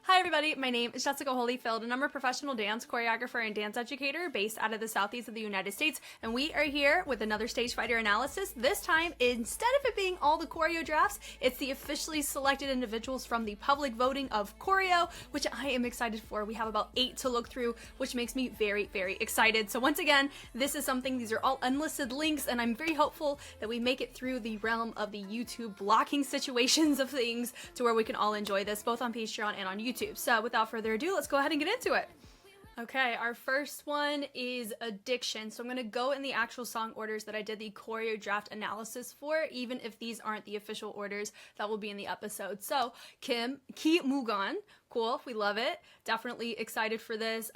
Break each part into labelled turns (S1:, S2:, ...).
S1: Hi everybody, my name is Jessica Holyfield and I'm a professional dance choreographer and dance educator based out of the southeast of the United States, and we are here with another stage fighter analysis. This time, instead of it being all the choreo drafts, it's the officially selected individuals from the public voting of Choreo, which I am excited for. We have about 8 to look through, which makes me very, very excited. So once again, these are all unlisted links, and I'm very hopeful that we make it through the realm of the YouTube blocking situations of things to where we can all enjoy this, both on Patreon and on YouTube. So without further ado, let's go ahead and get into it. Okay, our first one is Addiction. So I'm going to go in the actual song orders that I did the choreo draft analysis for, even if these aren't the official orders that will be in the episode. So Kim, Ki Mugan, cool, we love it. Definitely excited for this.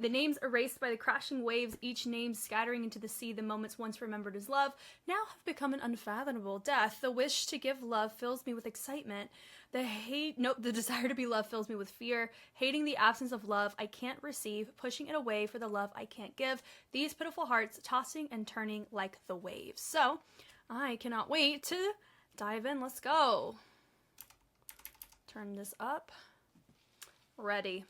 S1: The names erased by the crashing waves, each name scattering into the sea, the moments once remembered as love, now have become an unfathomable death. The wish to give love fills me with excitement. The desire to be loved fills me with fear. Hating the absence of love I can't receive, pushing it away for the love I can't give. These pitiful hearts tossing and turning like the waves. So, I cannot wait to dive in. Let's go. Turn this up. Ready.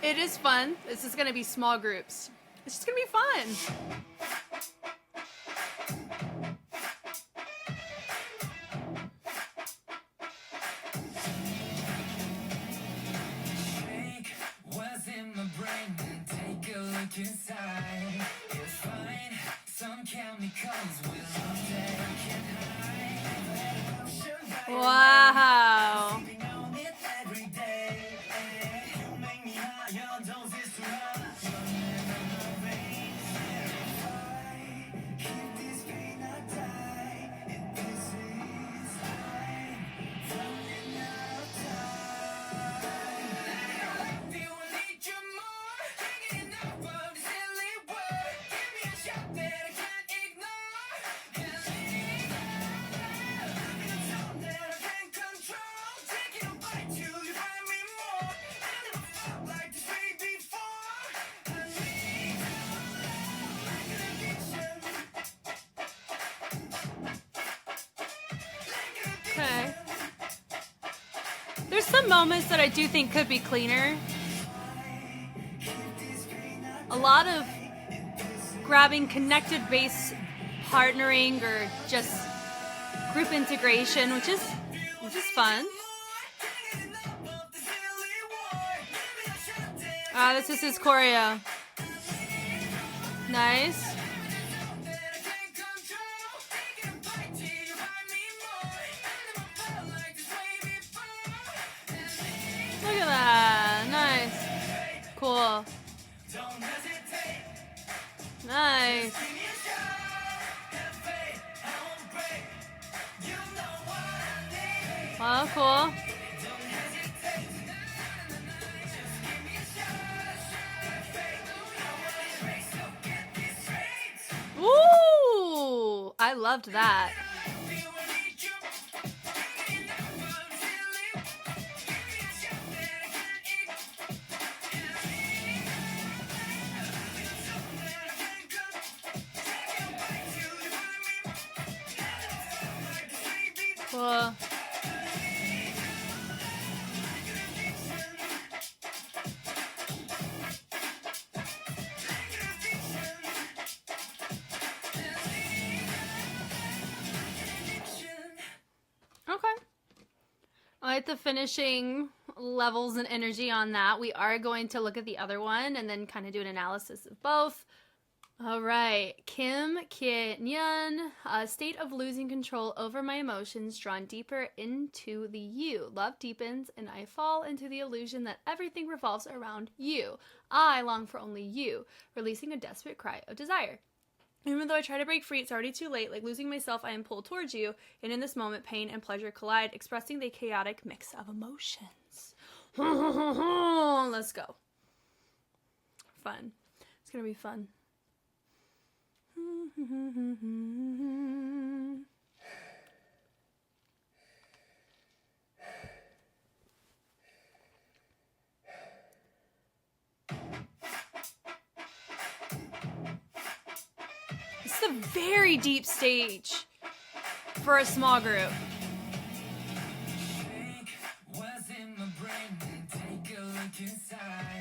S1: It is fun. This is going to be small groups. It's just going to be fun.
S2: What's in my brain? Take a look inside. You'll find some chemicals with love that I can hide.
S1: Wow. Okay. There's some moments that I do think could be cleaner. A lot of grabbing connected bass partnering or just group integration, which is fun. This is his choreo. Nice. Look at that. Nice. Cool. Nice. Oh, cool. Ooh, I loved that. Cool. Okay. I like the finishing levels and energy on that. We are going to look at the other one and then kind of do an analysis of both. All right, Kim Kye-nyun, a state of losing control over my emotions, drawn deeper into the you. Love deepens, and I fall into the illusion that everything revolves around you. I long for only you, releasing a desperate cry of desire. Even though I try to break free, it's already too late. Like losing myself, I am pulled towards you, and in this moment, pain and pleasure collide, expressing the chaotic mix of emotions. Let's go. Fun. It's gonna be fun. a very deep stage for a small group.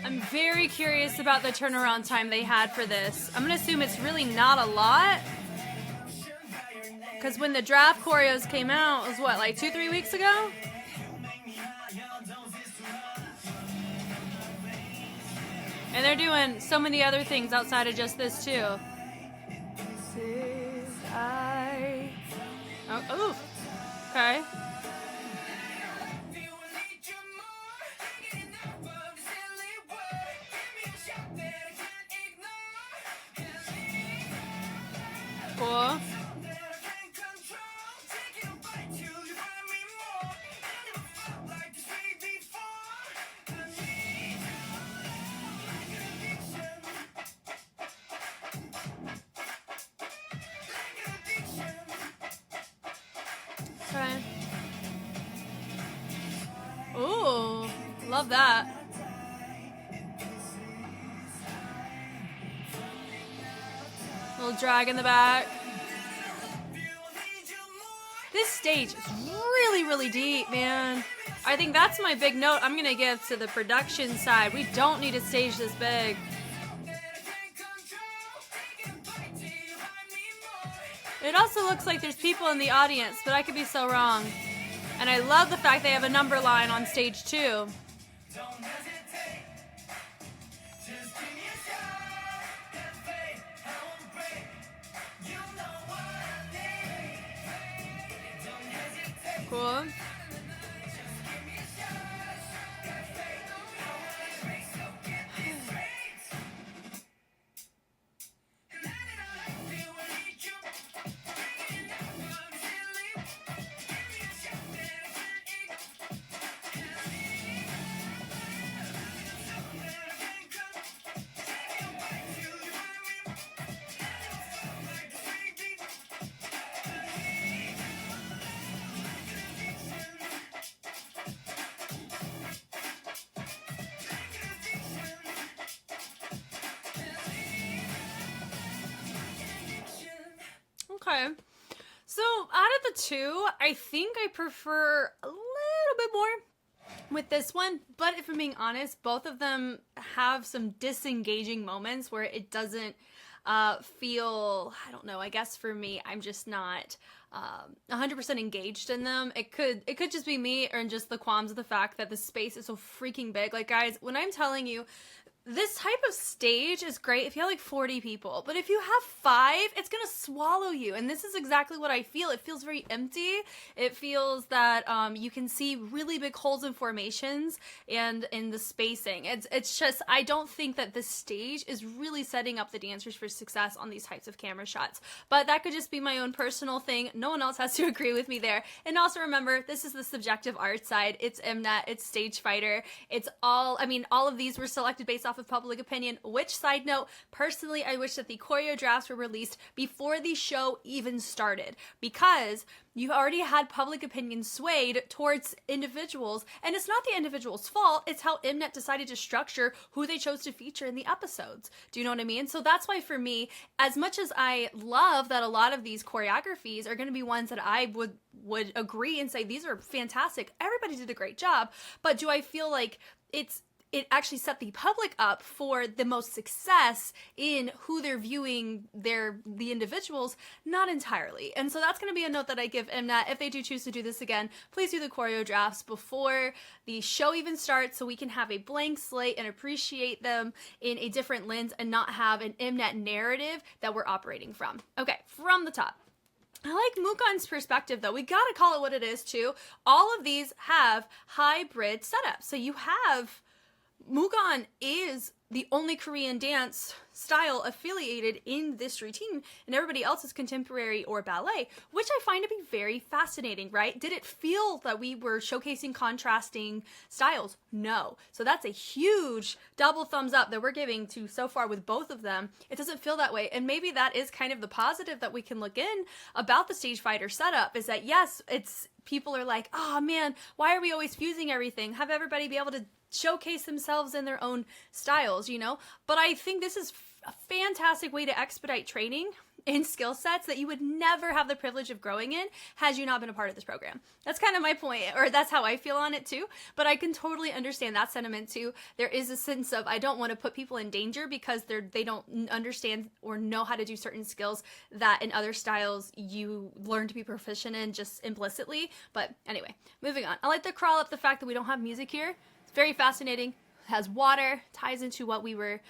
S1: I'm very curious about the turnaround time they had for this. I'm gonna assume it's really not a lot, because when the draft choreos came out, it was what, like 2-3 weeks ago? And they're doing so many other things outside of just this too. Oh, okay. Cool. Okay. Ooh, love that. Little drag in the back. This stage is really, really deep, man. I think that's my big note I'm gonna give to the production side. We don't need a stage this big. It also looks like there's people in the audience, but I could be so wrong. And I love the fact they have a number line on stage too. Cool. Okay. So out of the two, I think I prefer a little bit more with this one, but if I'm being honest, both of them have some disengaging moments where it doesn't feel, I don't know, I guess for me, I'm just not 100% engaged in them. It could just be me, or just the qualms of the fact that the space is so freaking big. Like, guys, when I'm telling you, this type of stage is great if you have like 40 people, but if you have 5, it's gonna swallow you. And this is exactly what I feel. It feels very empty. It feels that you can see really big holes in formations and in the spacing. It's just, I don't think that this stage is really setting up the dancers for success on these types of camera shots. But that could just be my own personal thing. No one else has to agree with me there. And also remember, this is the subjective art side. It's MNET, it's Stage Fighter. It's all, I mean, all of these were selected based off of public opinion, which, side note, personally, I wish that the choreo drafts were released before the show even started, because you already had public opinion swayed towards individuals, and it's not the individual's fault, it's how MNET decided to structure who they chose to feature in the episodes. Do you know what I mean? So that's why, for me, as much as I love that a lot of these choreographies are going to be ones that I would agree and say, these are fantastic, everybody did a great job, but do I feel like it actually set the public up for the most success in who they're viewing the individuals? Not entirely. And so that's going to be a note that I give MNET. If they do choose to do this again, please do the choreo drafts before the show even starts, so we can have a blank slate and appreciate them in a different lens and not have an MNET narrative that we're operating from. Okay, from the top. I like Mukon's perspective, though. We gotta call it what it is, too. All of these have hybrid setups. So you have, Mukon is the only Korean dance style affiliated in this routine, and everybody else is contemporary or ballet, which I find to be very fascinating, right? Did it feel that we were showcasing contrasting styles? No. So that's a huge double thumbs up that we're giving to so far with both of them. It doesn't feel that way, and maybe that is kind of the positive that we can look in about the Stage Fighter setup, is that yes, it's, people are like, oh man, why are we always fusing everything? Have everybody be able to showcase themselves in their own styles, you know? But I think this is a fantastic way to expedite training. in skill sets that you would never have the privilege of growing in had you not been a part of this program. That's kind of my point, or that's how I feel on it too. But I can totally understand that sentiment too. There is a sense of, I don't want to put people in danger because they don't understand or know how to do certain skills that in other styles you learn to be proficient in just implicitly. But anyway, moving on. I like to crawl up the fact that we don't have music here. It's very fascinating. Has water, ties into what we were,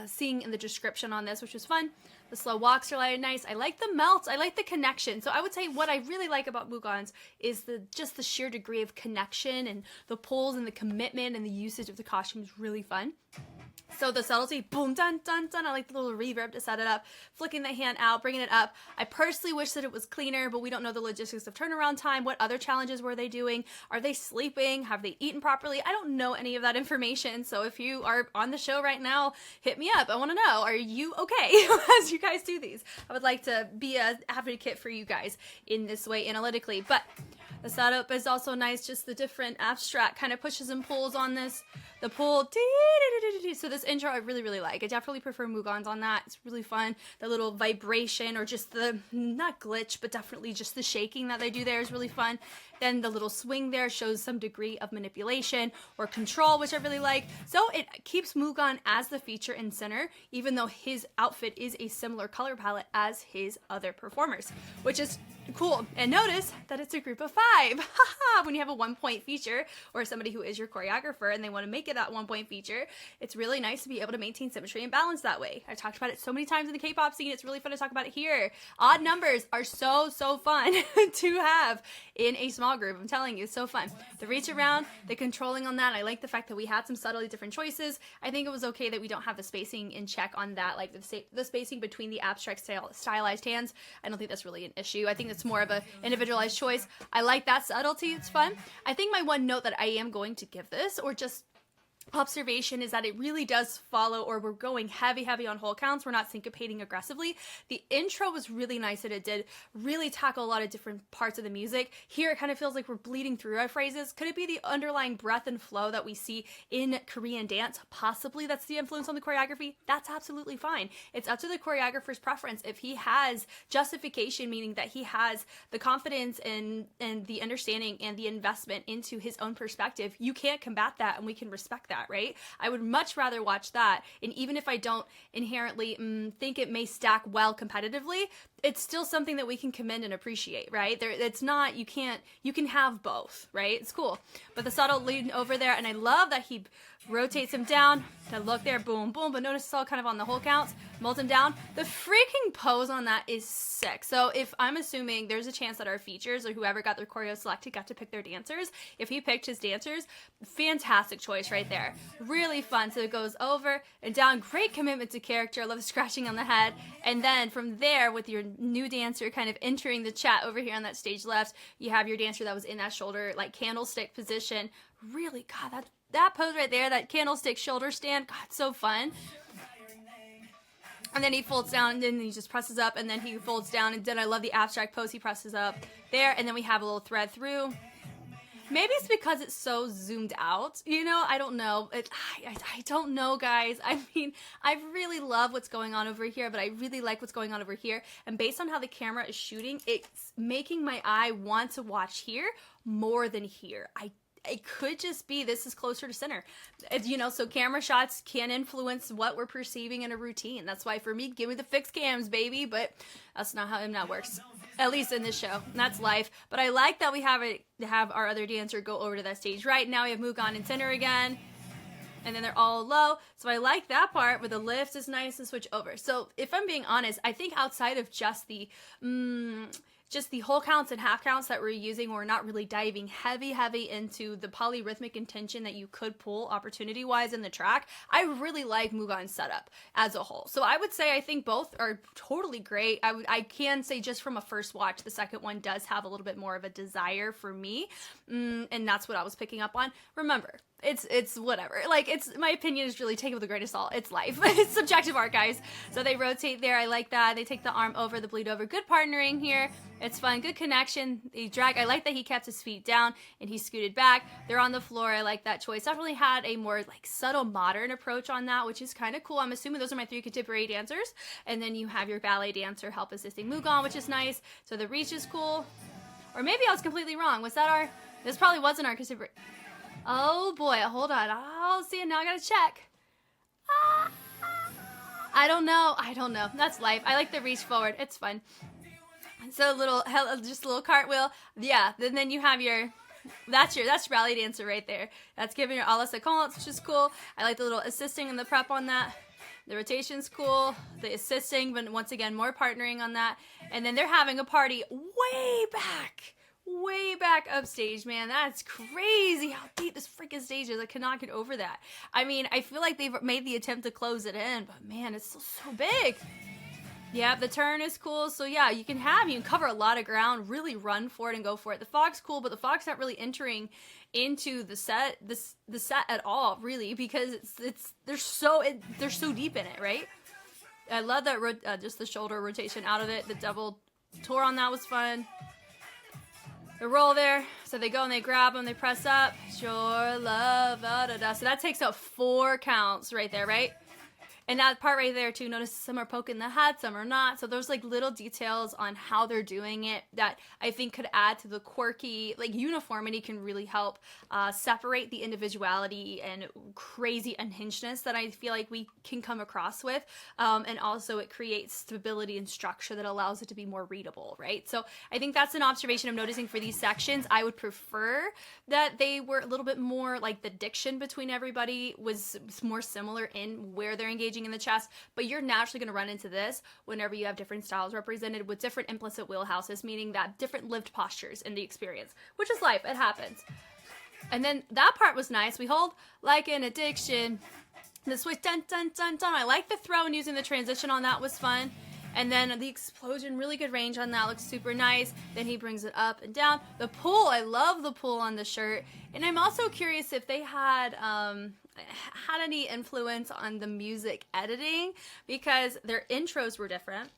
S1: seeing in the description on this, which was fun. The slow walks are nice. I like the melts. I like the connection. So I would say what I really like about Mugans is just the sheer degree of connection and the pulls and the commitment and the usage of the costume is really fun. So the subtlety, boom, dun, dun, dun. I like the little reverb to set it up. Flicking the hand out, bringing it up. I personally wish that it was cleaner, but we don't know the logistics of turnaround time. What other challenges were they doing? Are they sleeping? Have they eaten properly? I don't know any of that information. So if you are on the show right now, hit me up. I want to know, are you okay as you guys do these? I would like to be an advocate for you guys in this way analytically. But the setup is also nice, just the different abstract kind of pushes and pulls on this. The pull, so this intro I really, really like. I definitely prefer Mugans on that. It's really fun. The little vibration or just the, not glitch, but definitely just the shaking that they do there is really fun. Then the little swing there shows some degree of manipulation or control, which I really like. So it keeps Mugan as the feature and center, even though his outfit is a similar color palette as his other performers, which is cool. And notice that it's a group of 5. When you have a 1-point feature or somebody who is your choreographer and they want to make it that 1-point feature, it's really nice to be able to maintain symmetry and balance that way. I've talked about it so many times in the K-pop scene. It's really fun to talk about it here. Odd numbers are so fun to have in a small group. I'm telling you, it's so fun. The reach around, the controlling on that. I like the fact that we had some subtly different choices. I think it was okay that we don't have the spacing in check on that, like the spacing between the abstract stylized hands. I don't think that's really an issue. I think it's more of a individualized choice. I like that subtlety. It's fun. I think my one note that I am going to give this, or just observation, is that it really does follow, or we're going heavy on whole counts. We're not syncopating aggressively. The intro was really nice that it did really tackle a lot of different parts of the music. Here it kind of feels like we're bleeding through our phrases. Could it be the underlying breath and flow that we see in Korean dance? Possibly that's the influence on the choreography. That's absolutely fine. It's up to the choreographer's preference. If he has justification, meaning that he has the confidence and the understanding and the investment into his own perspective, you can't combat that, and we can respect that. Right? I would much rather watch that, and even if I don't inherently think it may stack well competitively, it's still something that we can commend and appreciate, right? It's not, you can have both, right? It's cool. But the subtle lead over there, and I love that he rotates him down, to look there, boom, boom, but notice it's all kind of on the whole counts, molds him down. The freaking pose on that is sick. So if I'm assuming there's a chance that our features, or whoever got their choreo selected, got to pick their dancers, if he picked his dancers, fantastic choice right there. Really fun. So it goes over and down, great commitment to character. I love the scratching on the head. And then from there, with your new dancer kind of entering the chat over here on that stage left, you have your dancer that was in that shoulder, like candlestick position. Really, God, that pose right there, that candlestick shoulder stand, God, so fun. And then he folds down, and then he just presses up, and then he folds down, and then I love the abstract pose. He presses up there, and then we have a little thread through. Maybe it's because it's so zoomed out, I don't know. I don't know, guys. I mean, I really love what's going on over here, but I really like what's going on over here. And based on how the camera is shooting, it's making my eye want to watch here more than here. It could just be this is closer to center. So camera shots can influence what we're perceiving in a routine. That's why for me, give me the fixed cams, baby. But that's not how MNET works, at least in this show. That's life. But I like that we have our other dancer go over to that stage right. Now we have Mugan in center again. And then they're all low. So I like that part where the lift is nice and switch over. So if I'm being honest, I think outside of just the whole counts and half counts that we're using, we're not really diving heavy into the polyrhythmic intention that you could pull opportunity-wise in the track. I really like Mugan's setup as a whole. So I would say I think both are totally great. I can say just from a first watch, the second one does have a little bit more of a desire for me. And that's what I was picking up on. Remember, it's whatever. Like, it's, my opinion is really taken with a grain of salt. It's life. It's subjective art, guys. So they rotate there. I like that. They take the arm over, the bleed over. Good partnering here. It's fun. Good connection. They drag. I like that he kept his feet down and he scooted back. They're on the floor. I like that choice. Definitely had a more like subtle modern approach on that, which is kind of cool. I'm assuming those are my 3 contemporary dancers. And then you have your ballet dancer help assisting Mugan, which is nice. So the reach is cool. Or maybe I was completely wrong. Was that our... This probably wasn't our contemporary... Oh boy, hold on. Oh, see, now I gotta check. I don't know. That's life. I like the reach forward. It's fun. So just a little cartwheel. Yeah, then you have your, that's your ballet dancer right there. That's giving your a la sequence, which is cool. I like the little assisting and the prep on that. The rotation's cool. The assisting, but once again, more partnering on that. And then they're having a party way back upstage, man. That's crazy how deep this freaking stage is. I cannot get over that. I mean, I feel like they've made the attempt to close it in, but man, it's still so big. Yeah, the turn is cool. So yeah, you can cover a lot of ground, really run for it and go for it. The fog's cool, but the fog's not really entering into the set at all, really, because they're so deep in it, right? I love that just the shoulder rotation out of it. The double tour on that was fun. The roll there, so they go and they grab them, they press up. Sure love, da da da. So that takes up 4 counts right there, right? And that part right there too, notice some are poking the head, some are not. So there's like little details on how they're doing it that I think could add to the quirky, like uniformity can really help separate the individuality and crazy unhingedness that I feel like we can come across with. And also it creates stability and structure that allows it to be more readable, right? So I think that's an observation I'm noticing for these sections. I would prefer that they were a little bit more like the diction between everybody was more similar in where they're engaging in the chest, but you're naturally going to run into this whenever you have different styles represented with different implicit wheelhouses, meaning that different lived postures in the experience, which is life. It happens. And then that part was nice. We hold like an addiction. The switch, dun, dun, dun, dun. I like the throw and using the transition on that was fun. And then the explosion, really good range on that, looks super nice. Then he brings it up and down. The pull, I love the pull on the shirt. And I'm also curious if they had any influence on the music editing, because their intros were different.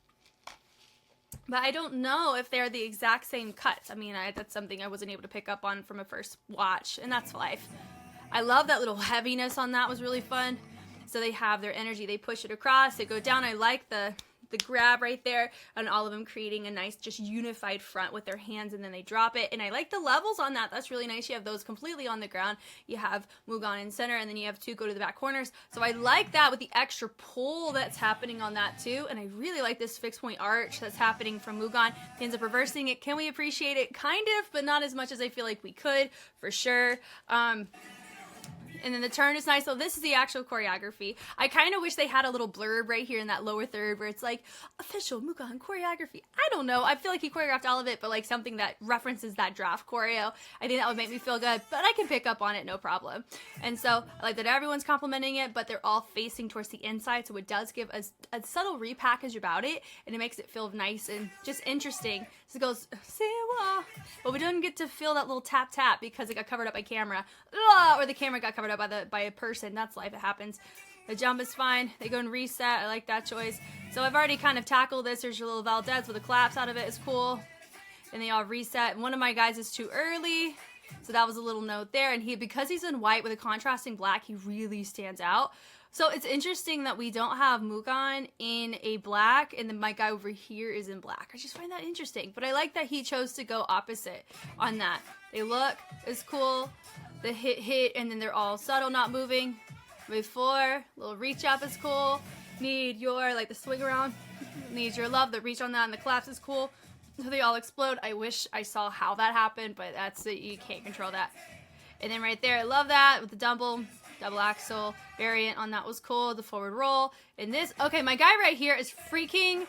S1: But I don't know if they're the exact same cuts. I mean, that's something I wasn't able to pick up on from a first watch, and that's life. I love that little heaviness on that, was really fun. So they have their energy, they push it across, they go down. I like the grab right there, and all of them creating a nice just unified front with their hands, and then they drop it. And I like the levels on that. That's really nice. You have those completely on the ground. You have Mugan in center, and then you have 2 go to the back corners. So I like that with the extra pull that's happening on that too. And I really like this fixed point arch that's happening from Mugan. He ends up reversing it. Can we appreciate it? Kind of, but not as much as I feel like we could, for sure. And then the turn is nice. So this is the actual choreography. I kind of wish they had a little blurb right here in that lower third where it's like, official Mugan choreography. I don't know. I feel like he choreographed all of it, but like something that references that draft choreo. I think that would make me feel good, but I can pick up on it, no problem. And so I like that everyone's complimenting it, but they're all facing towards the inside. So it does give a subtle repackage about it, and it makes it feel nice and just interesting. So it goes, but we didn't get to feel that little tap tap because it got covered up by camera, or the camera got covered up by a person. That's life. It happens. The jump is fine. They go and reset. I like that choice. So I've already kind of tackled this. There's your little Valdez with a collapse out of it. Is cool. And they all reset. And one of my guys is too early. So that was a little note there. And because he's in white with a contrasting black, he really stands out. So it's interesting that we don't have Mugan in a black, and then my guy over here is in black. I just find that interesting. But I like that he chose to go opposite on that. They look is cool. The hit, and then they're all subtle, not moving. Before, little reach up is cool. Need your, like the swing around. Needs your love. The reach on that and the collapse is cool. So they all explode. I wish I saw how that happened, but that's it. You can't control that. And then right there, I love that with the double axel variant on that was cool. The forward roll. And this, okay, my guy right here is freaking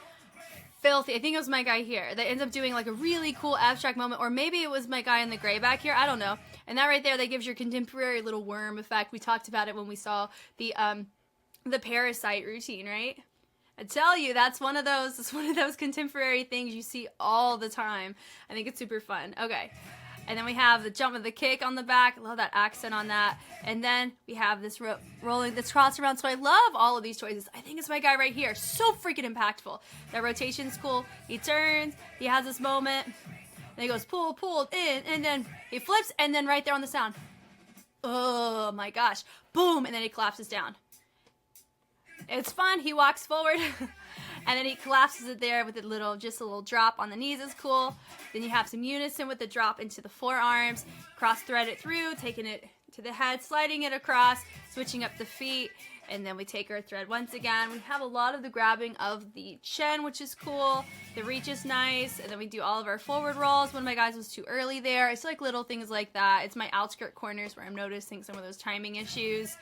S1: filthy. I think it was my guy here that ends up doing like a really cool abstract moment, or maybe it was my guy in the gray back here. I don't know. And that right there, that gives your contemporary little worm effect. We talked about it when we saw the parasite routine, right? I tell you, that's one of those contemporary things you see all the time. I think it's super fun. Okay. And then we have the jump of the kick on the back. Love that accent on that. And then we have this rolling, this cross around. So I love all of these choices. I think it's my guy right here. So freaking impactful. That rotation's cool. He turns. He has this moment. And he goes pull, pull, in. And then he flips. And then right there on the sound. Oh my gosh. Boom. And then he collapses down. It's fun. He walks forward. And then he collapses it there with just a little drop on the knees is cool. Then you have some unison with the drop into the forearms. Cross thread it through, taking it to the head, sliding it across, switching up the feet. And then we take our thread once again. We have a lot of the grabbing of the chin, which is cool. The reach is nice. And then we do all of our forward rolls. One of my guys was too early there. It's like little things like that. It's my outskirt corners where I'm noticing some of those timing issues.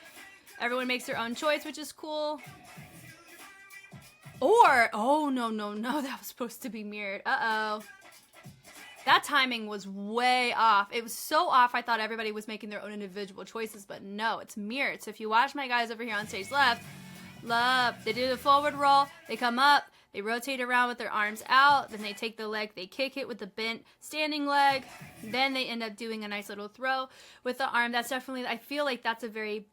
S1: Everyone makes their own choice, which is cool. Or, oh, no, that was supposed to be mirrored. Uh-oh. That timing was way off. It was so off, I thought everybody was making their own individual choices, but no, it's mirrored. So if you watch my guys over here on stage left, they do the forward roll, they come up, they rotate around with their arms out, then they take the leg, they kick it with the bent standing leg, then they end up doing a nice little throw with the arm. That's definitely, I feel like that's a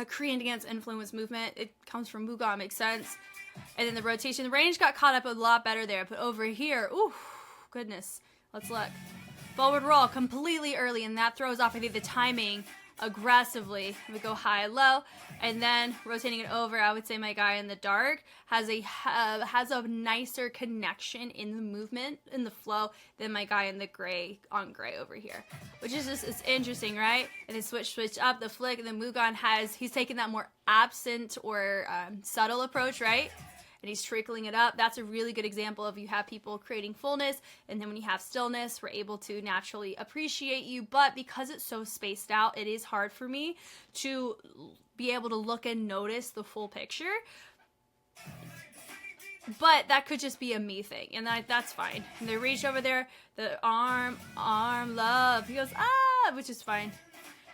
S1: Korean dance influence movement. It comes from Muga, makes sense. And then the rotation, the range got caught up a lot better there. But over here, ooh, goodness. Let's look. Forward roll completely early, and that throws off, I think, the timing aggressively. We go high, low, and then rotating it over. I would say my guy in the dark has a nicer connection in the movement, in the flow, than my guy in the gray on gray over here. Which is just, it's interesting, right? And then switch up the flick, and then Mugan he's taking that more absent or subtle approach, right? And he's trickling it up. That's a really good example of you have people creating fullness, and then when you have stillness, we're able to naturally appreciate you. But because it's so spaced out, it is hard for me to be able to look and notice the full picture. But that could just be a me thing, and that's fine. And they reach over there, the arm, love. He goes, which is fine.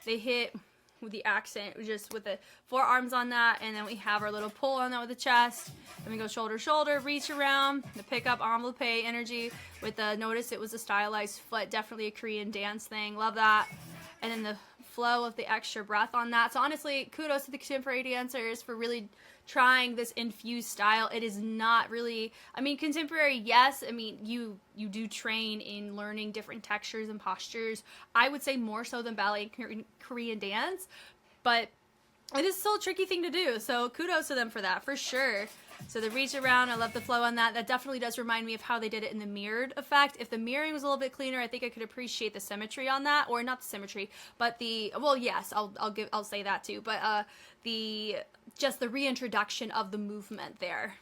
S1: They hit with the accent, just with the forearms on that, and then we have our little pull on that with the chest. Then we go shoulder, shoulder, reach around, the pick up envelope energy with the, notice it was a stylized foot, definitely a Korean dance thing, love that. And then the flow of the extra breath on that. So honestly, kudos to the contemporary dancers for really trying this infused style. It is not really, I mean, contemporary, yes, I mean, you do train in learning different textures and postures. I would say more so than ballet and Korean dance, but it is still a tricky thing to do. So kudos to them for that, for sure. So the reach around, I love the flow on that. That definitely does remind me of how they did it in the mirrored effect. If the mirroring was a little bit cleaner, I think I could appreciate the symmetry on that, or not the symmetry, but the, well, yes, I'll say that too, but just the reintroduction of the movement there.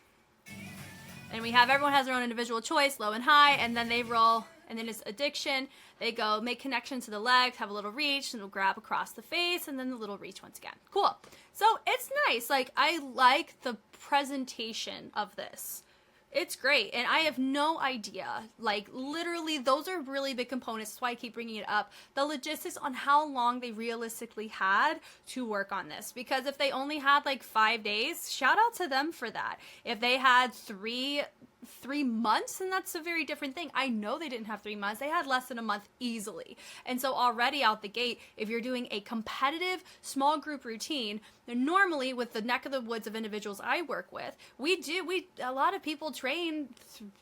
S1: And we have, everyone has their own individual choice, low and high, and then they roll, and then it's addiction. They go make connection to the legs, have a little reach, and they'll grab across the face, and then the little reach once again. Cool. So it's nice. Like, I like the presentation of this. It's great, and I have no idea, like, literally, those are really big components. That's why I keep bringing it up. The logistics on how long they realistically had to work on this, because if they only had, like, 5 days, shout out to them for that. If they had three months, then that's a very different thing. I know they didn't have 3 months. They had less than a month easily. And so already out the gate, if you're doing a competitive small group routine, then normally with the neck of the woods of individuals I work with, a lot of people train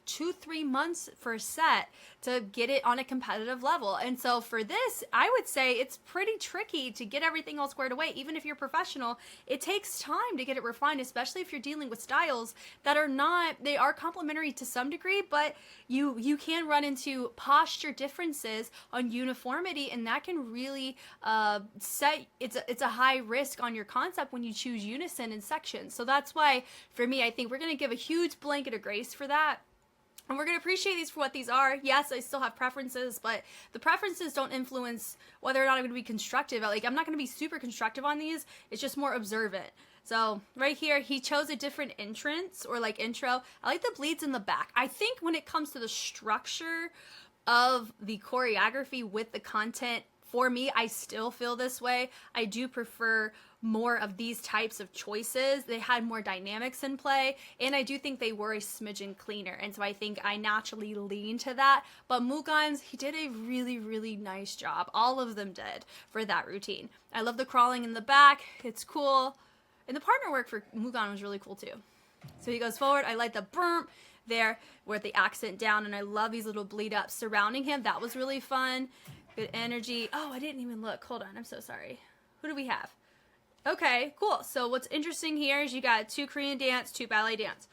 S1: 2-3 months for a set to get it on a competitive level. And so for this, I would say it's pretty tricky to get everything all squared away. Even if you're professional, it takes time to get it refined, especially if you're dealing with styles that are not, they are complementary to some degree, but you can run into posture differences on uniformity, and that can really it's a high risk on your concept when you choose unison in sections. So that's why, for me, I think we're going to give a huge blanket of grace for that. And we're going to appreciate these for what these are. Yes, I still have preferences, but the preferences don't influence whether or not I'm going to be constructive. Like, I'm not going to be super constructive on these. It's just more observant. So right here, he chose a different entrance or like intro. I like the bleeds in the back. I think when it comes to the structure of the choreography with the content For me, I still feel this way. I do prefer more of these types of choices. They had more dynamics in play, and I do think they were a smidgen cleaner, and so I think I naturally lean to that. But Mugan's, he did a really, really nice job. All of them did for that routine. I love the crawling in the back. It's cool. And the partner work for Mugan was really cool too. So he goes forward. I like the burp there with the accent down, and I love these little bleed ups surrounding him. That was really fun. Good energy. Oh, I didn't even look. Hold on. I'm so sorry. Who do we have? Okay, cool. So what's interesting here is you got 2 Korean dance, 2 ballet dance.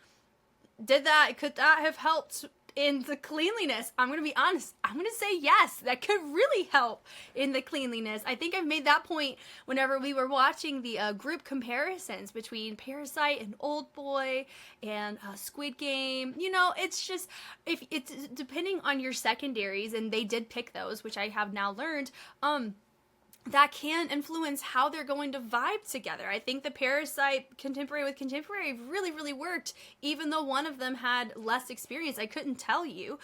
S1: Could that have helped in the cleanliness? I'm going to be honest. I'm going to say yes. That could really help in the cleanliness. I think I've made that point whenever we were watching the group comparisons between Parasite and Old Boy and Squid Game. You know, it's just, if it's depending on your secondaries, and they did pick those, which I have now learned, that can influence how they're going to vibe together. I think the Parasite contemporary with contemporary really, really worked, even though one of them had less experience. I couldn't tell you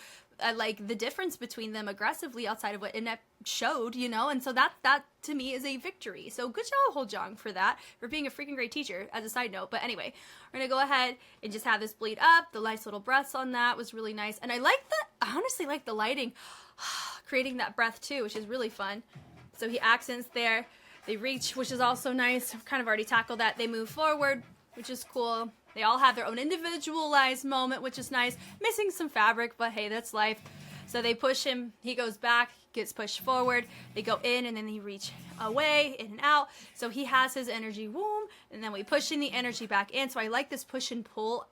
S1: like the difference between them aggressively outside of what MNET showed, you know, and so that to me is a victory. So good job, Ho-jung, for that, for being a freaking great teacher, as a side note. But anyway, we're gonna go ahead and just have this bleed up. The nice little breaths on that was really nice, and I honestly like the lighting, creating that breath too, which is really fun. So he accents there. They reach, which is also nice. I've kind of already tackled that. They move forward, which is cool. They all have their own individualized moment, which is nice. Missing some fabric, but hey, that's life. So they push him. He goes back, gets pushed forward. They go in, and then they reach away, in and out. So he has his energy womb, and then we push in the energy back in. So I like this push and pull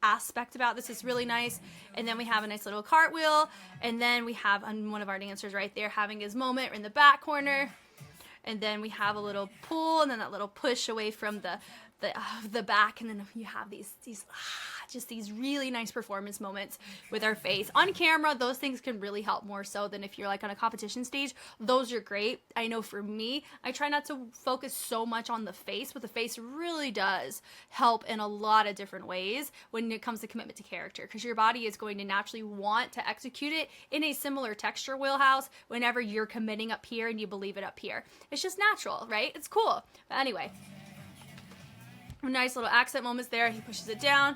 S1: aspect about this. Is really nice. And then we have a nice little cartwheel, and then we have one of our dancers right there having his moment in the back corner, and then we have a little pull, and then that little push away from the back, and then you have these just these really nice performance moments with our face. On camera, those things can really help more so than if you're like on a competition stage. Those are great. I know for me, I try not to focus so much on the face, but the face really does help in a lot of different ways when it comes to commitment to character, because your body is going to naturally want to execute it in a similar texture wheelhouse whenever you're committing up here and you believe it up here. It's just natural, right? It's cool. But anyway, nice little accent moments there. He pushes it down,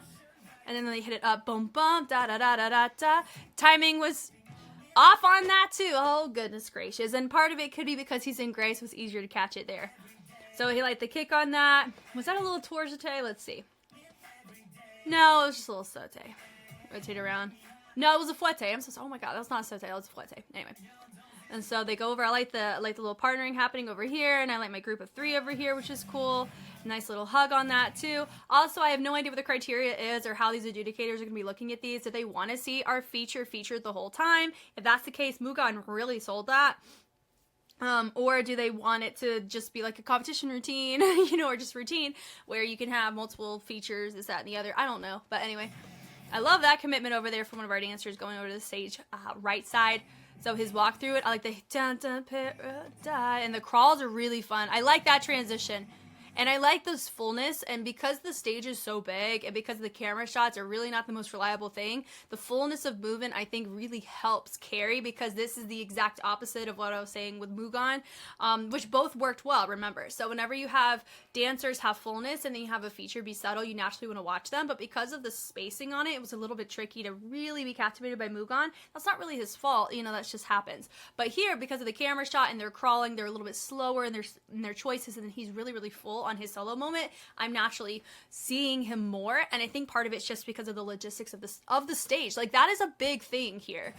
S1: and then they hit it up, boom, boom, da da da da da da. Timing was off on that too. Oh goodness gracious! And part of it could be because he's in grace, was easier to catch it there. So he liked the kick on that. Was that a little tour saute? Let's see. No, it was just a little saute. Rotate around. No, it was a fouette. I'm so sorry. Oh my god, that was not a saute. That was a fouette. Anyway. And so they go over. I like the little partnering happening over here, and I like my group of 3 over here, which is cool. Nice little hug on that too. Also, I have no idea what the criteria is or how these adjudicators are going to be looking at these. Do they want to see our featured the whole time? If that's the case, Mugan really sold that. Or do they want it to just be like a competition routine, you know, or just routine where you can have multiple features, this, that, and the other. I don't know. But anyway, I love that commitment over there from one of our dancers going over to the stage right side. So his walk through it, I like the dun dun paradise, and the crawls are really fun. I like that transition. And I like this fullness, and because the stage is so big, and because the camera shots are really not the most reliable thing, the fullness of movement, I think, really helps carry, because this is the exact opposite of what I was saying with Mugan, which both worked well, remember. So whenever you have dancers have fullness, and then you have a feature be subtle, you naturally want to watch them, but because of the spacing on it, it was a little bit tricky to really be captivated by Mugan. That's not really his fault, you know, that just happens. But here, because of the camera shot, and they're crawling, they're a little bit slower in their choices, and he's really, really full on his solo moment, I'm naturally seeing him more, and I think part of it's just because of the logistics of the stage. Like, that is a big thing here.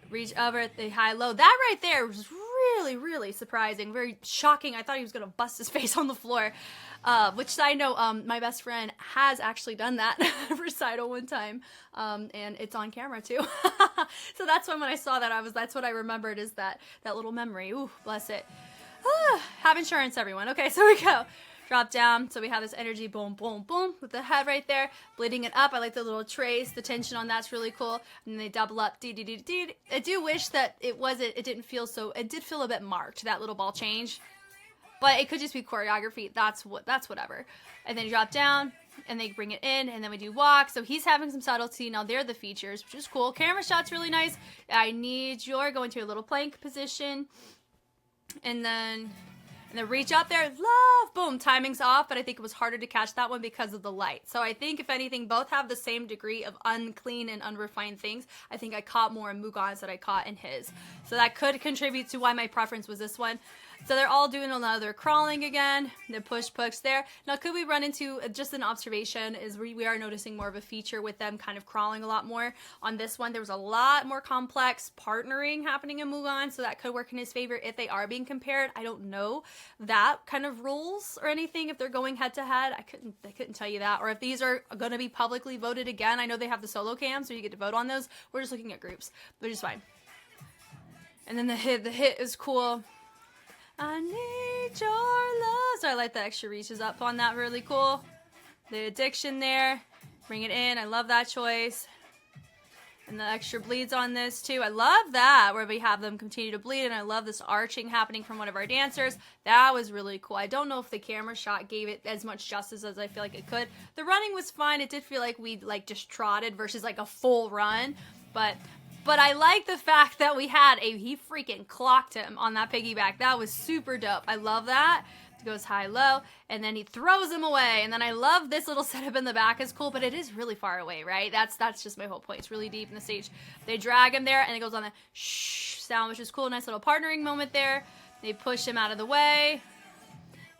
S1: Reach over at the high low. That right there was really, really surprising, very shocking. I thought he was gonna bust his face on the floor. Which, side note, my best friend has actually done that recital one time, and it's on camera too. So that's when I saw that, that's what I remembered, is that little memory. Ooh, bless it. Have insurance, everyone. Okay, so we go. Drop down. So we have this energy, boom, boom, boom, with the head right there, bleeding it up. I like the little trace. The tension on that's really cool. And then they double up. Dee, dee, dee, dee. I do wish that it didn't feel so, it did feel a bit marked, that little ball change. But it could just be choreography. That's whatever. And then you drop down, and they bring it in, and then we do walk. So he's having some subtlety. Now they're the features, which is cool. Camera shot's really nice. I need your going to a little plank position. And then reach up there, love, boom, timing's off, but I think it was harder to catch that one because of the light. So I think, if anything, both have the same degree of unclean and unrefined things. I think I caught more in Mugan's than I caught in his. So that could contribute to why my preference was this one. So they're all doing another crawling again. The push there. Now, could we run into just an observation is we are noticing more of a feature with them kind of crawling a lot more. On this one, there was a lot more complex partnering happening in Mugan, so that could work in his favor if they are being compared. I don't know that kind of rules or anything if they're going head to head. I couldn't tell you that, or if these are going to be publicly voted again. I know they have the solo cam, so you get to vote on those. We're just looking at groups, which is fine. And then the hit is cool. I need your love. So I like the extra reaches up on that, really cool. The addiction there, bring it in. I love that choice. And the extra bleeds on this too. I love that, where we have them continue to bleed, and I love this arching happening from one of our dancers. That was really cool. I don't know if the camera shot gave it as much justice as I feel like it could. The running was fine. It did feel like we just trotted versus like a full run, but I like the fact that we had he freaking clocked him on that piggyback. That was super dope. I love that. It goes high-low, and then he throws him away. And then I love this little setup in the back is cool, but it is really far away, right? That's just my whole point. It's really deep in the stage. They drag him there, and it goes on the shh sound, which is cool. Nice little partnering moment there. They push him out of the way,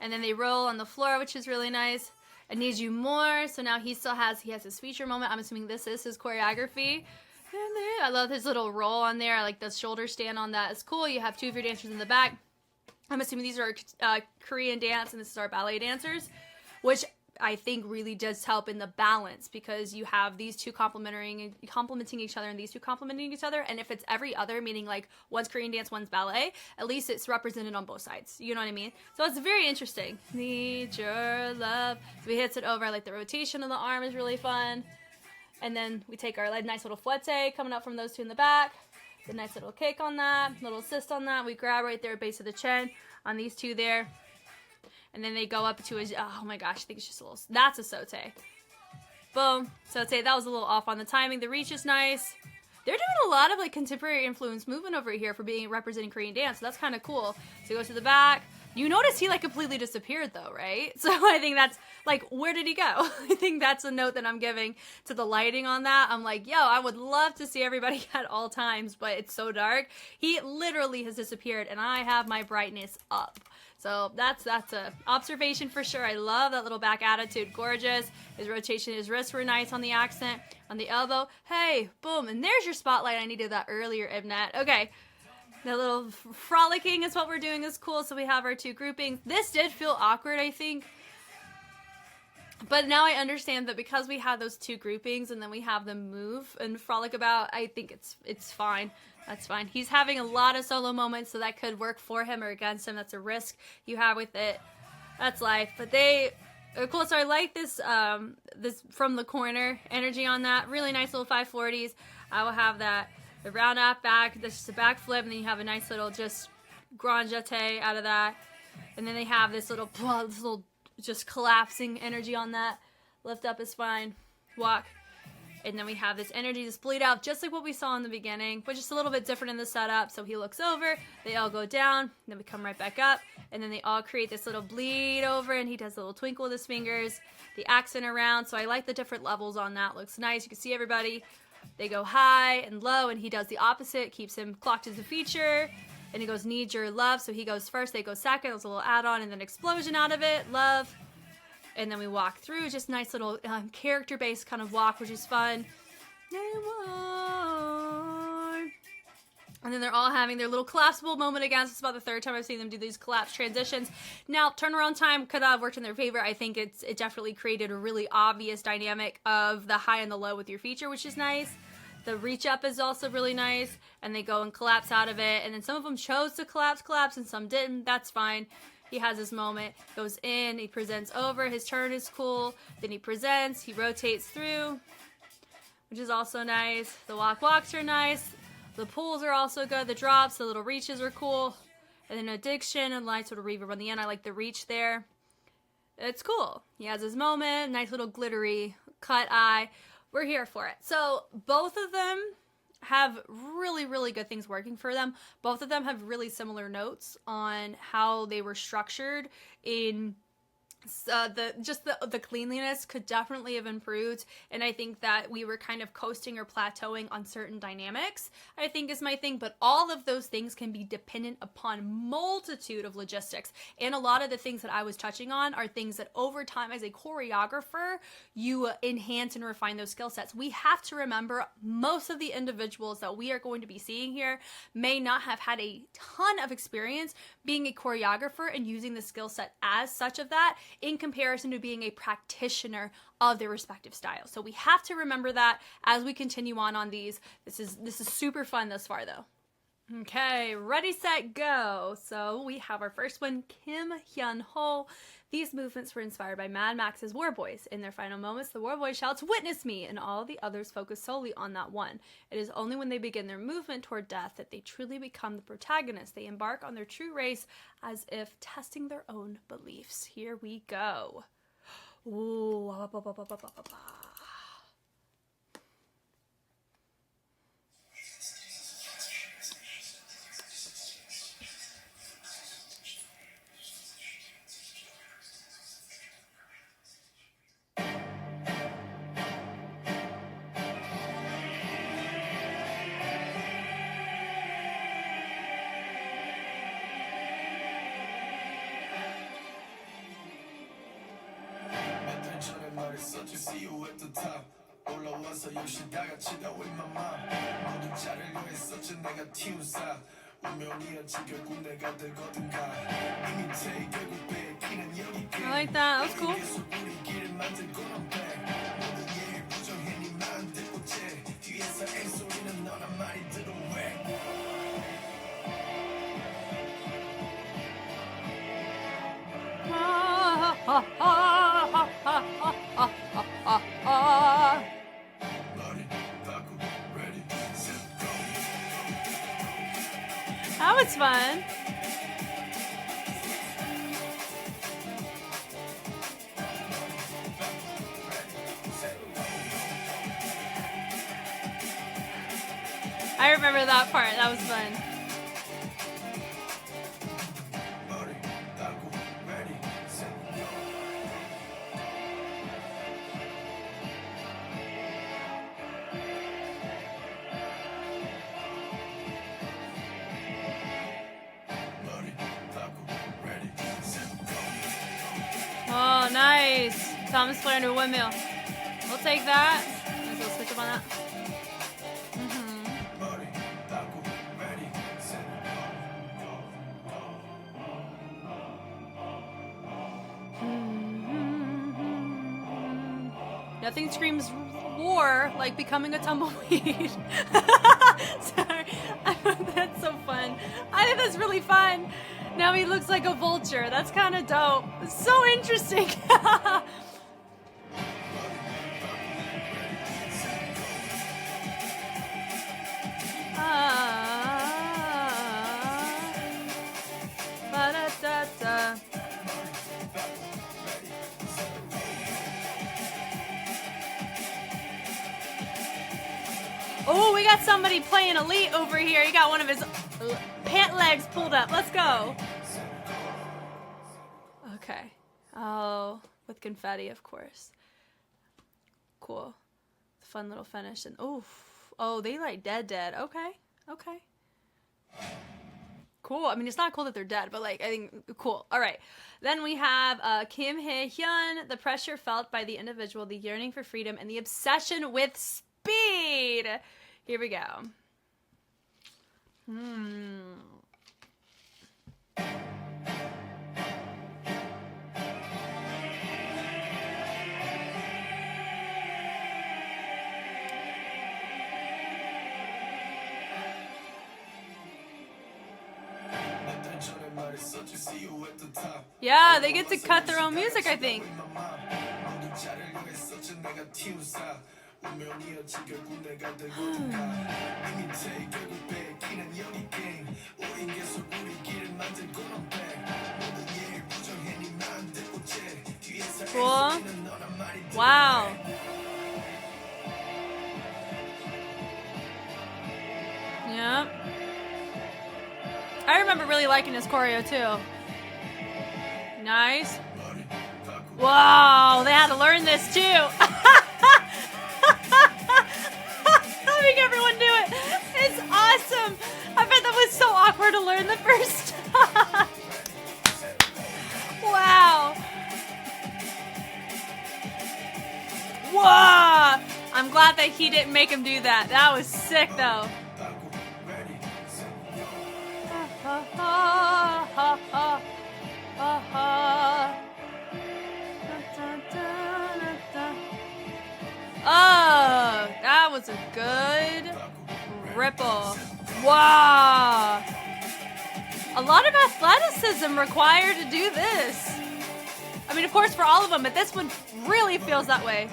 S1: and then they roll on the floor, which is really nice. I need you more. So now he has his feature moment. I'm assuming this is his choreography. I love his little roll on there. I like the shoulder stand on that. It's cool. You have two of your dancers in the back. I'm assuming these are Korean dance, and this is our ballet dancers, which I think really does help in the balance, because you have these two complementing each other, and these two complementing each other. And if it's every other, meaning like one's Korean dance, one's ballet, at least it's represented on both sides. You know what I mean? So it's very interesting. Need your love. So he hits it over. I like the rotation of the arm is really fun. And then we take our nice little fouette coming up from those two in the back. The nice little kick on that, little assist on that. We grab right there at base of the chin on these two there. And then they go up to oh my gosh, I think it's just a little, that's a saute. Boom, saute. That was a little off on the timing. The reach is nice. They're doing a lot of like contemporary influence movement over here for representing Korean dance. So that's kind of cool. So he goes to the back. You notice he like completely disappeared though, right? So I think that's like, where did he go? I think that's a note that I'm giving to the lighting on that. I'm like, yo, I would love to see everybody at all times, but it's so dark. He literally has disappeared, and I have my brightness up. So that's a observation for sure. I love that little back attitude. Gorgeous. His rotation, his wrists were nice on the accent, on the elbow. Hey, boom, and there's your spotlight. I needed that earlier, MNET. Okay. The little frolicking is what we're doing is cool. So we have our two groupings. This did feel awkward, I think. But now I understand that because we have those two groupings and then we have them move and frolic about, I think it's fine. That's fine. He's having a lot of solo moments, so that could work for him or against him. That's a risk you have with it. That's life. But they are cool. So I like this this from the corner energy on that. Really nice little 540s. I will have that. The round up back, this is a back flip, and then you have a nice little just grand jeté out of that. And then they have this little just collapsing energy on that. Lift up is fine. Walk. And then we have this energy just bleed out, just like what we saw in the beginning, but just a little bit different in the setup. So he looks over, they all go down, then we come right back up, and then they all create this little bleed over, and he does a little twinkle with his fingers, the accent around. So I like the different levels on that. Looks nice. You can see everybody. They go high and low, and he does the opposite, keeps him clocked as a feature, and he goes, need your love, so he goes first, they go second, there's a little add-on, and then explosion out of it, love, and then we walk through, just nice little character-based kind of walk, which is fun. And then they're all having their little collapsible moment again. So it's about the third time I've seen them do these collapse transitions. Now, turnaround time could have worked in their favor. I think it definitely created a really obvious dynamic of the high and the low with your feature, which is nice. The reach up is also really nice. And they go and collapse out of it. And then some of them chose to collapse, and some didn't. That's fine. He has his moment, goes in, he presents over. His turn is cool. Then he presents, he rotates through, which is also nice. The walks are nice. The pulls are also good. The drops, the little reaches are cool. And then addiction and light sort of reverb on the end. I like the reach there. It's cool. He has his moment. Nice little glittery cut eye. We're here for it. So both of them have really, really good things working for them. Both of them have really similar notes on how they were structured in the cleanliness could definitely have improved, and I think that we were kind of coasting or plateauing on certain dynamics, I think is my thing. But all of those things can be dependent upon multitude of logistics, and a lot of the things that I was touching on are things that over time as a choreographer you enhance and refine those skill sets. We have to remember most of the individuals that we are going to be seeing here may not have had a ton of experience being a choreographer and using the skill set as such of that, in comparison to being a practitioner of their respective styles. So we have to remember that as we continue on these. This is super fun thus far though. Okay, ready, set, go. So we have our first one, Kim Hyun Ho. These movements were inspired by Mad Max's War Boys. In their final moments, the War Boy shouts, "Witness me!" and all the others focus solely on that one. It is only when they begin their movement toward death that they truly become the protagonists. They embark on their true race as if testing their own beliefs. Here we go. Ooh.
S2: Such a see you at the top. 올라와서 역시 다 같이 다 with my mom. 모든 자를 위했었지 내가 튀우사. 운명이었지 결국 내가 되거든가. 이미 제 결국 뺏기는 여기.
S1: I like that. That was cool.
S2: 우리 길을 만들고 넌 빼. 모든 얘기 부정해 니만 듣고 째. 뒤에서 앵소리는 너나 많이 들어 왜?
S1: That was fun. I remember that part. That was fun. Oh, nice. Thomas playing a windmill. We'll take that. Let's go switch up on that. Nothing screams war like becoming a tumbleweed. Sorry. That's so fun. I think that's really fun. Now he looks like a vulture. That's kind of dope. It's so interesting. Ba-da-da-da. Oh, we got somebody playing elite over here. He got one of his pant legs pulled up. Let's go. Okay. Oh, with confetti, of course. Cool. Fun little finish. And oh, they like dead. Okay. Cool. I mean, it's not cool that they're dead, but like, I think cool. All right. Then we have Kim Hae-hyun. The pressure felt by the individual, the yearning for freedom, and the obsession with speed. Here we go. Yeah, they get to cut their own music, I think. Cool. Wow. remember really liking his choreo too. Nice. Wow, they had to learn this too. Having everyone do it. It's awesome. I bet that was so awkward to learn the first time. Wow. Whoa. I'm glad that he didn't make him do that. That was sick though. Oh, that was a good ripple. Wow. A lot of athleticism required to do this. I mean, of course, for all of them, but this one really feels that way.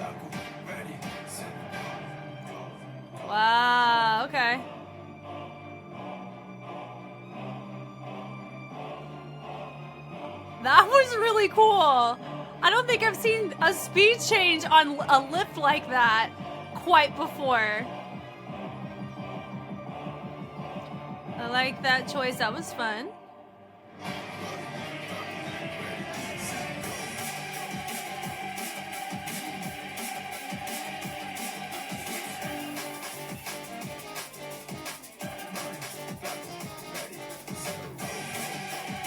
S1: Wow, okay. That was really cool. I don't think I've seen a speed change on a lift like that quite before. I like that choice. That was fun.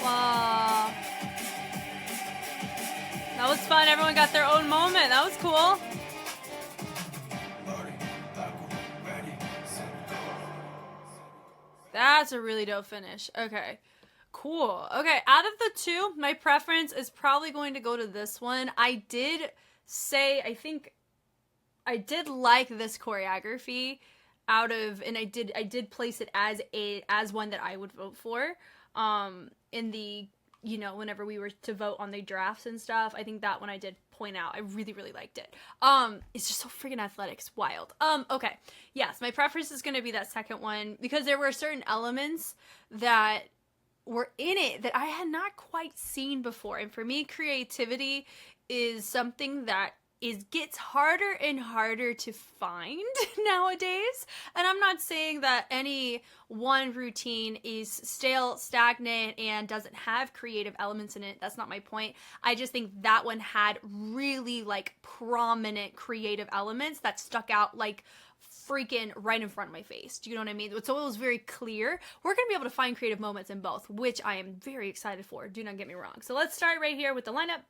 S1: Wow. That was fun. Everyone got their own moment. That was cool. That's a really dope finish. Okay. Cool. Okay, out of the two, my preference is probably going to go to this one. I did say, I think I did like this choreography and I did place it as one that I would vote for. In the, you know, whenever we were to vote on the drafts and stuff, I think that one I did point out. I really, really liked it. It's just so freaking athletic. It's wild. Okay. Yes, my preference is going to be that second one because there were certain elements that were in it that I had not quite seen before. And for me, creativity is something that gets harder and harder to find nowadays. And I'm not saying that any one routine is stale, stagnant, and doesn't have creative elements in it. That's not my point. I just think that one had really like prominent creative elements that stuck out like freaking right in front of my face. Do you know what I mean? So it was very clear. We're going to be able to find creative moments in both, which I am very excited for. Do not get me wrong. So let's start right here with the lineup.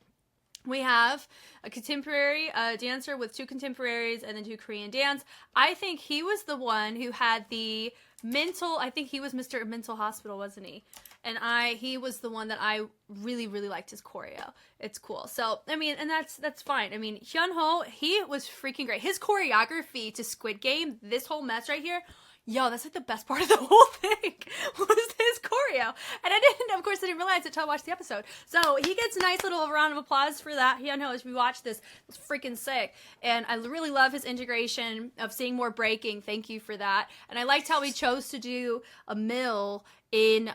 S1: We have a contemporary dancer with two contemporaries and then two Korean dance. I think he was the one who had the I think he was Mr. Mental Hospital, wasn't he? And he was the one that I really, really liked his choreo. It's cool. So, I mean, and that's fine. I mean, Hyunho, he was freaking great. His choreography to Squid Game, this whole mess right here, yo, that's like the best part of the whole thing was his choreo. And of course, I didn't realize it until I watched the episode. So he gets a nice little round of applause for that. Hyunho, as we watch this, it's freaking sick. And I really love his integration of seeing more breaking. Thank you for that. And I liked how he chose to do a mill in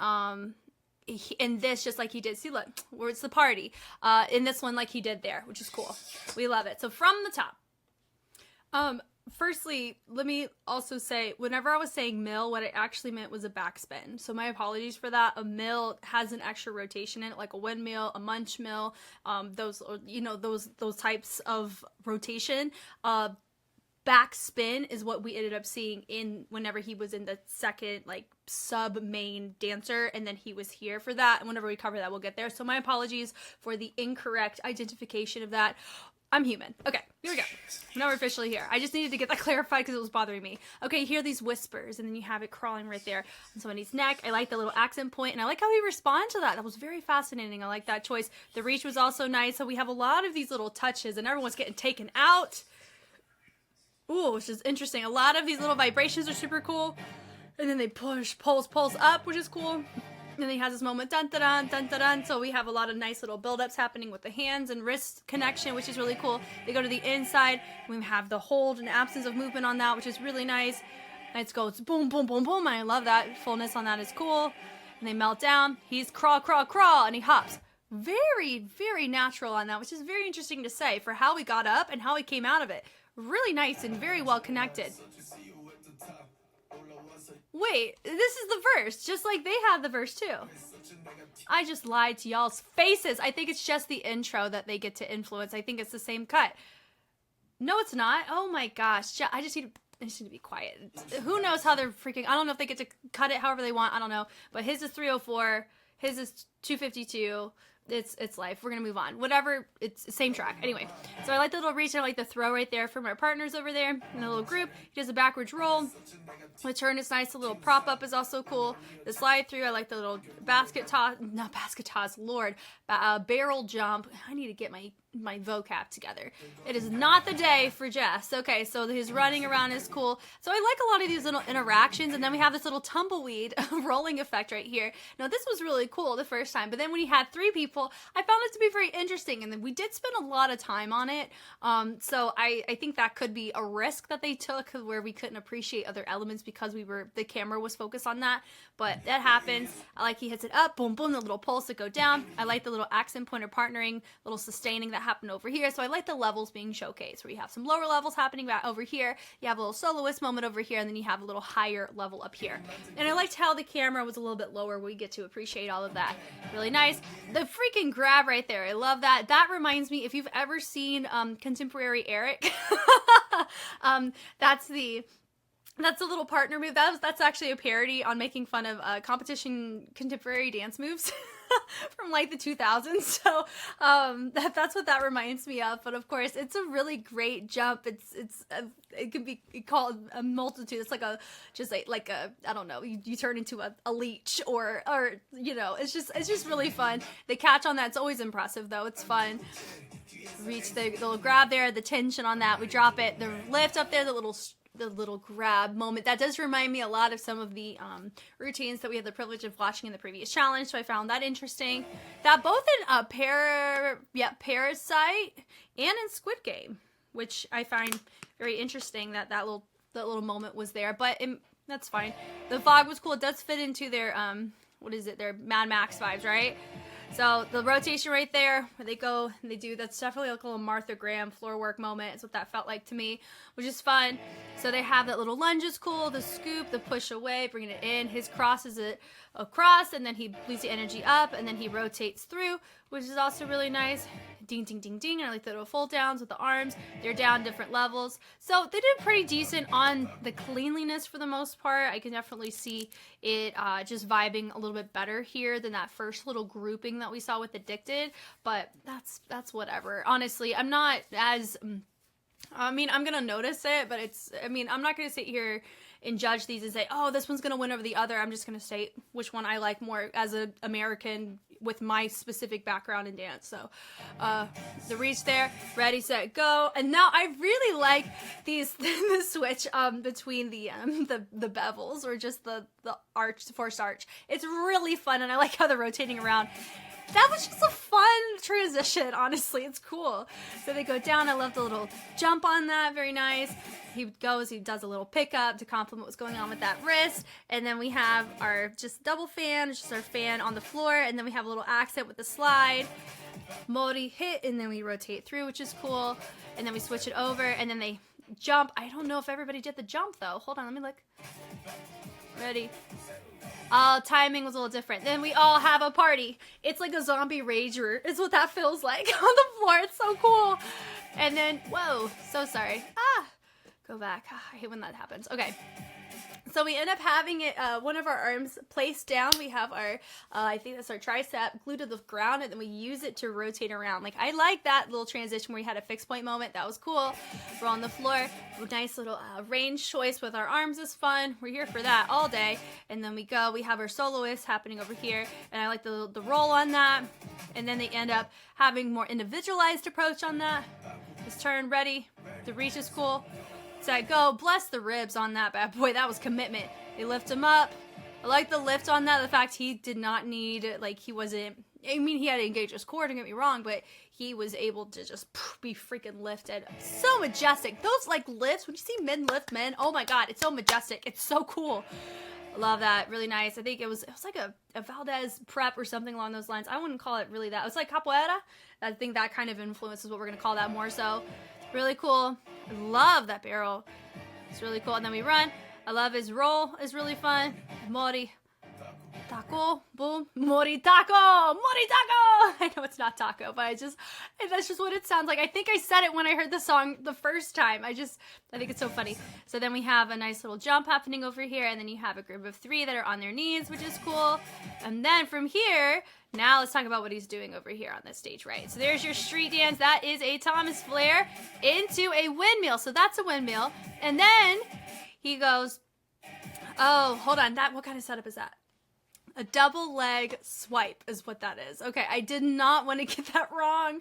S1: this, just like he did. See, look, where's the party? In this one, like he did there, which is cool. We love it. So from the top, firstly, let me also say, whenever I was saying mill, what I actually meant was a backspin. So my apologies for that. A mill has an extra rotation in it, like a windmill, a munch mill, those types of rotation. Backspin is what we ended up seeing whenever he was in the second, like, sub main dancer, and then he was here for that. And whenever we cover that, we'll get there. So my apologies for the incorrect identification of that. I'm human. Okay, here we go. Now we're officially here. I just needed to get that clarified because it was bothering me. Okay, you hear these whispers, and then you have it crawling right there on somebody's neck. I like the little accent point, and I like how he responded to that. That was very fascinating. I like that choice. The reach was also nice. So we have a lot of these little touches, and everyone's getting taken out. Ooh, which is interesting. A lot of these little vibrations are super cool. And then they pulse up, which is cool. And then he has this moment, dun dun dun dun dun dun. So we have a lot of nice little build-ups happening with the hands and wrist connection, which is really cool. They go to the inside. We have the hold and absence of movement on that, which is really nice. It goes boom, boom, boom, boom. And I love that. Fullness on that is cool. And they melt down. He's crawl, crawl, crawl. And he hops. Very, very natural on that, which is very interesting to say for how we got up and how we came out of it. Really nice and very well connected. Wait, this is the verse, just like they have the verse too. I just lied to y'all's faces. I think it's just the intro that they get to influence. I think it's the same cut. No, it's not. Oh my gosh. I just need to be quiet. Who knows how they're freaking... I don't know if they get to cut it however they want. I don't know. But his is 304. His is 252. It's life. We're gonna move on. Whatever. It's the same track. Anyway. So I like the little reach. I like the throw right there from our partners over there in the little group. He does a backwards roll. The turn is nice. The little prop up is also cool. The slide through. I like the little basket toss. Not basket toss. Lord. Barrel jump. I need to get my vocab together. It is not the day for Jess. Okay, so his running around is cool. So I like a lot of these little interactions, and then we have this little tumbleweed rolling effect right here. Now this was really cool the first time, but then when he had 3 people, I found it to be very interesting, and then we did spend a lot of time on it. So I think that could be a risk that they took where we couldn't appreciate other elements because the camera was focused on that, but that happens. I like he hits it up, boom, boom, the little pulse that go down. I like the little accent pointer partnering, little sustaining that happened over here. So I like the levels being showcased where you have some lower levels happening back over here, you have a little soloist moment over here, and then you have a little higher level up here. And I liked how the camera was a little bit lower. We get to appreciate all of that. Really nice. The freaking grab right there. I love that. That reminds me, if you've ever seen Contemporary Eric, that's a little partner move. That's actually a parody on making fun of competition contemporary dance moves from like the 2000s. So that's what that reminds me of. But of course, it's a really great jump. It can be called a multitude. It's like a I don't know. You turn into a leech or you know. It's just really fun. The catch on that's always impressive though. It's fun. Reach the little grab there. The tension on that. We drop it. The lift up there. The little grab moment. That does remind me a lot of some of the routines that we had the privilege of watching in the previous challenge, so I found that interesting. That both in Parasite and in Squid Game, which I find very interesting that little moment was there, but that's fine. The fog was cool. It does fit into their their Mad Max vibes, right? So the rotation right there, where they go and they do, that's definitely like a little Martha Graham floor work moment. It's what that felt like to me, which is fun. So they have that little lunge is cool, the scoop, the push away, bringing it in. His crosses it across, and then he bleeds the energy up, and then he rotates through, which is also really nice. Ding, ding, ding, ding. And I like the little fold downs with the arms. They're down different levels. So they did pretty decent on the cleanliness for the most part. I can definitely see it just vibing a little bit better here than that first little grouping that we saw with Addicted. But that's whatever. Honestly, I'm not as... I'm gonna notice it, but I'm not gonna sit here and judge these and say, oh, this one's gonna win over the other. I'm just gonna state which one I like more as an American with my specific background in dance. So the reach there, ready, set, go. And now I really like the switch between the bevels, or just the arch, the forced arch. It's really fun, and I like how they're rotating around. That was just a fun transition, honestly. It's cool. So they go down. I love the little jump on that. Very nice. He does a little pickup to complement what's going on with that wrist. And then we have our just double fan, it's just our fan on the floor. And then we have a little accent with the slide. Mori hit, and then we rotate through, which is cool. And then we switch it over, and then they jump. I don't know if everybody did the jump, though. Hold on, let me look. Ready? Timing was a little different. Then we all have a party. It's like a zombie rager is what that feels like on the floor. It's so cool. And then, whoa, so sorry. Go back. I hate when that happens. Okay. So we end up having it, one of our arms placed down. We have our, I think that's our tricep glued to the ground, and then we use it to rotate around. Like, I like that little transition where we had a fixed point moment. That was cool. We're on the floor. Nice little range choice with our arms is fun. We're here for that all day. And then we have our soloist happening over here, and I like the roll on that. And then they end up having more individualized approach on that. This turn, ready. The reach is cool. Set, go. Bless the ribs on that bad boy. That was commitment. They lift him up. I like the lift on that. The fact he did not need, like, he wasn't, he had to engage his core, don't get me wrong, but he was able to just be freaking lifted. So majestic. Those, like, lifts, when you see men lift men, oh my god, it's so majestic. It's so cool. I love that. Really nice. I think it was like a Valdez prep or something along those lines. I wouldn't call it really that. It was like capoeira. I think that kind of influences what we're going to call that more so. Really cool. I love that barrel. It's really cool. And then we run. I love his roll. It's really fun. Mori. Taco, boom, mori taco, mori taco. I know it's not taco, but that's just what it sounds like. I think I said it when I heard the song the first time. I think it's so funny. So then we have a nice little jump happening over here, and then you have a group of 3 that are on their knees, which is cool. And then from here, now let's talk about what he's doing over here on this stage, right? So there's your street dance. That is a Thomas flare into a windmill. So that's a windmill. And then he goes, oh, hold on. What kind of setup is that? A double leg swipe is what that is. Okay, I did not want to get that wrong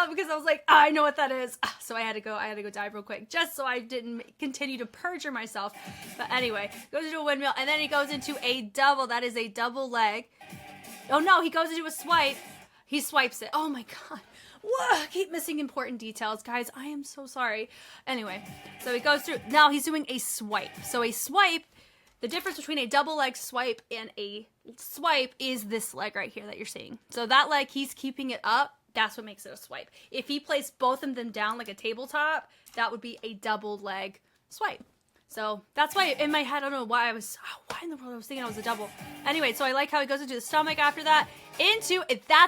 S1: because I was like, I know what that is. So I had to go dive real quick just so I didn't continue to perjure myself. But anyway, goes into a windmill and then he goes into a double. That is a double leg. Oh no, he goes into a swipe. He swipes it. Oh my God. Whoa, I keep missing important details, guys. I am so sorry. Anyway, so he goes through. Now he's doing a swipe. So a swipe, the difference between a double leg swipe and a swipe is this leg right here that you're seeing. So that leg, he's keeping it up. That's what makes it a swipe. If he placed both of them down like a tabletop, that would be a double leg swipe. So that's why in my head, I don't know why why in the world I was thinking I was a double. Anyway, so I like how he goes into the stomach after that. That's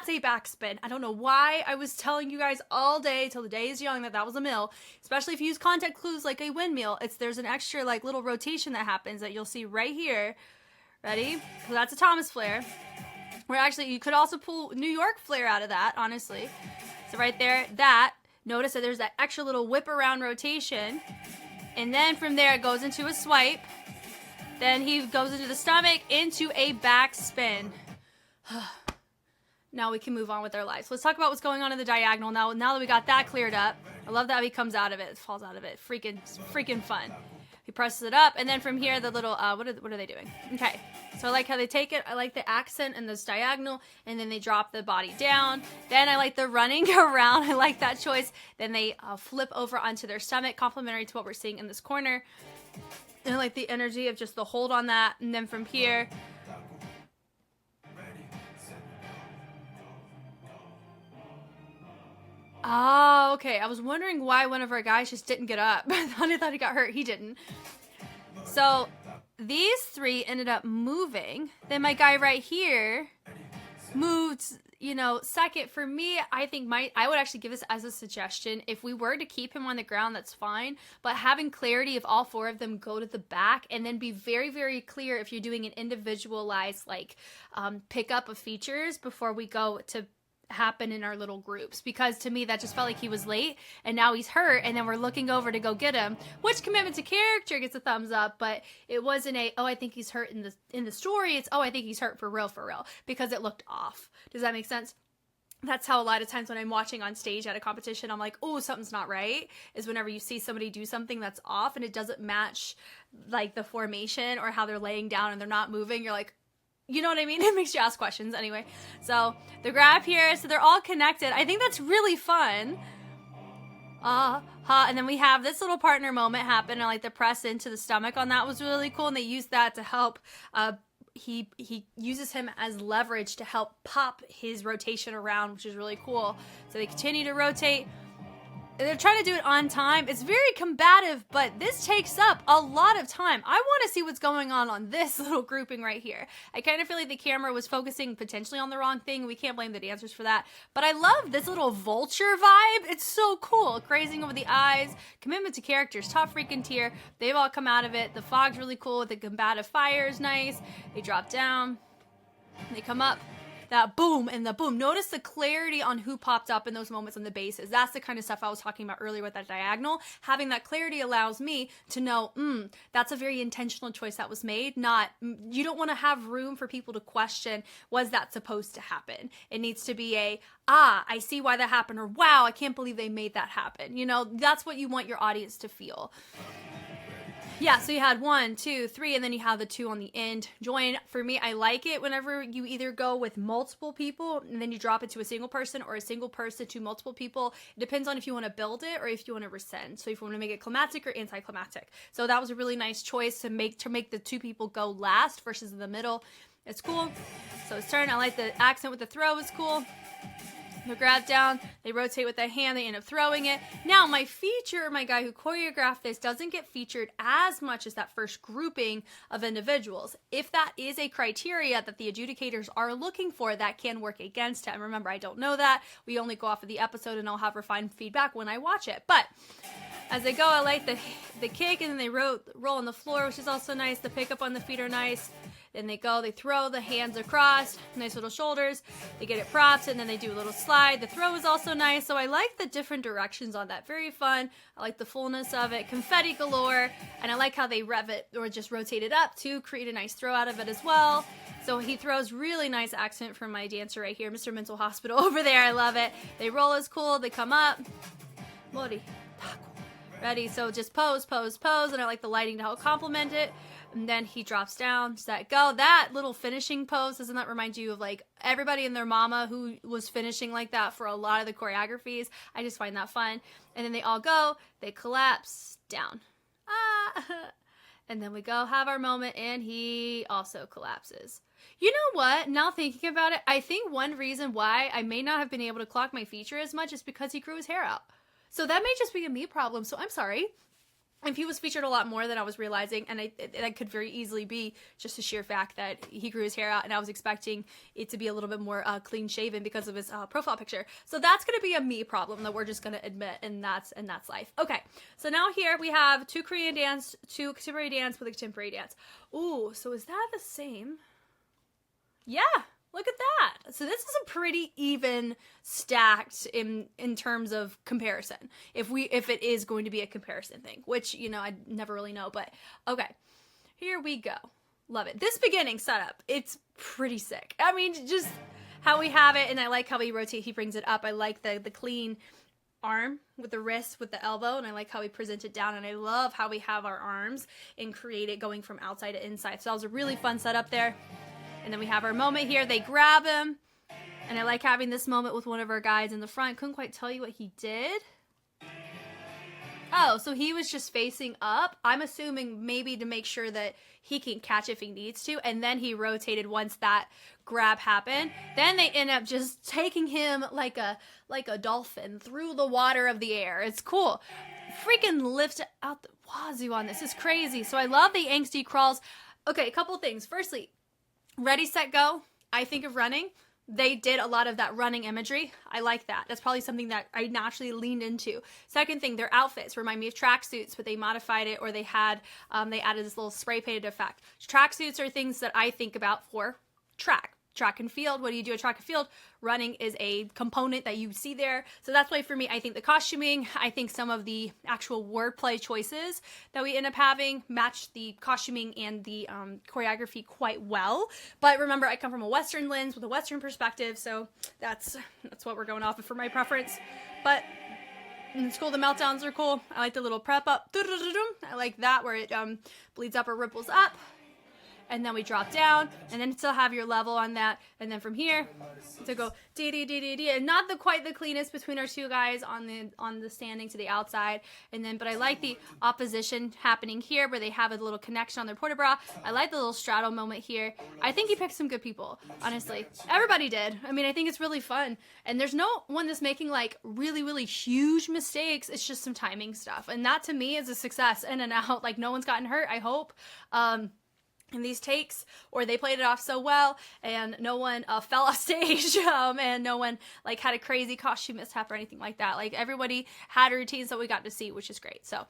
S1: a backspin. I don't know why I was telling you guys all day till the day is young that was a mill. Especially if you use contact clues like a windmill. There's an extra like little rotation that happens that you'll see right here. Ready? So that's a Thomas flare. Where actually you could also pull New York flare out of that, honestly. So right there, notice that there's that extra little whip around rotation. And then from there, it goes into a swipe. Then he goes into the stomach, into a back spin. Now we can move on with our lives. Let's talk about what's going on in the diagonal. Now that we got that cleared up, I love that he comes out of it, falls out of it. Freaking fun. He presses it up, and then from here, the little, what are they doing? Okay, so I like how they take it. I like the accent and this diagonal, and then they drop the body down. Then I like the running around. I like that choice. Then they flip over onto their stomach, complementary to what we're seeing in this corner. And I like the energy of just the hold on that. And then from here, oh, okay. I was wondering why one of our guys just didn't get up. I thought he got hurt. He didn't. So these 3 ended up moving. Then my guy right here moved, second. For me, I think I would actually give this as a suggestion. If we were to keep him on the ground, that's fine. But having clarity if all 4 of them go to the back, and then be very, very clear if you're doing an individualized pickup of features before we go to happen in our little groups, because to me that just felt like he was late and now he's hurt and then we're looking over to go get him, which commitment to character gets a thumbs up, but it wasn't I think he's hurt in the story. It's I think he's hurt for real, because it looked off. Does that make sense? That's how a lot of times when I'm watching on stage at a competition, I'm like, oh, something's not right, is whenever you see somebody do something that's off and it doesn't match like the formation or how they're laying down and they're not moving. You're like, you know what I mean? It makes you ask questions anyway. So the grab here, so they're all connected. I think that's really fun. And then we have this little partner moment happen. I like the press into the stomach on that was really cool. And they used that to help, he uses him as leverage to help pop his rotation around, which is really cool. So they continue to rotate. They're trying to do it on time. It's very combative, but this takes up a lot of time. I want to see what's going on this little grouping right here. I kind of feel like the camera was focusing potentially on the wrong thing. We can't blame the dancers for that. But I love this little vulture vibe. It's so cool. Grazing over the eyes. Commitment to characters. Top freaking tier. They've all come out of it. The fog's really cool. The combative fire is nice. They drop down. They come up. That boom and the boom. Notice the clarity on who popped up in those moments on the bases. That's the kind of stuff I was talking about earlier with that diagonal. Having that clarity allows me to know, that's a very intentional choice that was made. Not, you don't want to have room for people to question, was that supposed to happen? It needs to be I see why that happened, or wow, I can't believe they made that happen. That's what you want your audience to feel. Yeah, so you had 1, 2, 3, and then you have the 2 on the end. Join, for me, I like it whenever you either go with multiple people and then you drop it to a single person, or a single person to multiple people. It depends on if you want to build it or if you want to rescind. So if you want to make it climactic or anticlimactic. So that was a really nice choice to make the 2 people go last versus in the middle. It's cool. So it's turn. I like the accent with the throw is cool. The grab down, they rotate with the hand, they end up throwing it. Now, my feature, my guy who choreographed this, doesn't get featured as much as that first grouping of individuals. If that is a criteria that the adjudicators are looking for, that can work against him. Remember, I don't know that. We only go off of the episode, and I'll have refined feedback when I watch it. But as they go, I like the kick, and then they roll on the floor, which is also nice. The pick up on the feet are nice. Then they go, they throw the hands across, nice little shoulders, they get it propped, and then they do a little slide. The throw is also nice, so I like the different directions on that. Very fun. I like the fullness of it. Confetti galore, and I like how they rev it or just rotate it up to create a nice throw out of it as well. So he throws really nice accent from my dancer right here, Mr. Mental Hospital over there. I love it. They roll is cool. They come up. Mori, taco. Ready, so just pose, pose, pose, and I like the lighting to help complement it. And then he drops down, just that go. That little finishing pose, doesn't that remind you of like everybody and their mama who was finishing like that for a lot of the choreographies? I just find that fun. And then they all go, they collapse down. Ah. And then we go have our moment, and he also collapses. You know what? Now thinking about it, I think one reason why I may not have been able to clock my feature as much is because he grew his hair out. So that may just be a me problem, so I'm sorry. If he was featured a lot more than I was realizing, and that could very easily be just the sheer fact that he grew his hair out, and I was expecting it to be a little bit more clean shaven because of his profile picture. So that's going to be a me problem that we're just going to admit, and that's life. Okay, so now here we have two Korean dance, two contemporary dance with a contemporary dance. Ooh, so is that the same? Yeah. Look at that. So this is a pretty even stacked in terms of comparison. If it is going to be a comparison thing, which, you know, I never really know, but okay. Here we go. Love it. This beginning setup, it's pretty sick. I mean, just how we have it, and I like how he rotates, he brings it up. I like the clean arm with the wrist, with the elbow, and I like how we present it down, and I love how we have our arms and create it going from outside to inside. So that was a really fun setup there. And then we have our moment here. They grab him. And I like having this moment with one of our guys in the front. Couldn't quite tell you what he did. Oh, so he was just facing up. I'm assuming maybe to make sure that he can catch if he needs to. And then he rotated once that grab happened. Then they end up just taking him like a dolphin through the water of the air. It's cool. Freaking lift out the wazoo on this. It's crazy. So I love the angsty crawls. Okay, a couple things. Firstly, ready, set, go. I think of running. They did a lot of that running imagery. I like that. That's probably something that I naturally leaned into. Second thing, their outfits remind me of tracksuits, but they modified it, or they added this little spray painted effect. Tracksuits are things that I think about for track and field. What do you do at track and field? Running is a component that you see there. So that's why for me, I think the costuming, I think some of the actual wordplay choices that we end up having match the costuming and the choreography quite well. But remember, I come from a Western lens with a Western perspective, so that's what we're going off of for my preference. But it's cool. The meltdowns are cool. I like the little prep up. I like that where it bleeds up or ripples up. And then we drop down, and then still have your level on that. And then from here to go dee, and not quite the cleanest between our two guys on the standing to the outside. And then, but I like the opposition happening here where they have a little connection on their port de bras. I like the little straddle moment here. I think he picked some good people, honestly. Everybody did. I mean, I think it's really fun. And there's no one that's making like really, really huge mistakes. It's just some timing stuff. And that to me is a success in and out. Like no one's gotten hurt, I hope. In these takes, or they played it off so well, and no one fell off stage, and no one like had a crazy costume mishap or anything like that. Like everybody had routines that we got to see, which is great. So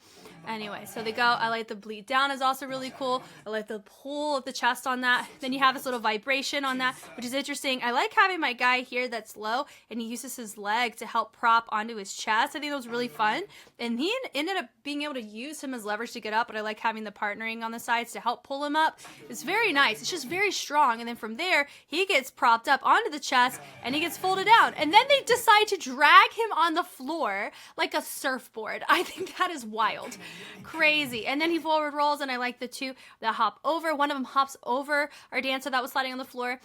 S1: anyway, so they go. I like the bleed down is also really cool. I like the pull of the chest on that. Then you have this little vibration on that, which is interesting. I like having my guy here that's low, and he uses his leg to help prop onto his chest. I think that was really fun, and he ended up being able to use him as leverage to get up. But I like having the partnering on the sides to help pull him up. It's very nice. It's just very strong. And then from there, he gets propped up onto the chest and he gets folded down. And then they decide to drag him on the floor like a surfboard. I think that is wild. Crazy. And then he forward rolls, and I like the two that hop over. One of them hops over our dancer that was sliding on the floor.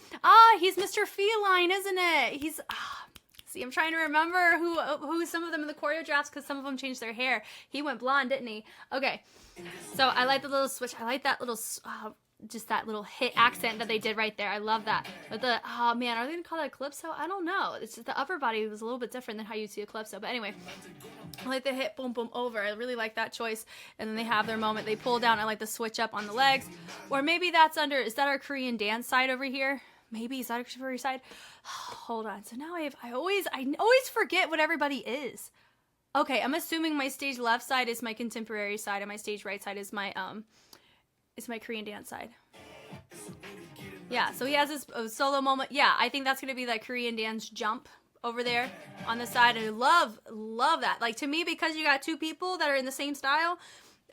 S1: He's Mr. Feline, isn't it? He's... See, I'm trying to remember who some of them in the choreo drafts, because some of them changed their hair. He went blonde, didn't he? Okay. So I like the little switch. I like that little just that little hit accent that they did right there. I love that. But the, oh man, are they gonna call that a calypso? I don't know. It's just the upper body was a little bit different than how you'd see a calypso. But anyway, I like the hit boom boom over. I really like that choice. And then they have their moment. They pull down. I like the switch up on the legs. Or maybe that's under, is that our Korean dance side over here? Maybe, is that our contemporary side? Hold on. So now I always forget what everybody is. Okay, I'm assuming my stage left side is my contemporary side and my stage right side is my Korean dance side. Yeah, so he has this solo moment. Yeah, I think that's going to be that Korean dance jump over there on the side. And I love that. Like, to me, because you got two people that are in the same style,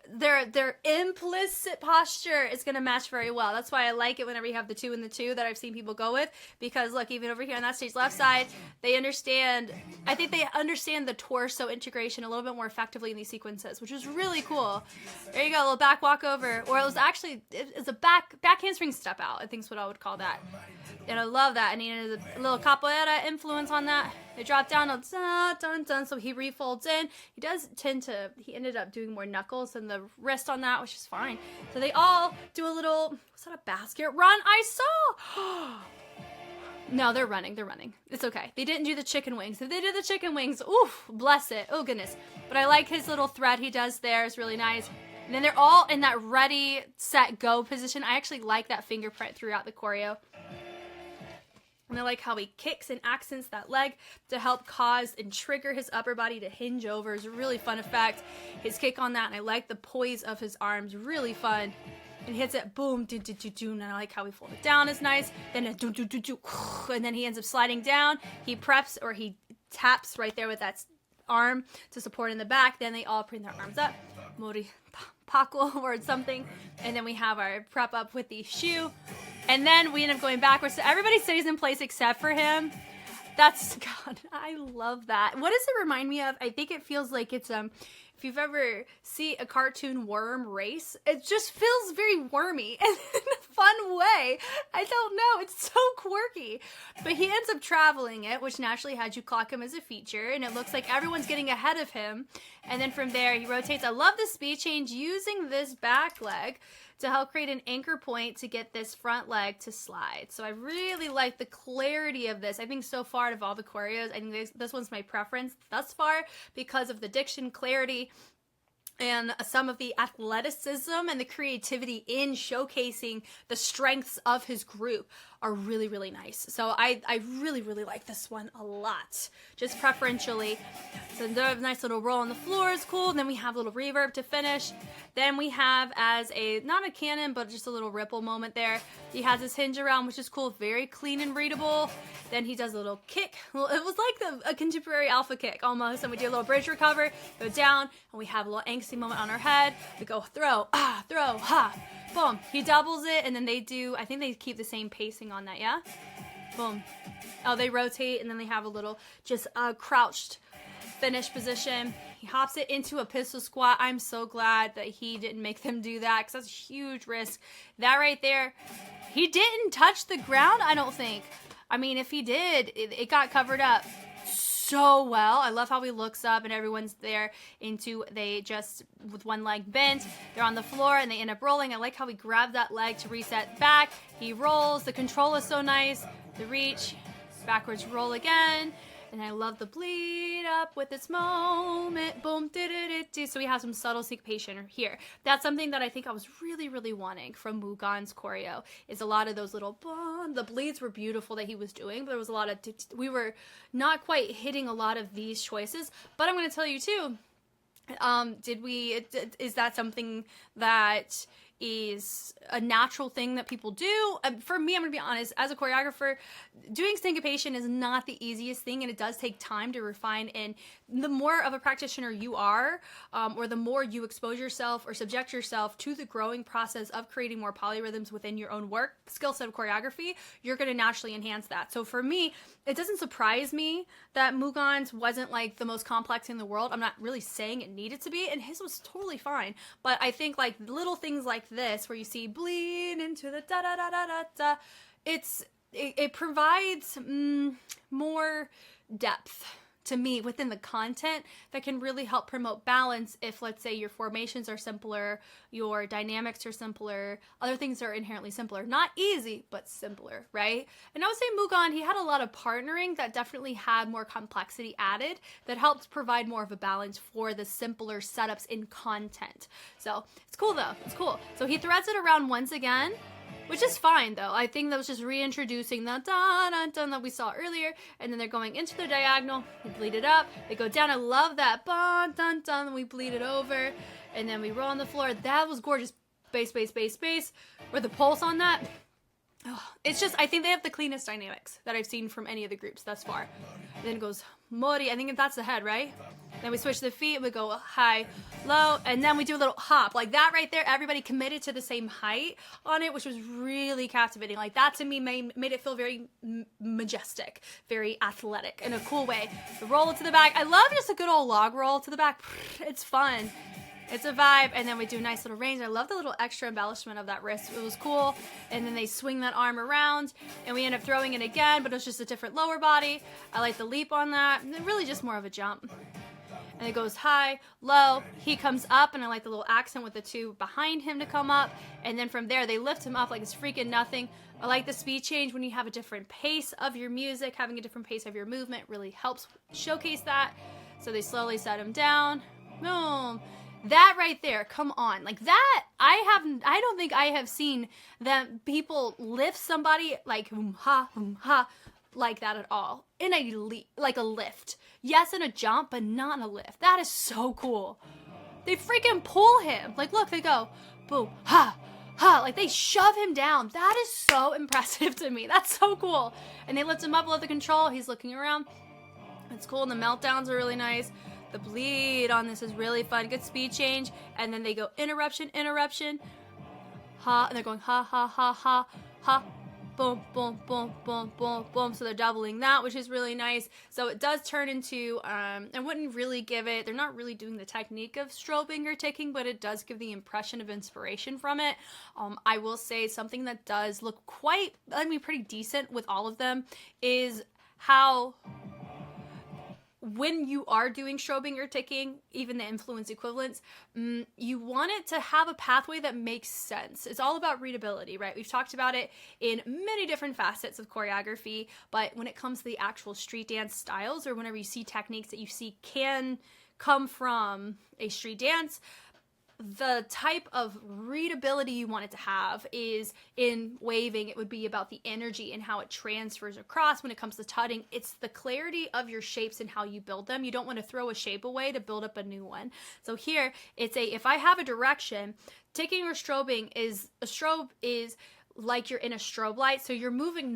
S1: their implicit posture is going to match very well. That's why I like it whenever you have the 2 and the 2 that I've seen people go with, because look, even over here on that stage left side, they understand, I think they understand the torso integration a little bit more effectively in these sequences, which is really cool. There you go, a little back walk over, or it's a back handspring step out, I think is what I would call that. And I love that. And he has a little capoeira influence on that. They drop down, dun, dun, dun, so he refolds in. He ended up doing more knuckles than the wrist on that, which is fine. So they all do a little, was that a basket run? I saw! No, they're running. It's okay. They didn't do the chicken wings. If they did the chicken wings, oof, bless it. Oh, goodness. But I like his little thread he does there. It's really nice. And then they're all in that ready, set, go position. I actually like that fingerprint throughout the choreo. And I like how he kicks and accents that leg to help cause and trigger his upper body to hinge over. It's a really fun effect. His kick on that, and I like the poise of his arms. Really fun. And he hits it, boom, do, do, do, do. And I like how he fold it down is nice. Then a do, do, do, do. And then he ends up sliding down. He preps, or he taps right there with that arm to support in the back. Then they all bring their arms up. Mori Paco or something. And then we have our prep up with the shoe. And then we end up going backwards. So everybody stays in place except for him. That's, God, I love that. What does it remind me of? I think it feels like it's, if you've ever see a cartoon worm race, it just feels very wormy and in a fun way. I don't know. It's so quirky. But he ends up traveling it, which naturally had you clock him as a feature. And it looks like everyone's getting ahead of him. And then from there, he rotates. I love the speed change using this back leg to help create an anchor point to get this front leg to slide. So I really like the clarity of this. I think so far out of all the choreos, I think this one's my preference thus far because of the diction, clarity, and some of the athleticism and the creativity in showcasing the strengths of his group are really, really nice. So I really, really like this one a lot, just preferentially. So the nice little roll on the floor is cool. And then we have a little reverb to finish. Then we have as not a cannon, but just a little ripple moment there. He has his hinge around, which is cool, very clean and readable. Then he does a little kick. Well, it was like a contemporary alpha kick almost. And we do a little bridge recover, go down, and we have a little angsty moment on our head. We go throw, throw, ha, boom. He doubles it, and then they do, I think they keep the same pacing on that, yeah? Boom. Oh, they rotate, and then they have a little just crouched finish position. He hops it into a pistol squat. I'm so glad that he didn't make them do that, because that's a huge risk. That right there, he didn't touch the ground, I don't think. I mean, if he did, it got covered up so well. I love how he looks up and everyone's there they just, with one leg bent, they're on the floor and they end up rolling. I like how he grabbed that leg to reset back. He rolls. The control is so nice. The reach, backwards roll again. And I love the bleed up with this moment. Boom, do. So we have some subtle syncopation here. That's something that I think I was really, really wanting from Mugan's choreo, is a lot of those little boom. The bleeds were beautiful that he was doing, but there was a lot of, we were not quite hitting a lot of these choices. But I'm going to tell you too, is that something that is a natural thing that people do? For me, I'm gonna be honest, as a choreographer, doing syncopation is not the easiest thing, and it does take time to refine. And the more of a practitioner you are, or the more you expose yourself or subject yourself to the growing process of creating more polyrhythms within your own work skill set of choreography, you're going to naturally enhance that. So for me, it doesn't surprise me that Mugan's wasn't like the most complex in the world. I'm not really saying it needed to be, and his was totally fine. But I think like little things like this, where you see bleed into the da da da da da da, it provides more depth to me within the content that can really help promote balance if, let's say, your formations are simpler, your dynamics are simpler, other things are inherently simpler. Not easy, but simpler, right? And I would say Mugan, he had a lot of partnering that definitely had more complexity added that helped provide more of a balance for the simpler setups in content. So it's cool though, it's cool. So he threads it around once again, which is fine though. I think that was just reintroducing the dun-dun-dun that we saw earlier, and then they're going into the diagonal, they bleed it up, they go down. I love that dun-dun-dun, we bleed it over, and then we roll on the floor. That was gorgeous. Bass, bass, bass, bass. With the pulse on that. Oh, it's just, I think they have the cleanest dynamics that I've seen from any of the groups thus far. And then it goes Mori, I think that's the head, right? Then we switch the feet, we go high, low, and then we do a little hop. Like that right there, everybody committed to the same height on it, which was really captivating. Like that to me made it feel very majestic, very athletic in a cool way. The roll to the back. I love just a good old log roll to the back. It's fun. It's a vibe. And then we do a nice little range. I love the little extra embellishment of that wrist. It was cool. And then they swing that arm around and we end up throwing it again, but it was just a different lower body. I like the leap on that. And then really just more of a jump. And it goes high, low, he comes up, and I like the little accent with the two behind him to come up, and then from there, they lift him up like it's freaking nothing. I like the speed change when you have a different pace of your music, having a different pace of your movement really helps showcase that. So they slowly set him down, boom. That right there, come on, like that, I don't think I have seen that people lift somebody like, ha, like that at all. In like a lift. Yes, in a jump, but not in a lift. That is so cool. They freaking pull him. Like, look, they go, boom, ha, like they shove him down. That is so impressive to me. That's so cool. And they lift him up, let the control. He's looking around. It's cool, and the meltdowns are really nice. The bleed on this is really fun. Good speed change. And then they go interruption, ha, and they're going ha, boom, boom, boom, boom, boom, boom. So they're doubling that, which is really nice. So it does turn into, I wouldn't really give it, they're not really doing the technique of strobing or ticking, but it does give the impression of inspiration from it. I will say something that does look pretty decent with all of them is how when you are doing strobing or ticking, even the influence equivalents, you want it to have a pathway that makes sense. It's all about readability, right? We've talked about it in many different facets of choreography, but when it comes to the actual street dance styles, or whenever you see techniques that you see can come from a street dance, the type of readability you want it to have is in waving. It would be about the energy and how it transfers across. When it comes to tutting, it's the clarity of your shapes and how you build them. You don't want to throw a shape away to build up a new one. So here it's if I have a direction, ticking or strobing is, a strobe is like you're in a strobe light. So you're moving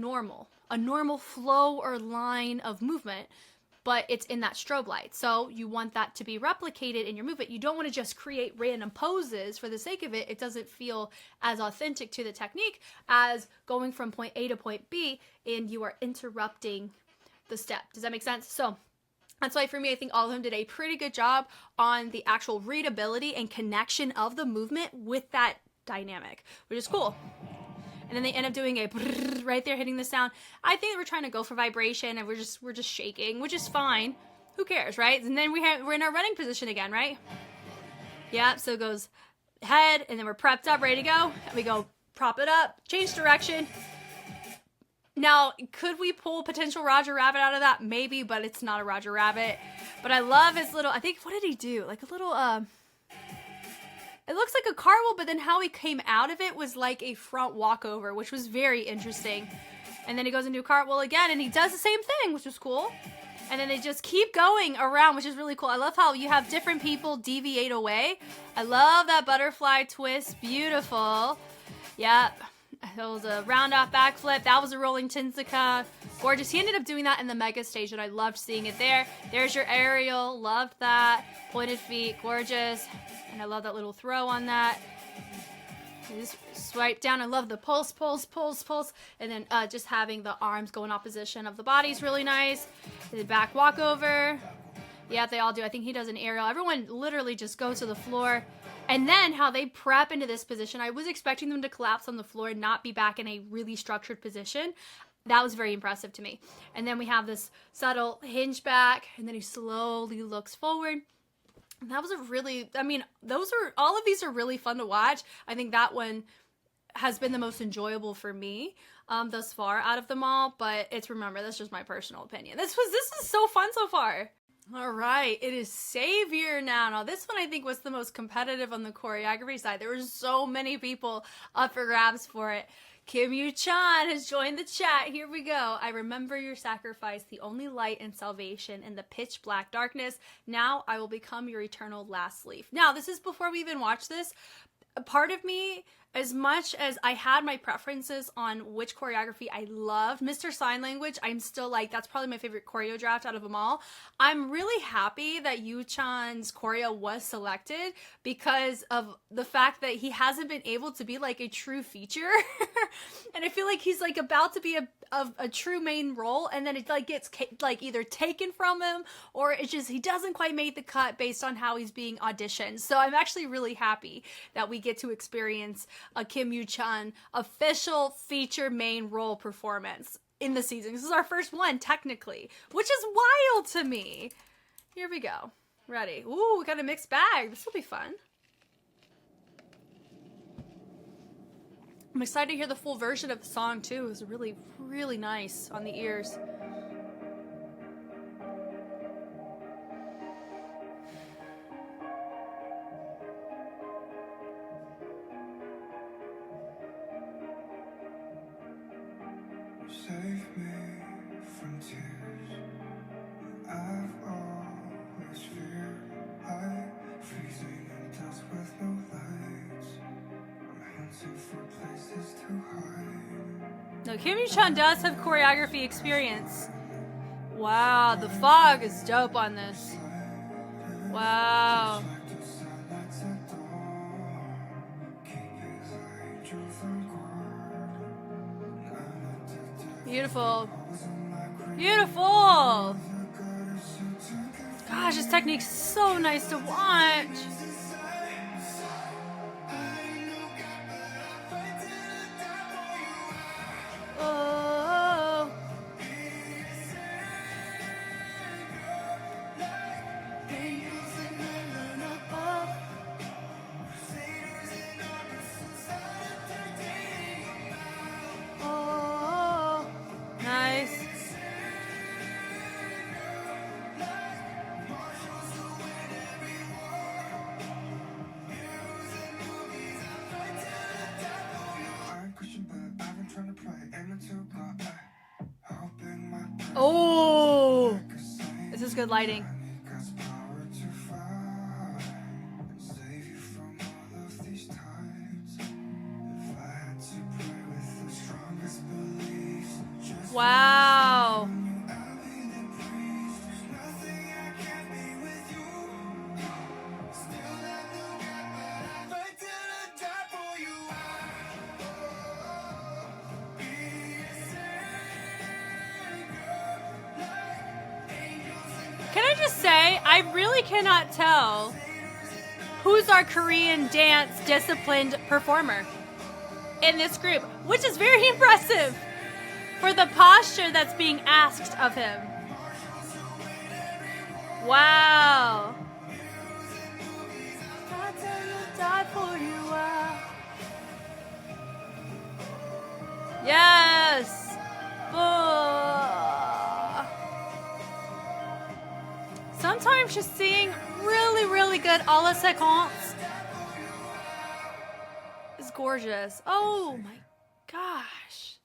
S1: a normal flow or line of movement, but it's in that strobe light. So you want that to be replicated in your movement. You don't want to just create random poses for the sake of it. It doesn't feel as authentic to the technique as going from point A to point B and you are interrupting the step. Does that make sense? So that's why for me, I think all of them did a pretty good job on the actual readability and connection of the movement with that dynamic, which is cool. And then they end up doing a right there, hitting the sound. I think we're trying to go for vibration, and we're just shaking, which is fine. Who cares, right? And then we're in our running position again, right? Yeah, so it goes head, and then we're prepped up, ready to go. And we go prop it up, change direction. Now, could we pull potential Roger Rabbit out of that? Maybe, but it's not a Roger Rabbit. But I love his little, I think, what did he do? Like a little, it looks like a cartwheel, but then how he came out of it was like a front walkover, which was very interesting. And then he goes into a cartwheel again, and he does the same thing, which was cool. And then they just keep going around, which is really cool. I love how you have different people deviate away. I love that butterfly twist. Beautiful. Yep. That was a round off backflip. That was a rolling Tinsica. Gorgeous. He ended up doing that in the mega stage, and I loved seeing it there. There's your aerial. Loved that. Pointed feet. Gorgeous. And I love that little throw on that. Just swipe down. I love the pulse. And then just having the arms go in opposition of the body is really nice. And then back walkover. Yeah, they all do. I think he does an aerial. Everyone literally just goes to the floor. And then how they prep into this position. I was expecting them to collapse on the floor and not be back in a really structured position. That was very impressive to me. And then we have this subtle hinge back, and then he slowly looks forward. And that was a really, I mean, all of these are really fun to watch. I think that one has been the most enjoyable for me thus far out of them all, but remember, that's just my personal opinion. This is so fun so far. All right, it is Savior now. Now, this one I think was the most competitive on the choreography side. There were so many people up for grabs for it. Kim Yu-chan has joined the chat. Here we go. I remember your sacrifice, the only light and salvation in the pitch black darkness. Now I will become your eternal last leaf. Now, this is before we even watch this. A part of me, as much as I had my preferences on which choreography I loved, Mr. Sign Language, I'm still like, that's probably my favorite choreo draft out of them all. I'm really happy that Yu-chan's choreo was selected because of the fact that he hasn't been able to be like a true feature. And I feel like he's like about to be a true main role, and then it like gets like either taken from him, or it's just he doesn't quite make the cut based on how he's being auditioned. So I'm actually really happy that we get to experience a Kim Yu-chan official feature main role performance in the season. This is our first one technically, which is wild to me. Here we go. Ready? Ooh, we got a mixed bag. This will be fun. I'm excited to hear the full version of the song too. It was really, really nice on the ears.
S2: Save me from tears. I've always feared like freezing in dust with no lights. I'm hunting for places to hide.
S1: Now, Kim Yu-chan does have choreography experience. Wow, the fog is dope on this. Wow. Beautiful. Beautiful. Gosh, this technique's so nice to watch. Oh. Oh. Nice. Oh, this is good lighting. Wow. Can I just say, I really cannot tell who's our Korean dance disciplined performer in this group, which is very impressive for the posture that's being asked of him. Wow. Yes. Sometimes just seeing really, really good a la séquence is gorgeous. Oh my gosh.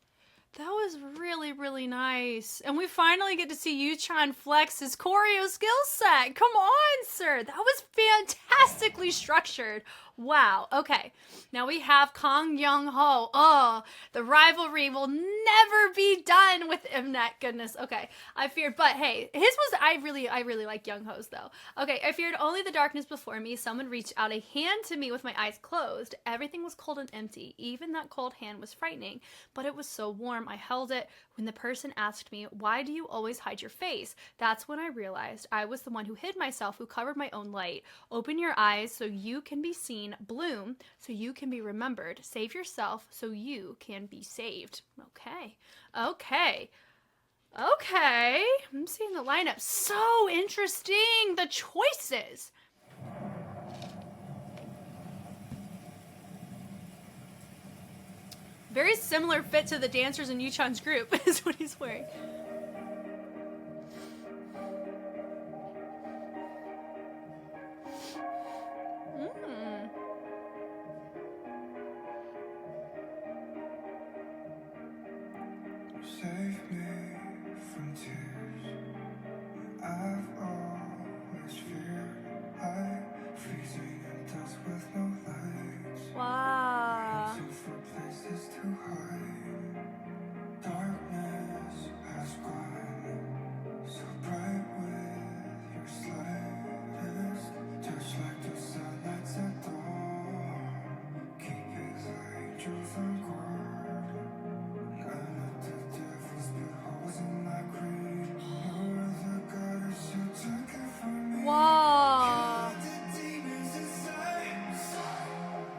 S1: That was really, really nice. And we finally get to see Yu-chan flex his choreo skill set. Come on, sir. That was fantastically structured. Wow. Okay. Now we have Kang Young-ho. Oh, the rivalry will never be done with MNET. Goodness. Okay. I feared, but hey, his was, I really like Young-ho's though. Okay. I feared only the darkness before me. Someone reached out a hand to me with my eyes closed. Everything was cold and empty. Even that cold hand was frightening, but it was so warm. I held it. When the person asked me, why do you always hide your face? That's when I realized I was the one who hid myself, who covered my own light. Open your eyes so you can be seen Jane Bloom, so you can be remembered. Save yourself so you can be saved. Okay. Okay. Okay. I'm seeing the lineup. So interesting. The choices. Very similar fit to the dancers in Yuchan's group is what he's wearing.
S2: Save me from tears. I've always feared I'm freezing in dust with no lights.
S1: Wow.
S2: Reaching for places too high. Darkness has gone so bright with your slightest touch, like the sunlights at dawn. Keeping the angels on guard. I let the devils put holes in my creed. You're the goddess who took it from me.
S1: Wow.
S2: The demons inside.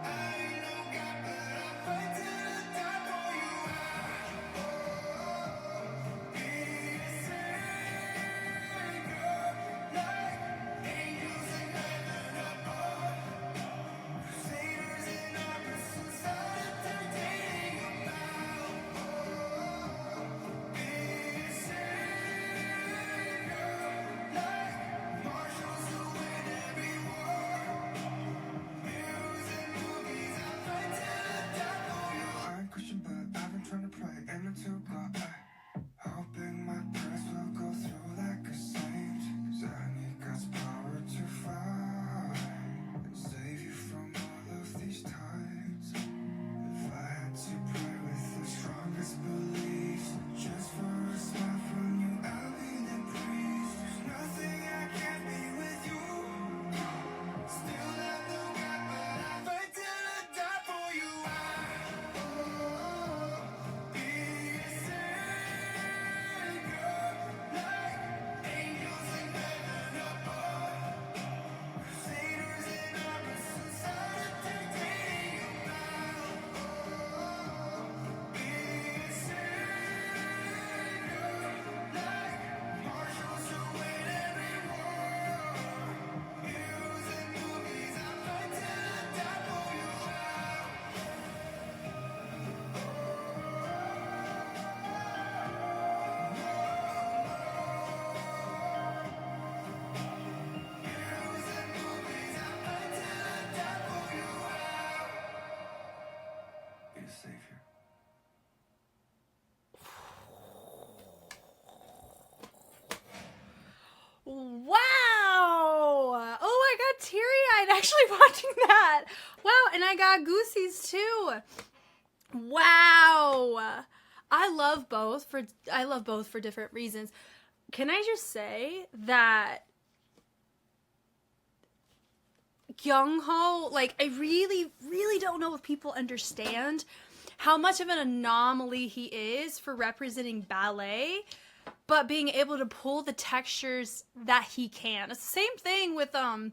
S2: I ain't no god, but I fight till I die for you. Be a savior, like angels in heaven above. Crusaders in our pursuits, solitary you bow. Be a savior, like marshals who win every war. Heroes in movies, I fight till I die for you. I ain't Christian, but I've been trying to pray, aiming to God. Hoping my prayers will go through like a saint. 'Cause I need God's power to fight and save you from all of these tides. If I had to pray with the strongest beliefs, just for a smile from you, I'll be the priest. There's nothing I can't be with you. Still not no God, but I fight till I die for you. Be a savior, like angels in heaven above. Crusaders in our pursuits, solitary you bow. Be a savior, like marshals who win every war. Heroes in movies, I fight till I die for you. Heroes in movies, I fight till I die for you. Be a savior.
S1: Wow! Oh, I got teary-eyed actually watching that. Wow, and I got goosies too. Wow! I love both for different reasons. Can I just say that Kyung-ho, like, I really, really don't know if people understand how much of an anomaly he is for representing ballet, but being able to pull the textures that he can. It's the same thing with Hongjo.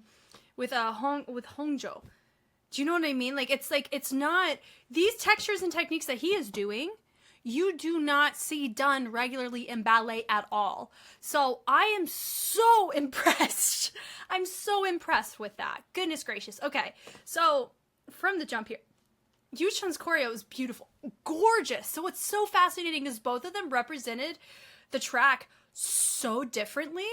S1: Do you know what I mean? It's not these textures and techniques that he is doing, you do not see done regularly in ballet at all. So I am so impressed. I'm so impressed with that. Goodness gracious. Okay, so from the jump here, Yuchan's choreo is beautiful, gorgeous. So what's so fascinating is both of them represented the track so differently,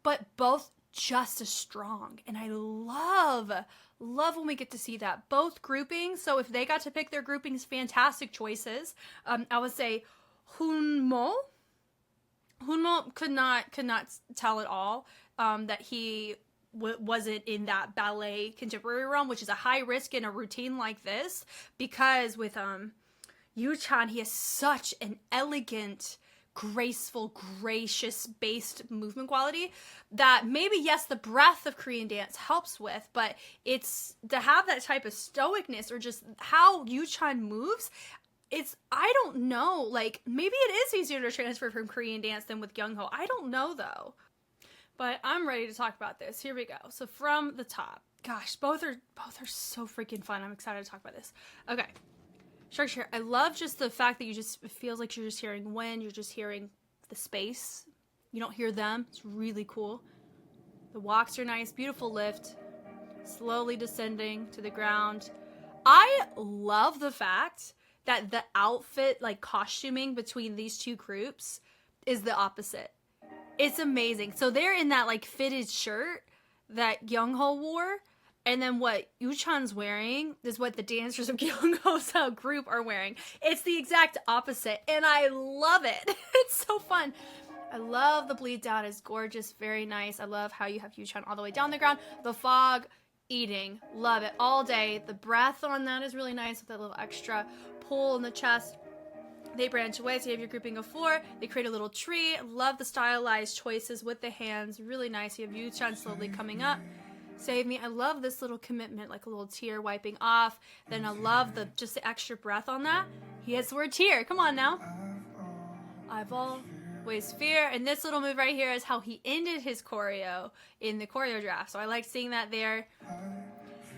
S1: but both just as strong. And I love when we get to see that. Both groupings, so if they got to pick their groupings, fantastic choices. I would say Hunmo could not tell at all that he wasn't in that ballet contemporary realm, which is a high risk in a routine like this, because with Yuchan, he has such an elegant, graceful, gracious based movement quality that maybe, yes, the breath of Korean dance helps with, but it's to have that type of stoicness or just how Yuchan moves. I don't know, like, maybe it is easier to transfer from Korean dance than with Kyung-ho. I don't know, though. But I'm ready to talk about this. Here we go. So from the top, gosh, both are so freaking fun. I'm excited to talk about this. Okay. Structure. I love just the fact that it feels like you're just hearing wind, you're just hearing the space. You don't hear them. It's really cool. The walks are nice, beautiful lift. Slowly descending to the ground. I love the fact that the outfit, like costuming between these two groups is the opposite. It's amazing. So they're in that like fitted shirt that Youngho wore, and then what Yuchan's wearing is what the dancers of Youngho's group are wearing. It's the exact opposite, and I love it. It's so fun. I love the bleed down. It's gorgeous, very nice. I love how you have Yuchan all the way down the ground. The fog, eating, love it all day. The breath on that is really nice with that little extra pull in the chest. They branch away, so you have your grouping of 4. They create a little tree. Love the stylized choices with the hands. Really nice. You have Yuchan slowly coming up. Save me. I love this little commitment, like a little tear wiping off. Then I love just the extra breath on that. He has the word tear. Come on now. I've always fear. And this little move right here is how he ended his choreo in the choreograph. So I like seeing that there.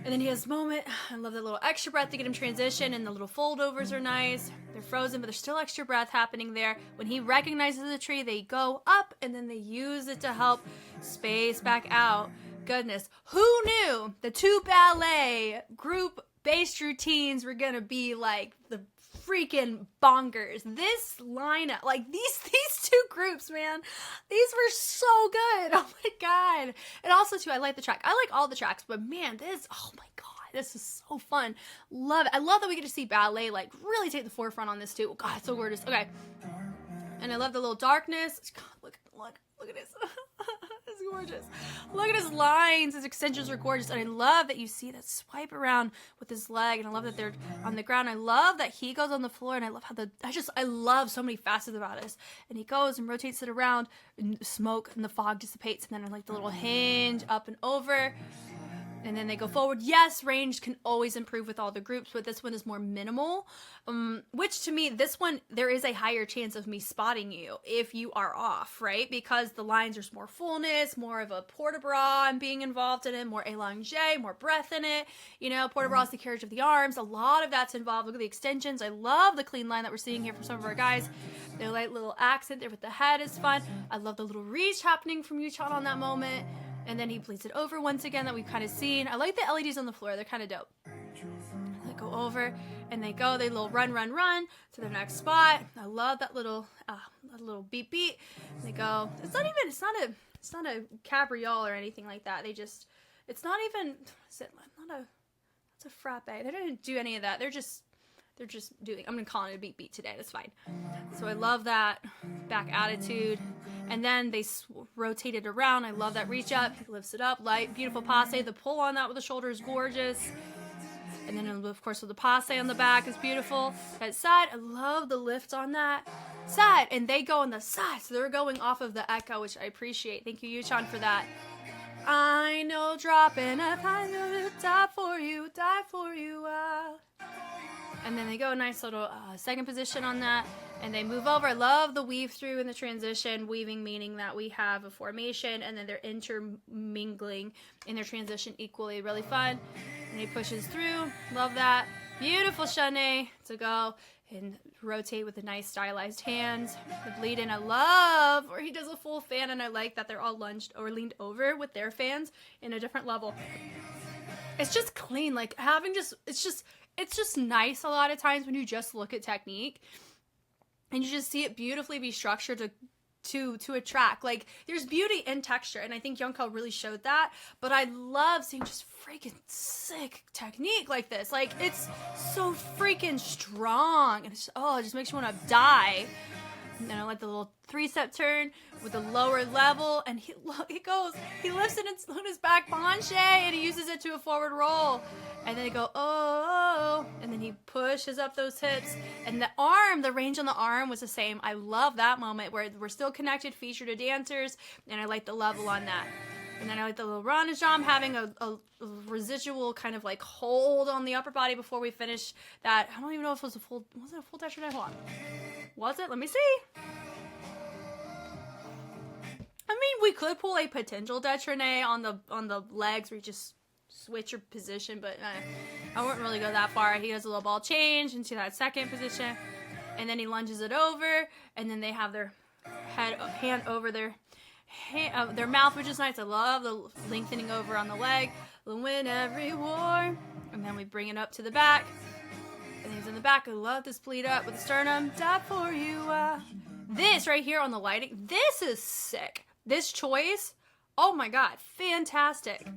S1: And then he has this moment. I love the little extra breath to get him transition, and the little foldovers are nice. They're frozen, but there's still extra breath happening there. When he recognizes the tree, they go up, and then they use it to help space back out. Goodness, who knew the 2 ballet group based routines were gonna be like the freaking bonkers? This lineup, like these 2 groups, man, these were so good. Oh my god. And also too, I like the track. I like all the tracks, but man, oh my god, this is so fun. Love it. I love that we get to see ballet like really take the forefront on this too. Oh god, it's so gorgeous. Okay. And I love the little darkness. God, look at this. It's gorgeous. Look at his lines. His extensions are gorgeous. And I love that you see that swipe around with his leg. And I love that they're on the ground. I love that he goes on the floor. And I love how I love so many facets about this. And he goes and rotates it around. And smoke and the fog dissipates. And then I like the little hinge up and over. And then they go forward. Yes, range can always improve with all the groups, but this one is more minimal. Which to me, this one, there is a higher chance of me spotting you if you are off, right? Because the lines are more fullness, more of a port-de-bras I'm being involved in it, more élanger, more breath in it. You know, port-de-bras is the carriage of the arms. A lot of that's involved. Look at the extensions. I love the clean line that we're seeing here from some of our guys. Their light little accent there with the head is fun. I love the little reach happening from Yuchan on that moment. And then he bleeds it over once again that we've kind of seen. I like the LEDs on the floor. They're kind of dope. They go over and they little run to their next spot. I love that little beat. And they go. It's not a cabriole or anything like that. It's a frappe. They didn't do any of that. They're just doing. I'm gonna call it a beat today. That's fine. So I love that back attitude. And then they rotate it around. I love that reach up. He lifts it up. Light, beautiful passe. The pull on that with the shoulder is gorgeous. And then, of course, with the passe on the back is beautiful. That side, I love the lift on that side. And they go on the side. So they're going off of the echo, which I appreciate. Thank you, Yuchan, for that. I know dropping a pine to die for you. And then they go a nice little second position on that. And they move over. I love the weave through in the transition. Weaving meaning that we have a formation and then they're intermingling in their transition equally. Really fun. And he pushes through. Love that. Beautiful chaîné to go and rotate with the nice stylized hands. The bleed in I love where he does a full fan, and I like that they're all lunged or leaned over with their fans in a different level. It's just clean. Like it's just nice a lot of times when you just look at technique. And you just see it beautifully be structured to attract. Like, there's beauty in texture, and I think Youngho really showed that. But I love seeing just freaking sick technique like this. Like, it's so freaking strong. And it just makes you want to die. And then I like the little 3-step turn with the lower level, and he lifts it on his back penché, and he uses it to a forward roll. And then they go, oh, and then he pushes up those hips. And the range on the arm was the same. I love that moment where we're still connected, feature to dancers, and I like the level on that. And then I like the little Ranajam having a residual kind of like hold on the upper body before we finish that. I don't even know if it was a full detriment? Hold on. Was it? Let me see. I mean, we could pull a potential detriment on the legs where you just switch your position, but I wouldn't really go that far. He does a little ball change into that second position, and then he lunges it over, and then they have their hand over their mouth, which is nice. I love the lengthening over on the leg. Win every war. And then we bring it up to the back. And he's in the back. I love this bleed up with the sternum. Die for you. This right here on the lighting, this is sick. This choice, oh my god, fantastic.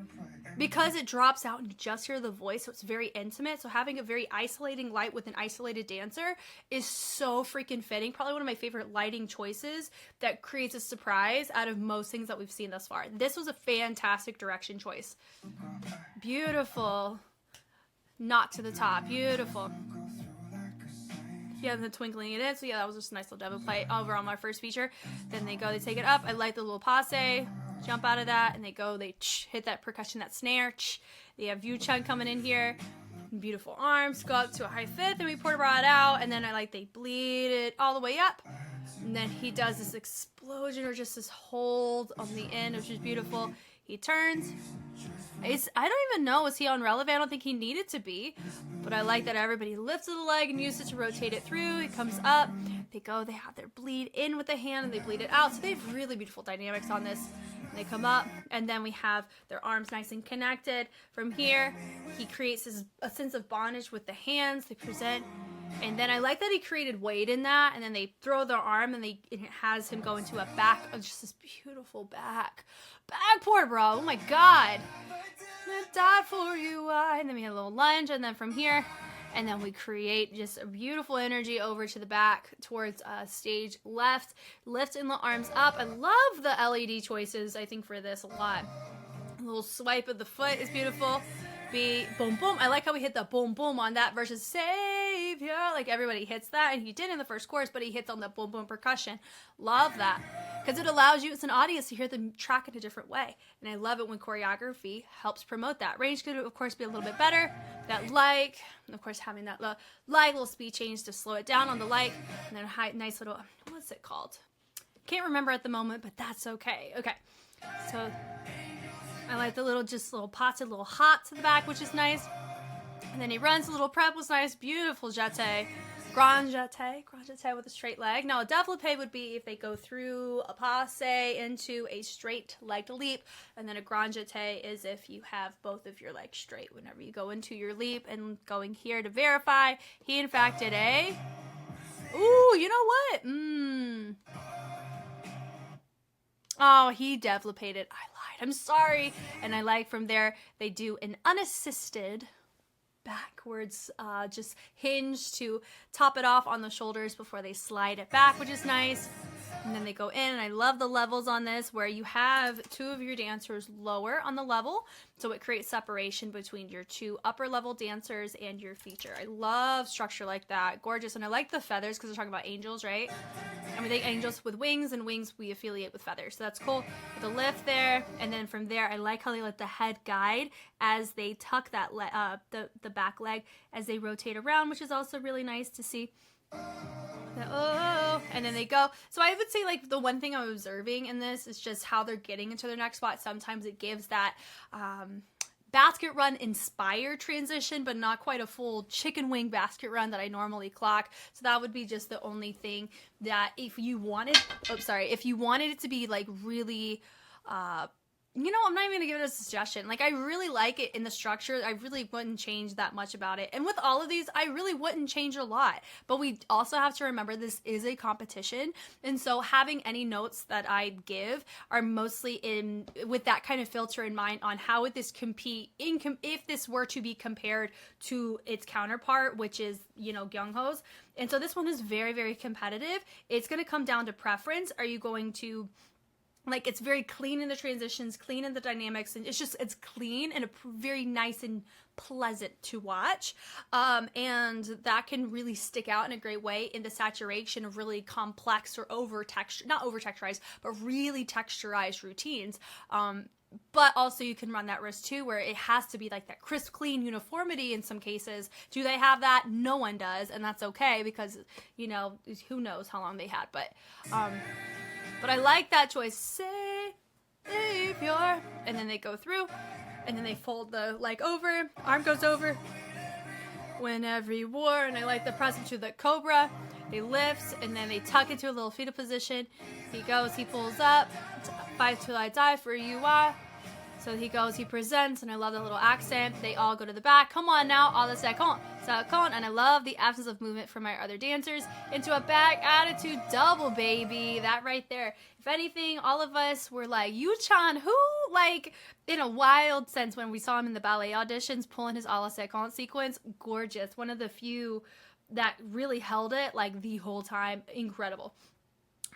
S1: Because it drops out and you just hear the voice, so it's very intimate. So having a very isolating light with an isolated dancer is so freaking fitting. Probably one of my favorite lighting choices that creates a surprise out of most things that we've seen thus far. This was a fantastic direction choice. Beautiful. Not to the top. Beautiful. Yeah, the twinkling it in. So yeah, that was just a nice little demo play over on my first feature. Then they take it up. I like the little passe. Jump out of that, and they hit that percussion, that snare. They have View Chun coming in here. Beautiful arms. Go up to a high fifth, and we port bra it out, and then they bleed it all the way up. And then he does this explosion or just this hold on the end, which is beautiful. He turns. I don't even know, was he on relevant? I don't think he needed to be, but I like that everybody lifts the leg and uses it to rotate it through. It comes up. They have their bleed in with the hand and they bleed it out. So they have really beautiful dynamics on this. And they come up, and then we have their arms nice and connected. From here, he creates a sense of bondage with the hands. They present. And then I like that he created weight in that, and then they throw their arm, and it has him go into a back, just this beautiful back port, bro. Oh my god. I died for you. And then we have a little lunge, and then from here, and then we create just a beautiful energy over to the back towards stage left. Lifting the arms up. I love the LED choices, I think, for this a lot. A little swipe of the foot is beautiful. Boom, boom. I like how we hit the boom, boom on that versus Savior. Like everybody hits that, and he did in the first chorus, but he hits on the boom, boom percussion. Love that. Because it allows you as an audience to hear the track in a different way. And I love it when choreography helps promote that. Range could, of course, be a little bit better. That like, and of course, having that little speed change to slow it down on the like, and then a nice little, what's it called? Can't remember at the moment, but that's okay. Okay, so I like the little potted little hop to the back, which is nice. And then he runs, a little prep was nice, beautiful jeté. Grand jeté with a straight leg. Now a développé would be if they go through a passe into a straight legged leap, and then a grand jeté is if you have both of your legs straight whenever you go into your leap. And going here to verify, he in fact did a, ooh, you know what? Oh, he développéed it. I lied. I'm sorry. And I like from there, they do an unassisted backwards just hinge to top it off on the shoulders before they slide it back, which is nice. And then they go in, and I love the levels on this where you have two of your dancers lower on the level, so it creates separation between your two upper level dancers and your feature. I love structure like that. Gorgeous. And I like the feathers because we're talking about angels, right? And we think angels with wings, and wings we affiliate with feathers, so that's cool. The lift there, and then from there I like how they let the head guide as they tuck that the back leg as they rotate around, which is also really nice to see. Oh, and then they go. So I would say, like, the one thing I'm observing in this is just how they're getting into their next spot. Sometimes it gives that basket run inspired transition, but not quite a full chicken wing basket run that I normally clock. So that would be just the only thing that if you wanted it to be like really you know, I'm not even gonna give it a suggestion. Like, I really like it in the structure. I really wouldn't change that much about it. And with all of these, I really wouldn't change a lot. But we also have to remember this is a competition. And so having any notes that I give are mostly with that kind of filter in mind on how would this compete if this were to be compared to its counterpart, which is, you know, Kyungho's. And so this one is very, very competitive. It's gonna come down to preference. Are you going to, like, it's very clean in the transitions, clean in the dynamics, and it's clean and very nice and pleasant to watch. And that can really stick out in a great way in the saturation of really complex or not over-texturized, but really texturized routines. But also you can run that risk too, where it has to be like that crisp, clean uniformity in some cases. Do they have that? No one does, and that's okay because, you know, who knows how long they had. But I like that choice. Savior. And then they go through. and then they fold the leg over, arm goes over. Win every war, and I like the press into the cobra. They lift, and then they tuck into a little fetal position. He goes, he pulls up, fight till I die for you are. So he goes, he presents, and I love the little accent. They all go to the back. Come on now, all the second, and I love the absence of movement from my other dancers into a back attitude double, baby. That right there. If anything, all of us were like, Yu-chan, who, like, in a wild sense, when we saw him in the ballet auditions, pulling his a la second sequence, gorgeous. One of the few that really held it, like, the whole time. Incredible.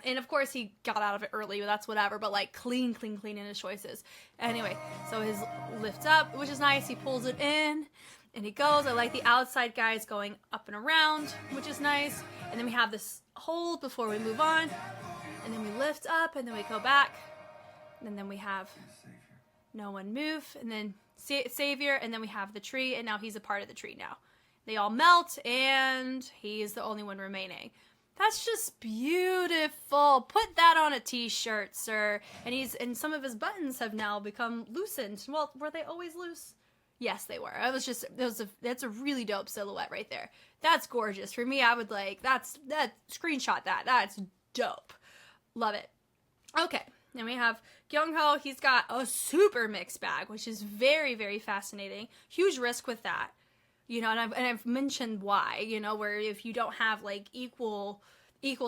S1: And of course he got out of it early, but that's whatever, but like clean in his choices. Anyway, so his lift up, which is nice. He pulls it in and he goes. I like the outside guys going up and around, which is nice. And then we have this hold before we move on. And then we lift up and then we go back. And then we have no one move and then savior. And then we have the tree, and now he's a part of the tree now. They all melt and he's the only one remaining. That's just beautiful. Put that on a t-shirt, sir. And some of his buttons have now become loosened. Well, were they always loose? Yes, they were. That's a really dope silhouette right there. That's gorgeous. For me, I would like, screenshot that. That's dope. Love it. Okay. Then we have Kyung-ho. He's got a super mixed bag, which is very, very fascinating. Huge risk with that. You know, and I've mentioned why, you know, where if you don't have like equal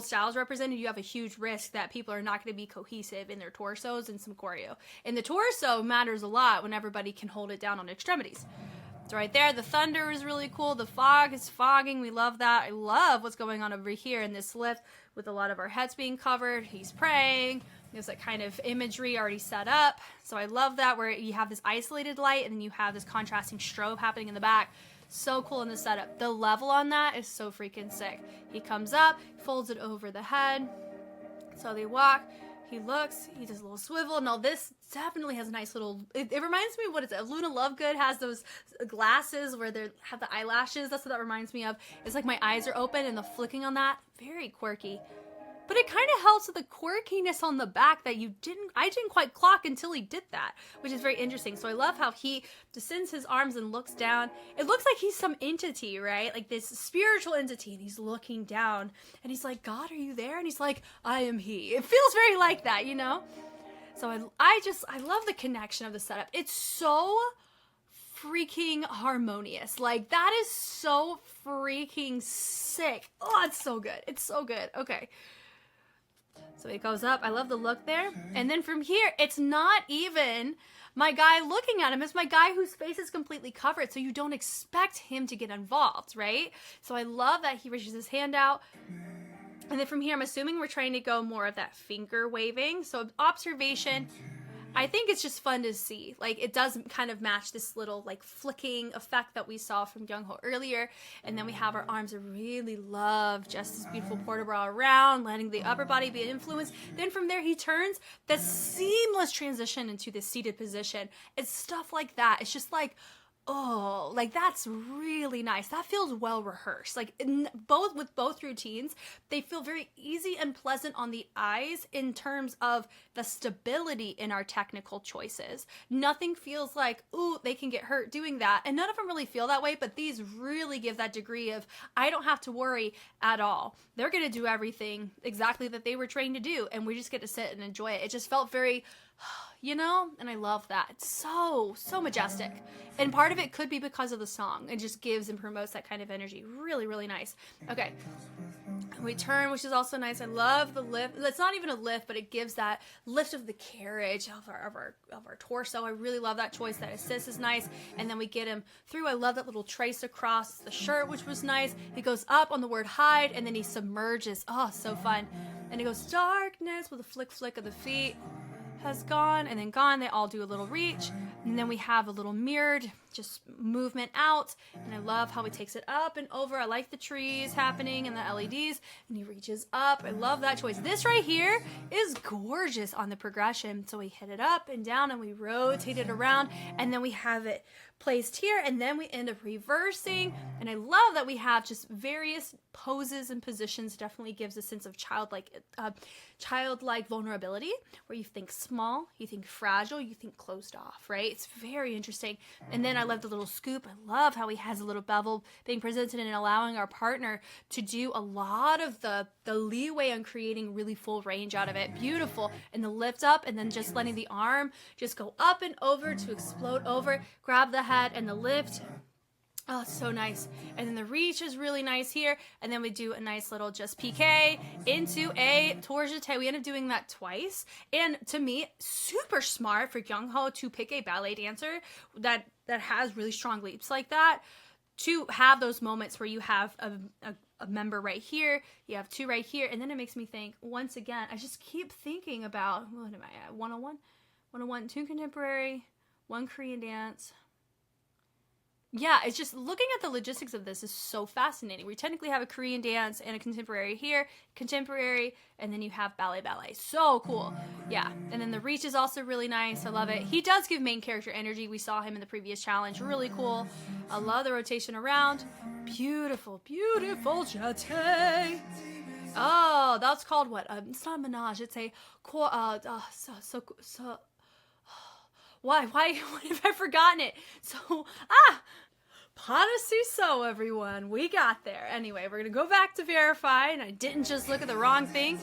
S1: styles represented, you have a huge risk that people are not going to be cohesive in their torsos and some choreo. And the torso matters a lot when everybody can hold it down on extremities. So right there, the thunder is really cool. The fog is fogging. We love that. I love what's going on over here in this lift with a lot of our heads being covered. He's praying. There's that kind of imagery already set up. So I love that, where you have this isolated light and then you have this contrasting strobe happening in the back. So cool in the setup. The level on that is so freaking sick. He comes up, folds it over the head. So they walk. He looks. He does a little swivel. Now this definitely has a nice little. It reminds me of what is it? Luna Lovegood has those glasses where they have the eyelashes. That's what that reminds me of. It's like my eyes are open and the flicking on that. Very quirky. But it kind of helps with the quirkiness on the back that I didn't quite clock until he did that, which is very interesting. So I love how he descends his arms and looks down. It looks like he's some entity, right? Like this spiritual entity, and he's looking down and he's like, God, are you there? And he's like, I am he. It feels very like that, you know? So I love the connection of the setup. It's so freaking harmonious. Like that is so freaking sick. Oh, it's so good. It's so good. Okay. So he goes up. I love the look there. And then from here, it's not even my guy looking at him. It's my guy whose face is completely covered. So you don't expect him to get involved, right? So I love that he reaches his hand out. And then from here, I'm assuming we're trying to go more of that finger waving. So observation. I think it's just fun to see. Like, it does kind of match this little, like, flicking effect that we saw from Kyung-ho earlier. And then we have our arms. I really love just this beautiful port bra around, letting the upper body be an influence. Then from there, he turns. That seamless transition into this seated position. It's stuff like that. It's just like, oh, like that's really nice. That feels well rehearsed. Like with both routines, they feel very easy and pleasant on the eyes in terms of the stability in our technical choices. Nothing feels like, ooh, they can get hurt doing that. And none of them really feel that way, but these really give that degree of, I don't have to worry at all. They're going to do everything exactly that they were trained to do, and we just get to sit and enjoy it. It just felt very, you know, and I love that. It's so majestic. And part of it could be because of the song. It just gives and promotes that kind of energy. Really, really nice. Okay. We turn, which is also nice. I love the lift. It's not even a lift, but it gives that lift of the carriage of our torso. I really love that choice. That assist is nice. And then we get him through. I love that little trace across the shirt, which was nice. He goes up on the word hide, and then he submerges. Oh, so fun. And it goes darkness with a flick of the feet. Has gone and then gone. They all do a little reach, and then we have a little mirrored just movement out, and I love how he takes it up and over. I like the trees happening and the LEDs, and he reaches up. I love that choice. This right here is gorgeous on the progression. So we hit it up and down and we rotate it around, and then we have it placed here, and then we end up reversing. And I love that we have just various poses and positions. Definitely gives a sense of childlike vulnerability, where you think small, you think fragile, you think closed off, right? It's very interesting. And then I love the little scoop. I love how he has a little bevel being presented and allowing our partner to do a lot of the leeway on creating really full range out of it. Beautiful. And the lift up, and then just letting the arm just go up and over to explode over, grab the head and the lift. Oh, so nice. And then the reach is really nice here. And then we do a nice little just PK into a tour jeté. We end up doing that twice. And to me, super smart for Kyung-ho to pick a ballet dancer that has really strong leaps like that, to have those moments where you have a member right here, you have two right here. And then it makes me think, once again, I just keep thinking about, what am I at? 101? 101, 2 contemporary, 1 Korean dance. Yeah, it's just looking at the logistics of this is so fascinating. We technically have a Korean dance and a contemporary here, contemporary, and then you have ballet. So cool. Yeah, and then the reach is also really nice. I love it. He does give main character energy. We saw him in the previous challenge. Really cool. I love the rotation around. Beautiful, beautiful jeté. Oh, that's called what? It's not a menage. It's a why have I forgotten it? So, pas de seesaw, everyone. We got there. Anyway, we're going to go back to verify, and I didn't just look at the wrong thing.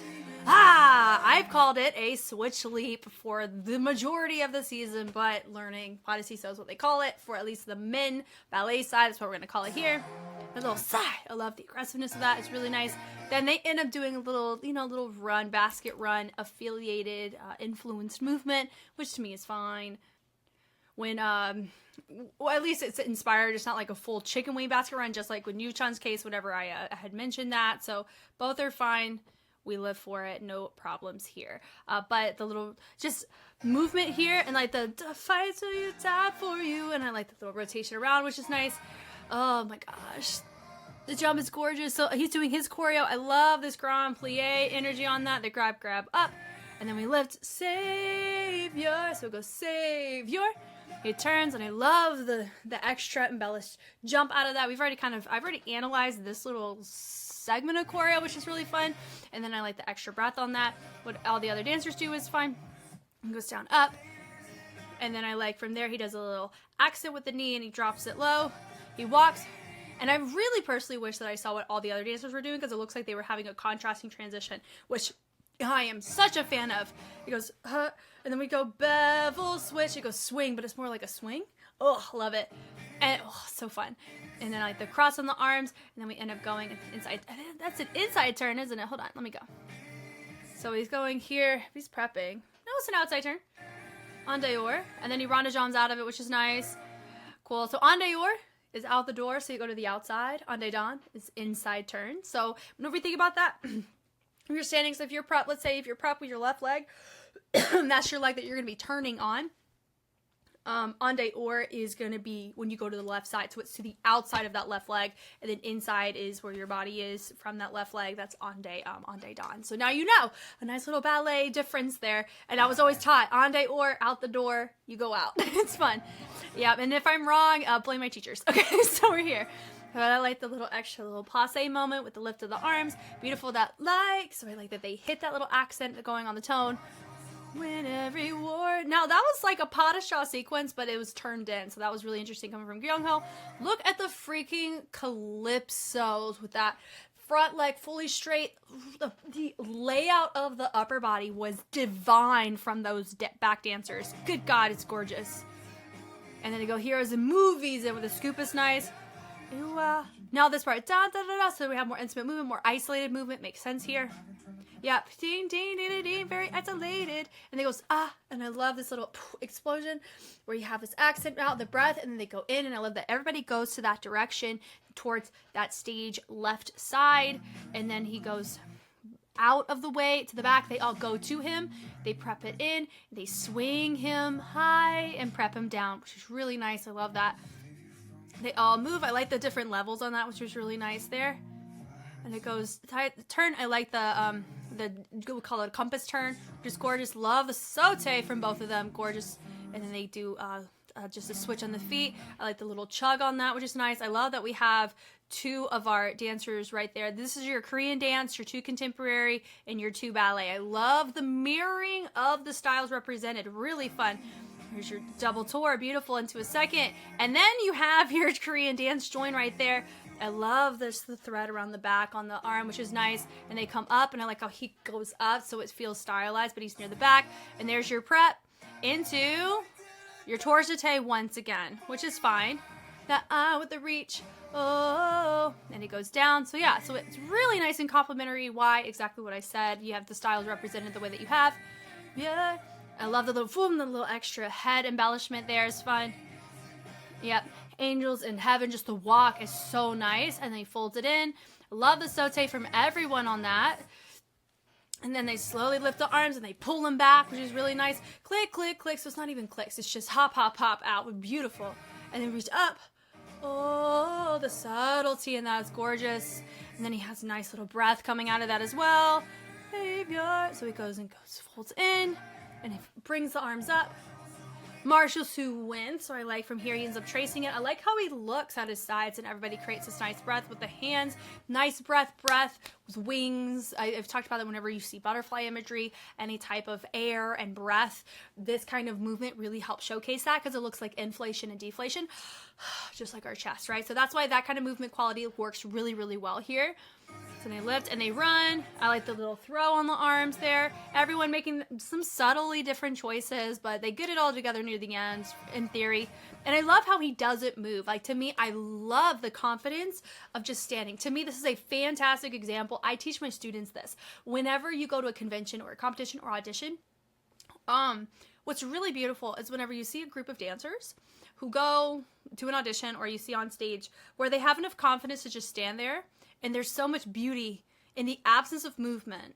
S1: I've called it a switch leap for the majority of the season, but learning pas de seesaw is what they call it for at least the men ballet side. That's what we're going to call it here. A little sigh. I love the aggressiveness of that. It's really nice. Then they end up doing a little run, basket run, affiliated, influenced movement, which to me is fine. When, well, at least it's inspired. It's not like a full chicken wing basket run, just like with Yu-chan's case, whenever I had mentioned that. So both are fine. We live for it. No problems here. But the little just movement here, and like the fight till you die for you, and I like the little rotation around, which is nice. Oh my gosh. The jump is gorgeous. So he's doing his choreo. I love this grand plie energy on that. The grab up. And then we lift, savior. So it goes savior. He turns, and I love the extra embellished jump out of that. I've already analyzed this little segment of choreo, which is really fun. And then I like the extra breath on that. What all the other dancers do is fine. It goes down, up. And then I like from there, he does a little accent with the knee, and he drops it low. He walks. And I really personally wish that I saw what all the other dancers were doing, because it looks like they were having a contrasting transition, which I am such a fan of. It goes, and then we go bevel switch. It goes swing, but it's more like a swing. Oh, love it. And so fun. And then I like the cross on the arms, and then we end up going inside. That's an inside turn, isn't it? Hold on, let me go. So he's going here. He's prepping. No, it's an outside turn. En dehors. And then he ronde-jambs out of it, which is nice. Cool. So en dehors is out the door, so you go to the outside. En dedans is inside turn. So whenever we think about that, if you're standing, so if you're prep, let's say if you're prep with your left leg, that's your leg that you're going to be turning on. En dehors is going to be when you go to the left side, so it's to the outside of that left leg, and then inside is where your body is from that left leg. That's en dedans. So now you know, a nice little ballet difference there. And I was always taught en dehors, out the door, you go out. It's fun. Yeah, and if I'm wrong, blame my teachers. Okay, so we're here. But I like the little extra little passe moment with the lift of the arms. Beautiful that like. So I like that they hit that little accent going on the tone. Win every war. Now that was like a pas de chat sequence, but it was turned in. So that was really interesting coming from Kyung-ho. Look at the freaking calypsos with that front leg fully straight. The layout of the upper body was divine from those back dancers. Good God, it's gorgeous. And then they go heroes and movies, and with the scoop is nice. Now this part, da, da, da, da, so we have more intimate movement, more isolated movement, makes sense here. Yep, ding, ding, ding, ding, ding, very isolated. And they goes, and I love this little explosion where you have this accent out, the breath, and then they go in, and I love that everybody goes to that direction, towards that stage left side, and then he goes out of the way to the back. They all go to him, they prep it in, they swing him high and prep him down, which is really nice. I love that. They all move. I like the different levels on that, which was really nice there. And it goes turn. I like the we'll call it a compass turn, which is gorgeous. Love the saute from both of them, gorgeous. And then they do just a switch on the feet. I like the little chug on that, which is nice. I love that we have two of our dancers right there. This is your Korean dance, your two contemporary, and your two ballet. I love the mirroring of the styles represented. Really fun. Here's your double tour, beautiful, into a second. And then you have your Korean dance join right there. I love this, the thread around the back on the arm, which is nice. And they come up, and I like how he goes up so it feels stylized, but he's near the back. And there's your prep into your tours d'été once again, which is fine. That with the reach. Oh, and it goes down. So yeah, so it's really nice and complimentary. Why? Exactly what I said. You have the styles represented the way that you have. Yeah. I love the little boom, the little extra head embellishment there is fun. Yep. Angels in heaven, just the walk is so nice. And then he folds it in. Love the saute from everyone on that. And then they slowly lift the arms and they pull them back, which is really nice. Click, click, click. So it's not even clicks. It's just hop, hop, hop out. Beautiful. And then reach up. Oh, the subtlety in that is gorgeous. And then he has a nice little breath coming out of that as well. Savior. So he goes and goes, folds in, and he brings the arms up. Marshall Su wins. So I like from here, he ends up tracing it. I like how he looks at his sides, and everybody creates this nice breath with the hands. Nice breath with wings. I've talked about that whenever you see butterfly imagery, any type of air and breath. This kind of movement really helps showcase that because it looks like inflation and deflation, just like our chest, right? So that's why that kind of movement quality works really, really well here. So they lift and they run. I like the little throw on the arms there. Everyone making some subtly different choices, but they get it all together near the end, in theory. And I love how he doesn't move. Like, to me, I love the confidence of just standing. To me, this is a fantastic example. I teach my students this. Whenever you go to a convention or a competition or audition, what's really beautiful is whenever you see a group of dancers who go to an audition or you see on stage where they have enough confidence to just stand there. And there's so much beauty in the absence of movement,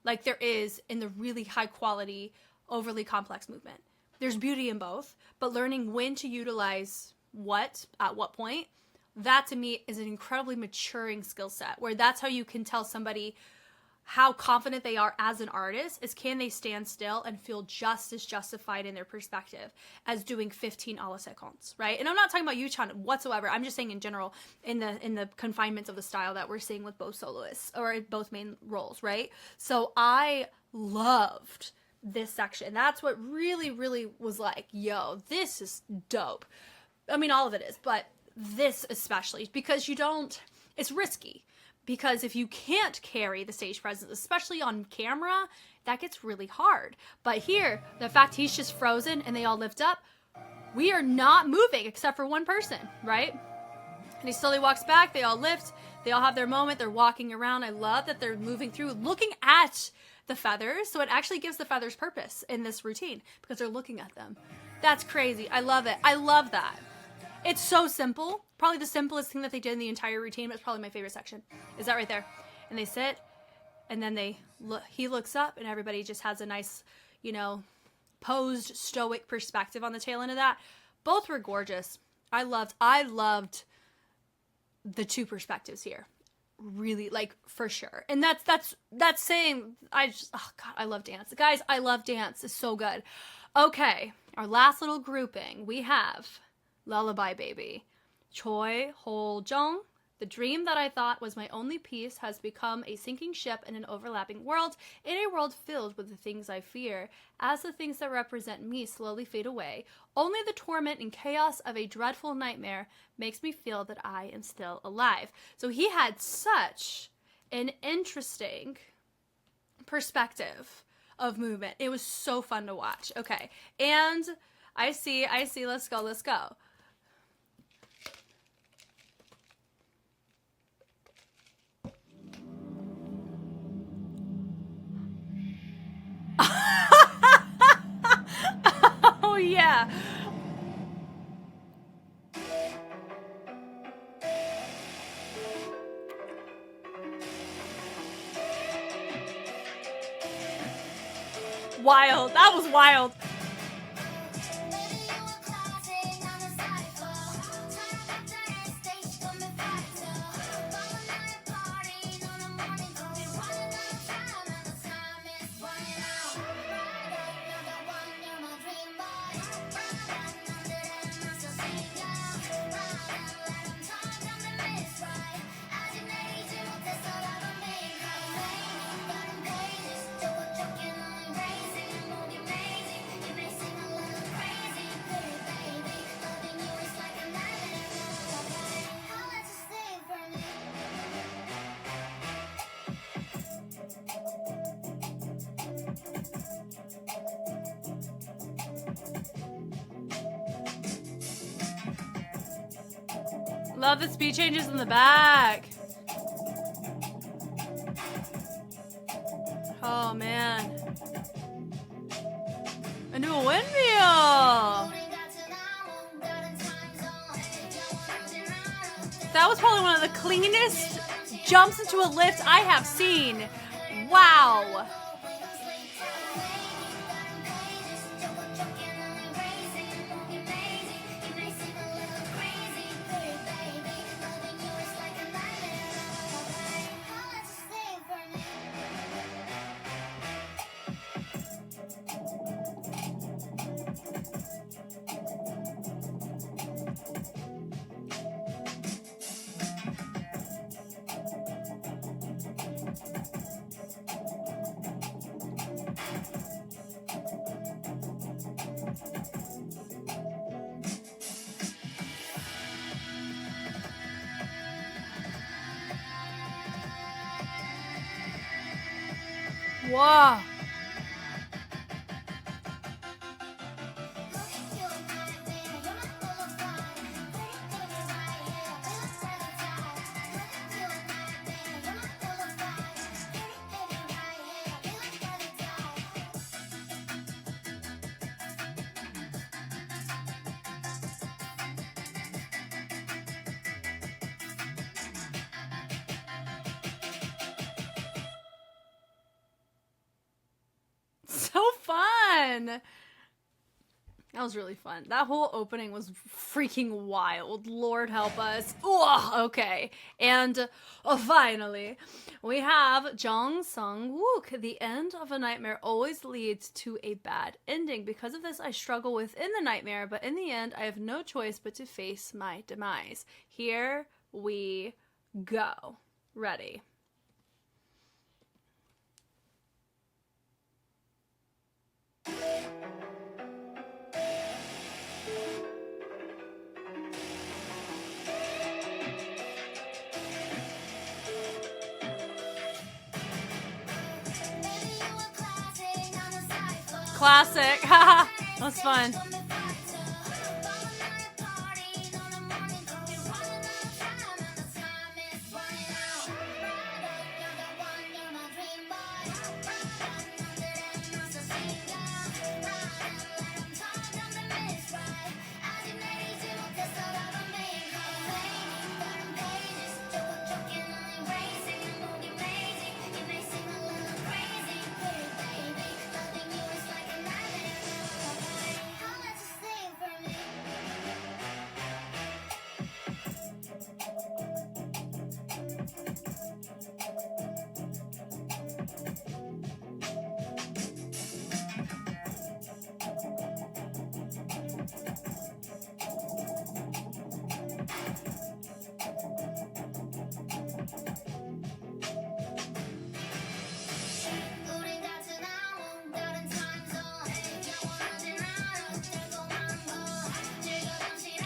S1: like there is in the really high quality, overly complex movement. There's beauty in both, but learning when to utilize what at what point, that to me is an incredibly maturing skill set, where that's how you can tell somebody how confident they are as an artist, is can they stand still and feel just as justified in their perspective as doing 15 a la seconds, right? And I'm not talking about Yu-chan whatsoever. I'm just saying in general, in the confinements of the style that we're seeing with both soloists or both main roles, right? So I loved this section. That's what really, really was like, yo, this is dope. I mean, all of it is, but this especially, because it's risky. Because if you can't carry the stage presence, especially on camera, that gets really hard. But here, the fact he's just frozen and they all lift up, we are not moving except for one person, right? And he slowly walks back, they all lift, they all have their moment, they're walking around. I love that they're moving through, looking at the feathers, so it actually gives the feathers purpose in this routine, because they're looking at them. That's crazy. I love it. I love that. It's so simple. Probably the simplest thing that they did in the entire routine, but it's probably my favorite section. Is that right there? And they sit, and then he looks up, and everybody just has a nice, posed, stoic perspective on the tail end of that. Both were gorgeous. I loved the two perspectives here. Really, like, for sure. And that's saying, oh God, I love dance. Guys, I love dance. It's so good. Okay, our last little grouping, we have Lullaby Baby. Choi Ho-jung. The dream that I thought was my only peace has become a sinking ship in an overlapping world, in a world filled with the things I fear. As the things that represent me slowly fade away, only the torment and chaos of a dreadful nightmare makes me feel that I am still alive. So he had such an interesting perspective of movement. It was so fun to watch. Okay, and I see, let's go. Oh, yeah. Wild. That was wild. Love the speed changes in the back. Oh man. A new windmill. That was probably one of the cleanest jumps into a lift I have seen. Wow. Wow. So fun. That was really fun. That whole opening was freaking wild. Lord help us. Ugh, okay. And finally, we have Jong Sung-wook. The end of a nightmare always leads to a bad ending. Because of this, I struggle within the nightmare, but in the end, I have no choice but to face my demise. Here we go. Ready. Classic. Haha. That's fun.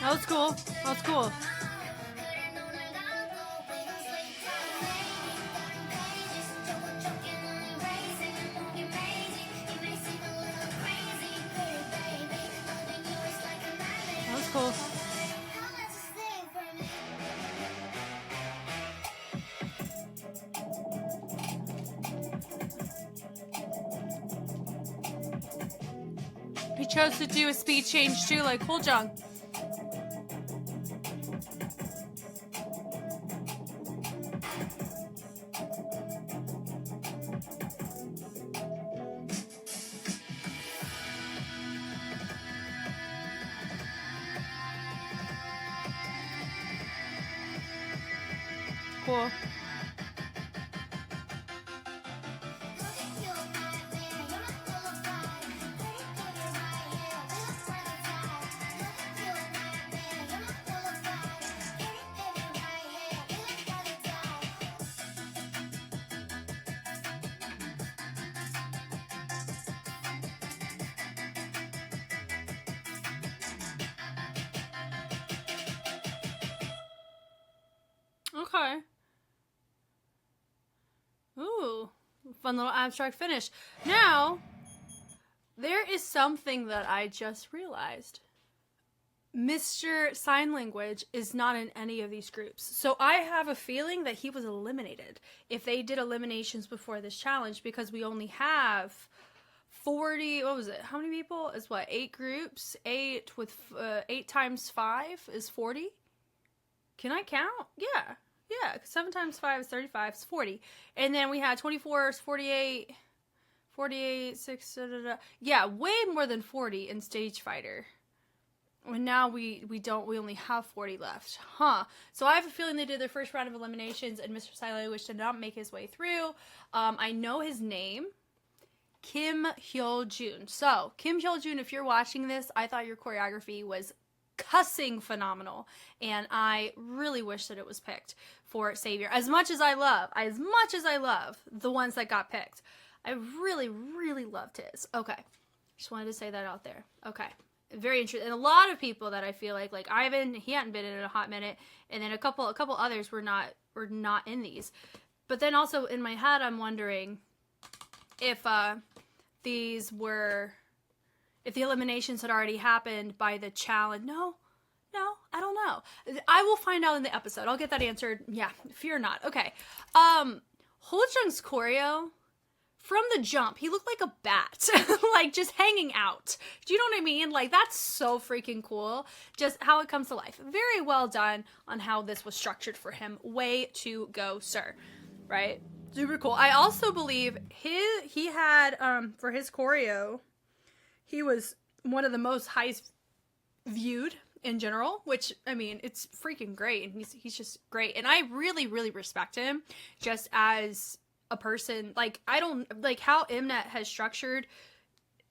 S1: That was cool. That was cool. That was cool. He chose to do a speed change too, like Holjung. Cool. Okay. Ooh, fun little abstract finish. Now, there is something that I just realized. Mr. Sign Language is not in any of these groups. So I have a feeling that he was eliminated if they did eliminations before this challenge, because we only have 40, what was it? How many people? Is what, 8 groups? 8 with 8 times 5 is 40? Can I count? Yeah. Yeah, 7 times 5 is 35, it's 40. And then we had 24 is 48, 6, da, da, da. Yeah, way more than 40 in Stage Fighter. And now we only have 40 left. Huh. So I have a feeling they did their first round of eliminations and Mr. Sign Language did not make his way through. I know his name. Kim Hyo-jun. So, Kim Hyo-jun, if you're watching this, I thought your choreography was cussing phenomenal. And I really wish that it was picked for Savior. As much as I love the ones that got picked, I really, really loved his. Okay. Just wanted to say that out there. Okay. Very interesting. And a lot of people that I feel like Ivan, he hadn't been in it a hot minute, and then a couple others were not in these. But then also in my head, I'm wondering if these were, if the eliminations had already happened by the challenge. No, I don't know. I will find out in the episode. I'll get that answered. Yeah, fear not. Okay. Ho-jung's choreo, from the jump, he looked like a bat, like just hanging out. Do you know what I mean? Like, that's so freaking cool. Just how it comes to life. Very well done on how this was structured for him. Way to go, sir. Right? Super cool. I also believe he had, for his choreo, he was one of the most highest viewed in general, which, I mean, it's freaking great. And he's just great. And I really, really respect him just as a person. Like, I don't like how MNET has structured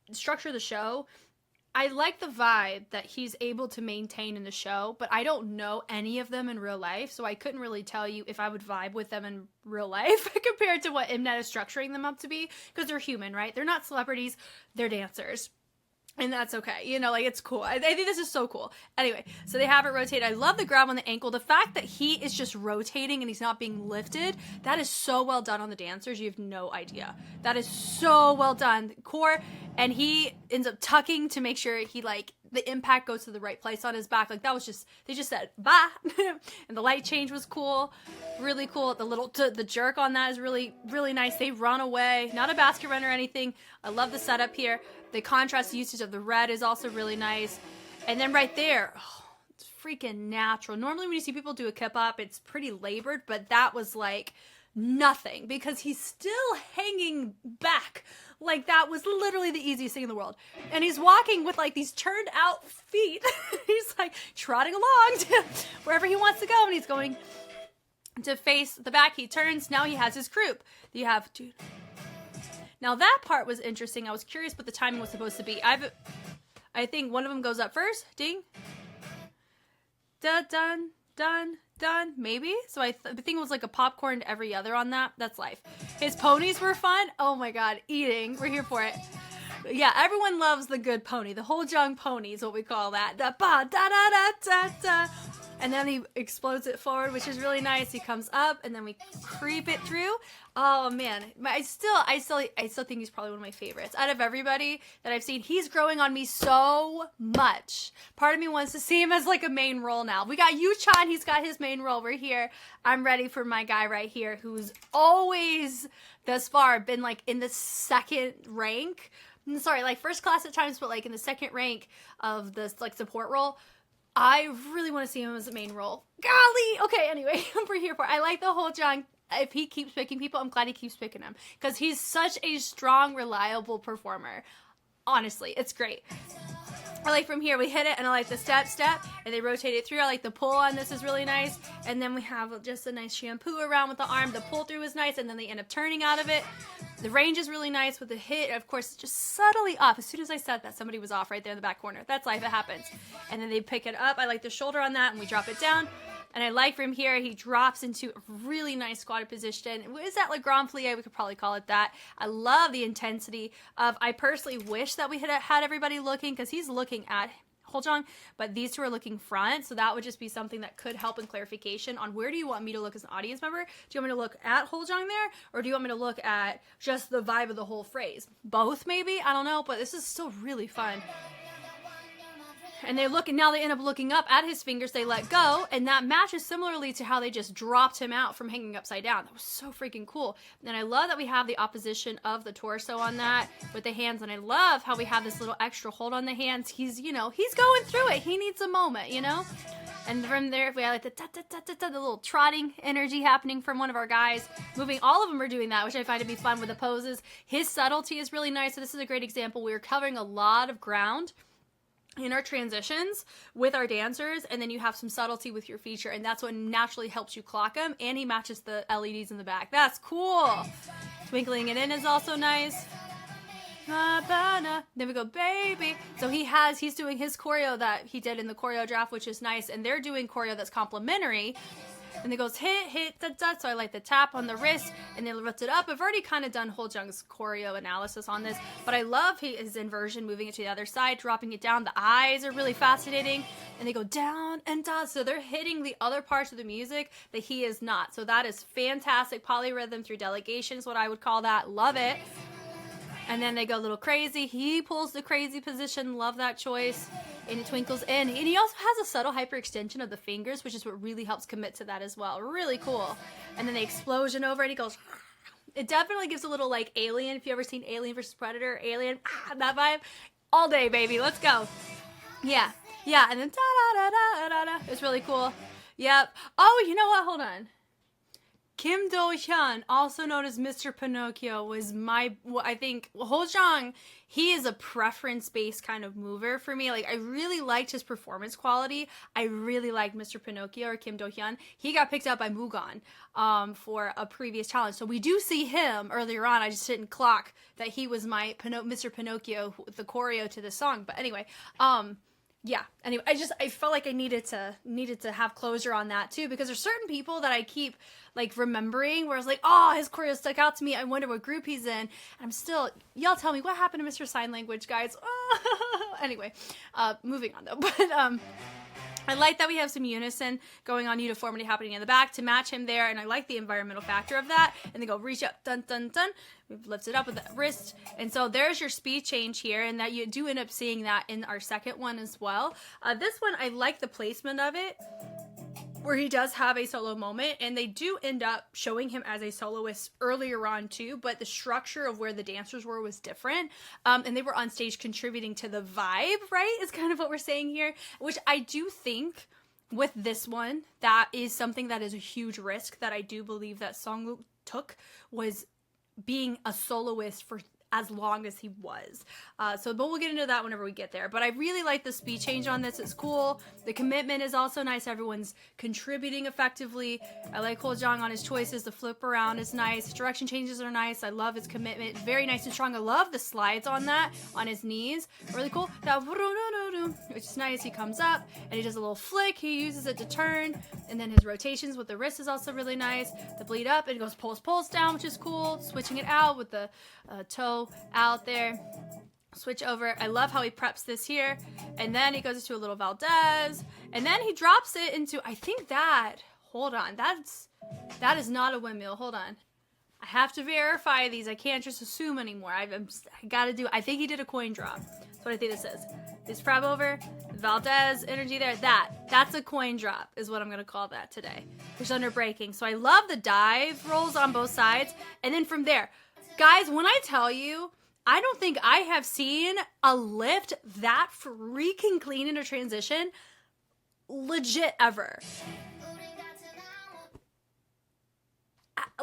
S1: the show. I like the vibe that he's able to maintain in the show, but I don't know any of them in real life, so I couldn't really tell you if I would vibe with them in real life compared to what MNET is structuring them up to be, because they're human, right? They're not celebrities, they're dancers. And that's okay. You know, like, it's cool. I think this is so cool. Anyway, so they have it rotate. I love the grab on the ankle. The fact that he is just rotating and he's not being lifted, that is so well done on the dancers. You have no idea. That is so well done. Core, and he ends up tucking to make sure he, like, the impact goes to the right place on his back. Like, that was just, they just said, bah. And the light change was cool. Really cool. The jerk on that is really, really nice. They run away. Not a basket run or anything. I love the setup here. The contrast usage of the red is also really nice. And then right there, oh, it's freaking natural. Normally when you see people do a kip up, it's pretty labored, but that was like nothing because he's still hanging back. Like, that was literally the easiest thing in the world. And he's walking with like these turned out feet. He's like trotting along to wherever he wants to go, and he's going to face the back. He turns. Now he has his group. You have, dude. Now that part was interesting. I was curious what the timing was supposed to be. I think one of them goes up first. Ding. Done. Maybe. So I think it was like a popcorn to every other on that. That's life. His ponies were fun. Oh my god, eating. We're here for it. Yeah, everyone loves the good pony. The Ho-jung pony is what we call that. Da ba da da da da da. And then he explodes it forward, which is really nice. He comes up, and then we creep it through. Oh man, I still think he's probably one of my favorites out of everybody that I've seen. He's growing on me so much. Part of me wants to see him as like a main role now. We got Yu-chan. He's got his main role. We're here. I'm ready for my guy right here, who's always thus far been like in the second rank. Sorry, like first class at times, but like in the second rank of this like support role. I really want to see him as a main role. Golly! Okay, anyway, we're here for it. I like the whole John. If he keeps picking people, I'm glad he keeps picking them. Because he's such a strong, reliable performer. Honestly, it's great. I like from here, we hit it, and I like the step, and they rotate it through. I like the pull on this is really nice. And then we have just a nice shampoo around with the arm. The pull through is nice, and then they end up turning out of it. The range is really nice with the hit. Of course, just subtly off. As soon as I said that, somebody was off right there in the back corner. That's life, it happens. And then they pick it up. I like the shoulder on that, and we drop it down. And I like from here, he drops into a really nice squatted position. Is that like Grand Plie? We could probably call it that. I love the intensity of, I personally wish that we had everybody looking, because he's looking at Ho-jung, but these two are looking front. So that would just be something that could help in clarification on where do you want me to look as an audience member? Do you want me to look at Ho-jung there? Or do you want me to look at just the vibe of the whole phrase? Both maybe? I don't know, but this is still really fun. And they look, and now they end up looking up at his fingers. They let go, and that matches similarly to how they just dropped him out from hanging upside down. That was so freaking cool. And I love that we have the opposition of the torso on that with the hands, and I love how we have this little extra hold on the hands. He's, you know, he's going through it. He needs a moment, you know? And from there, we have like the little trotting energy happening from one of our guys. Moving, all of them are doing that, which I find to be fun with the poses. His subtlety is really nice. So this is a great example. We're covering a lot of ground in our transitions with our dancers, and then you have some subtlety with your feature, and that's what naturally helps you clock him, and he matches the LEDs in the back. That's cool. Twinkling it in is also nice. Then we go, baby. So he's doing his choreo that he did in the choreograph, which is nice, and they're doing choreo that's complementary. And it goes hit, da, da. So I like the tap on the wrist, and then lift it up. I've already kind of done Holjung's choreo analysis on this, but I love his inversion, moving it to the other side, dropping it down. The eyes are really fascinating, and they go down and down. So they're hitting the other parts of the music that he is not. So that is fantastic. Polyrhythm through delegation is what I would call that. Love it. And then they go a little crazy. He pulls the crazy position. Love that choice. And it twinkles in. And he also has a subtle hyperextension of the fingers, which is what really helps commit to that as well. Really cool. And then the explosion over it. He goes... It definitely gives a little like Alien. If you ever seen Alien versus Predator, Alien, that vibe. All day, baby. Let's go. Yeah. Yeah. And then da-da-da-da-da-da. It's really cool. Yep. Oh, you know what? Hold on. Kim Do-hyun, also known as Mr. Pinocchio, was I think, Holjung, he is a preference-based kind of mover for me. Like, I really liked his performance quality. I really liked Mr. Pinocchio, or Kim Do-hyun. He got picked up by Mugan for a previous challenge. So we do see him earlier on. I just didn't clock that he was my Mr. Pinocchio, the choreo to the song. But anyway, yeah, anyway, I felt like I needed to have closure on that too, because there's certain people that I keep like remembering where I was like, oh, his choreo stuck out to me. I wonder what group he's in. And I'm still, y'all tell me what happened to Mr. Sign Language, guys. Anyway, moving on though, but I like that we have some unison going on, uniformity happening in the back to match him there, and I like the environmental factor of that. And they go reach up, dun dun dun. We've lifted up with the wrist, and so there's your speed change here, and that you do end up seeing that in our second one as well. This one, I like the placement of it, where he does have a solo moment, and they do end up showing him as a soloist earlier on too, but the structure of where the dancers were was different, and they were on stage contributing to the vibe, right, is kind of what we're saying here, which I do think with this one, that is something that is a huge risk that I do believe that Songwook took, was being a soloist for as long as he was. But we'll get into that whenever we get there. But I really like the speed change on this. It's cool. The commitment is also nice. Everyone's contributing effectively. I like Holjung on his choices. The flip around is nice. Direction changes are nice. I love his commitment. Very nice and strong. I love the slides on that, on his knees. Really cool. That which is nice. He comes up and he does a little flick. He uses it to turn. And then his rotations with the wrist is also really nice. The bleed up, and he goes pulse down, which is cool. Switching it out with the toe out there. Switch over. I love how he preps this here. And then he goes into a little Valdez. And then he drops it into, I think that, hold on, that is not a windmill. Hold on. I have to verify these. I can't just assume anymore. I gotta do, I think he did a coin drop. That's what I think this is. His prep over, Valdez, energy there. That's a coin drop is what I'm gonna call that today. There's under breaking. So I love the dive rolls on both sides. And then from there, guys, when I tell you, I don't think I have seen a lift that freaking clean in a transition legit ever.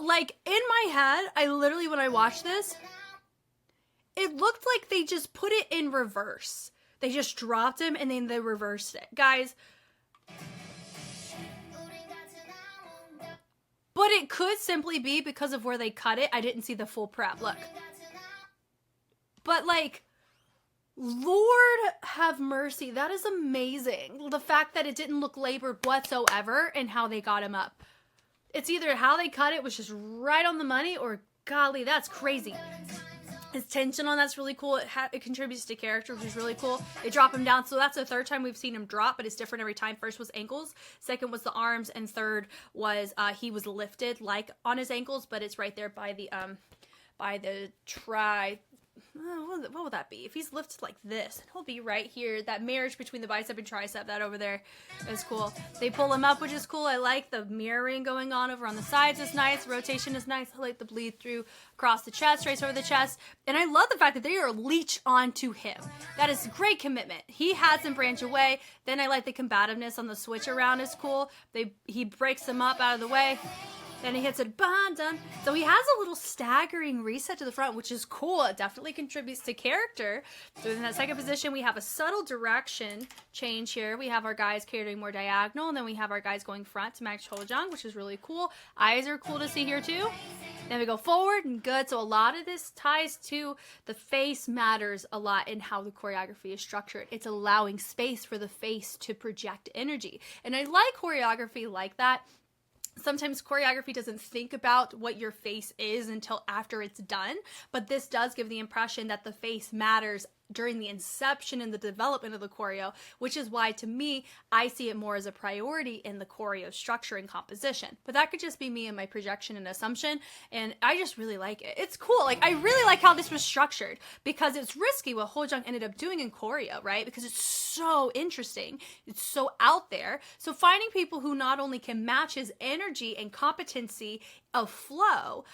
S1: Like, in my head, I literally, when I watched this, it looked like they just put it in reverse. They just dropped him and then they reversed it. Guys, but it could simply be because of where they cut it. I didn't see the full prep. Look. But, like, Lord have mercy. That is amazing. The fact that it didn't look labored whatsoever and how they got him up. It's either how they cut it was just right on the money, or golly, that's crazy. His tension on that's really cool. It contributes to character, which is really cool. They drop him down. So that's the third time we've seen him drop, but it's different every time. First was ankles. Second was the arms. And third was he was lifted like on his ankles, but it's right there by the what would that be? If he's lifted like this, he'll be right here. That marriage between the bicep and tricep, that over there is cool. They pull him up, which is cool. I like the mirroring going on over on the sides is nice. Rotation is nice. I like the bleed through across the chest, trace over the chest. And I love the fact that they are leech onto him. That is great commitment. He has them branch away. Then I like the combativeness on the switch around is cool. He breaks them up out of the way. Then he hits it, bam, done. So he has a little staggering reset to the front, which is cool. It definitely contributes to character. So in that second position, we have a subtle direction change here. We have our guys carrying more diagonal, and then we have our guys going front to match Hojang, which is really cool. Eyes are cool to see here too. Then we go forward and good. So a lot of this ties to the face matters a lot in how the choreography is structured. It's allowing space for the face to project energy. And I like choreography like that. Sometimes choreography doesn't think about what your face is until after it's done, but this does give the impression that the face matters during the inception and the development of the choreo, which is why, to me, I see it more as a priority in the choreo structure and composition. But that could just be me and my projection and assumption, and I just really like it. It's cool. Like, I really like how this was structured, because it's risky what Hojang ended up doing in choreo, right? Because it's so interesting. It's so out there. So finding people who not only can match his energy and competency of flow,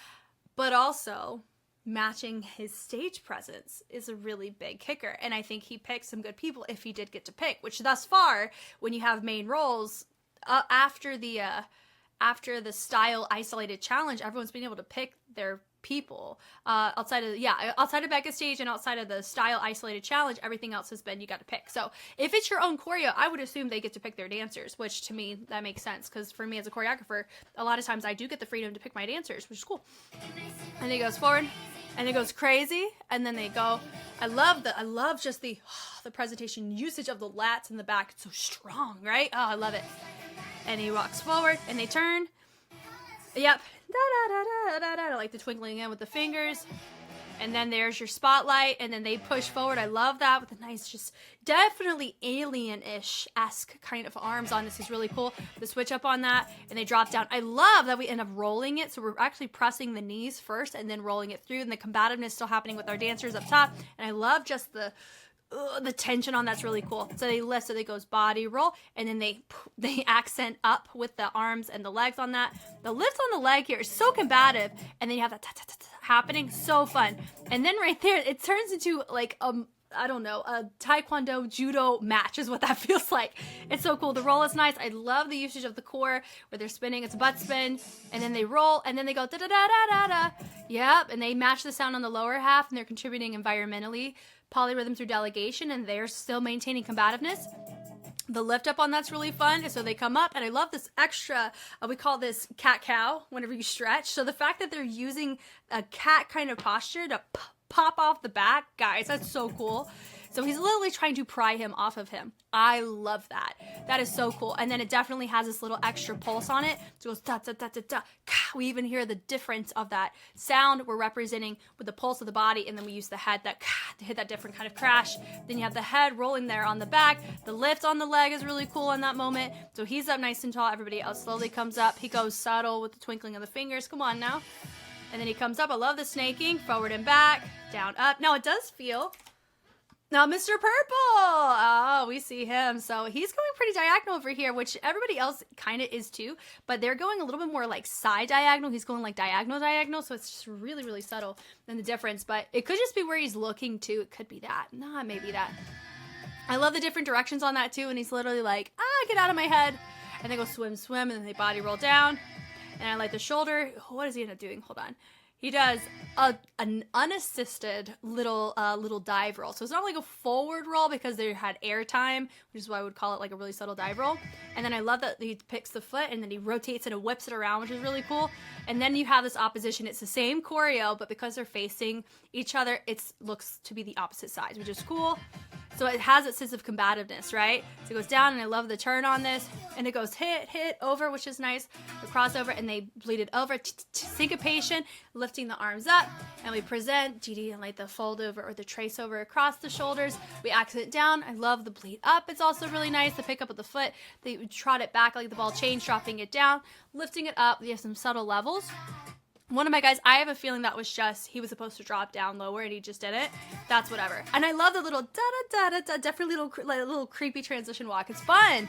S1: but also matching his stage presence is a really big kicker. And I think he picked some good people if he did get to pick, which thus far, when you have main roles, after the style isolated challenge, everyone's been able to pick their people outside of Becca's stage and outside of the style isolated challenge. Everything else has been you got to pick. So if it's your own choreo, I would assume they get to pick their dancers, which to me that makes sense, because for me as a choreographer, a lot of times I do get the freedom to pick my dancers, which is cool. And he goes forward and it goes crazy, and then they go. I love just the presentation usage of the lats in the back. It's so strong, right? Oh, I love it. And he walks forward and they turn. Yep. Da-da-da-da-da-da, like the twinkling in with the fingers. And then there's your spotlight, and then they push forward. I love that with the nice, just definitely alien-ish-esque kind of arms on this. Is really cool. The switch up on that, and they drop down. I love that we end up rolling it, so we're actually pressing the knees first and then rolling it through, and the combativeness still happening with our dancers up top. And I love just the tension on that's really cool. So they lift, so it goes body roll, and then they accent up with the arms and the legs on that. The lift on the leg here is so combative, and then you have that happening, so fun. And then right there, it turns into like I don't know, a taekwondo judo match is what that feels like. It's so cool. The roll is nice. I love the usage of the core where they're spinning. It's a butt spin, and then they roll, and then they go da da da da da da. Yep, and they match the sound on the lower half, and they're contributing environmentally. Polyrhythm through delegation, and they're still maintaining combativeness. The lift up on that's really fun. So they come up, and I love this extra, we call this cat-cow whenever you stretch. So the fact that they're using a cat kind of posture to pop off the back, guys, that's so cool. So he's literally trying to pry him off of him. I love that. That is so cool. And then it definitely has this little extra pulse on it. So it goes da da da da da. We even hear the difference of that sound we're representing with the pulse of the body, and then we use the head that to hit that different kind of crash. Then you have the head rolling there on the back. The lift on the leg is really cool in that moment. So he's up nice and tall. Everybody else slowly comes up. He goes subtle with the twinkling of the fingers. Come on now. And then he comes up. I love the snaking. Forward and back. Down, up. Now it does feel... Now, Mr. Purple! Oh, we see him. So he's going pretty diagonal over here, which everybody else kind of is too. But they're going a little bit more like side diagonal. He's going like diagonal. So it's just really, really subtle in the difference. But it could just be where he's looking to. It could be that. Nah, maybe that. I love the different directions on that too. And he's literally like, get out of my head. And they go swim, swim. And then they body roll down. And I like the shoulder. What does he end up doing? Hold on. He does an unassisted little dive roll. So it's not like a forward roll because they had air time, which is why I would call it like a really subtle dive roll. And then I love that he picks the foot and then he rotates it and whips it around, which is really cool. And then you have this opposition. It's the same choreo, but because they're facing each other, it looks to be the opposite sides, which is cool. So it has its sense of combativeness, right? So it goes down, and I love the turn on this. And it goes hit, over, which is nice. The crossover, and they bleed it over. Syncopation, lifting the arms up. And we present GD and like the fold over or the trace over across the shoulders. We accent down. I love the bleed up. It's also really nice. The pick up of the foot. They trot it back like the ball change, dropping it down, lifting it up. We have some subtle levels. one of my guys, I have a feeling that was just, he was supposed to drop down lower and he just didn't. That's whatever. And I love the little da-da-da-da-da, definitely little creepy transition walk. It's fun.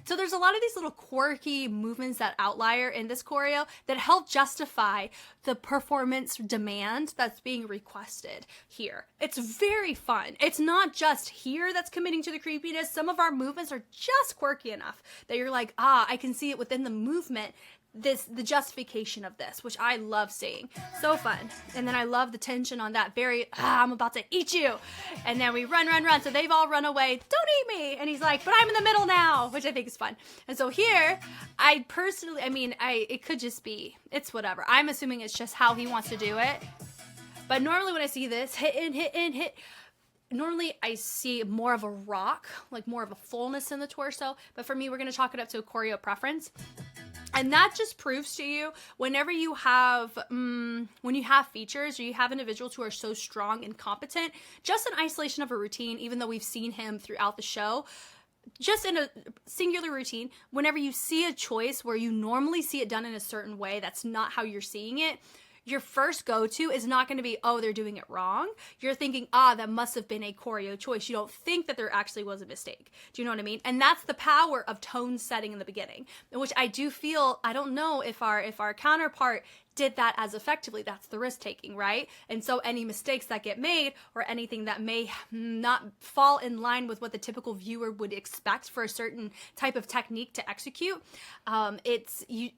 S1: So there's a lot of these little quirky movements that outlier in this choreo that help justify the performance demand that's being requested here. It's very fun. It's not just here that's committing to the creepiness. Some of our movements are just quirky enough that you're like, I can see it within the movement. The justification of this, which I love seeing. So fun. And then I love the tension on that very, I'm about to eat you. And then we run. So they've all run away. Don't eat me. And he's like, but I'm in the middle now, which I think is fun. And so here, I personally, it could just be, it's whatever. I'm assuming it's just how he wants to do it. But normally when I see this, hit, normally I see more of a rock, like more of a fullness in the torso. But for me, we're going to chalk it up to a choreo preference. And that just proves to you, whenever you have, when you have features or you have individuals who are so strong and competent, just an isolation of a routine, even though we've seen him throughout the show, just in a singular routine, whenever you see a choice where you normally see it done in a certain way, that's not how you're seeing it, your first go-to is not going to be, oh, they're doing it wrong. You're thinking, that must have been a choreo choice. You don't think that there actually was a mistake. Do you know what I mean? And that's the power of tone setting in the beginning, which I do feel, I don't know if our counterpart did that as effectively. That's the risk taking, right? And so any mistakes that get made or anything that may not fall in line with what the typical viewer would expect for a certain type of technique to execute,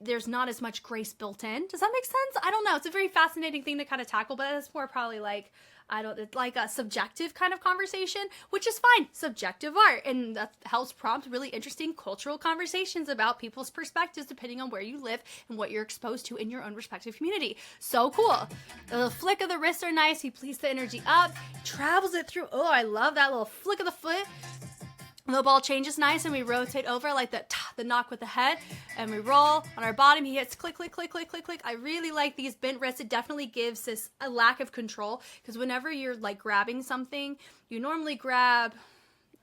S1: there's not as much grace built in. Does that make sense? I don't know. It's a very fascinating thing to kind of tackle, but it's more probably like, it's like a subjective kind of conversation, which is fine. Subjective art. And that helps prompt really interesting cultural conversations about people's perspectives depending on where you live and what you're exposed to in your own respective community. So cool. The flick of the wrists are nice. He pleats the energy up, travels it through. Oh, I love that little flick of the foot. The ball changes nice and we rotate over like the knock with the head and we roll on our bottom. He hits click, click, click, click, click, click. I really like these bent wrists. It definitely gives this a lack of control because whenever you're like grabbing something, you normally grab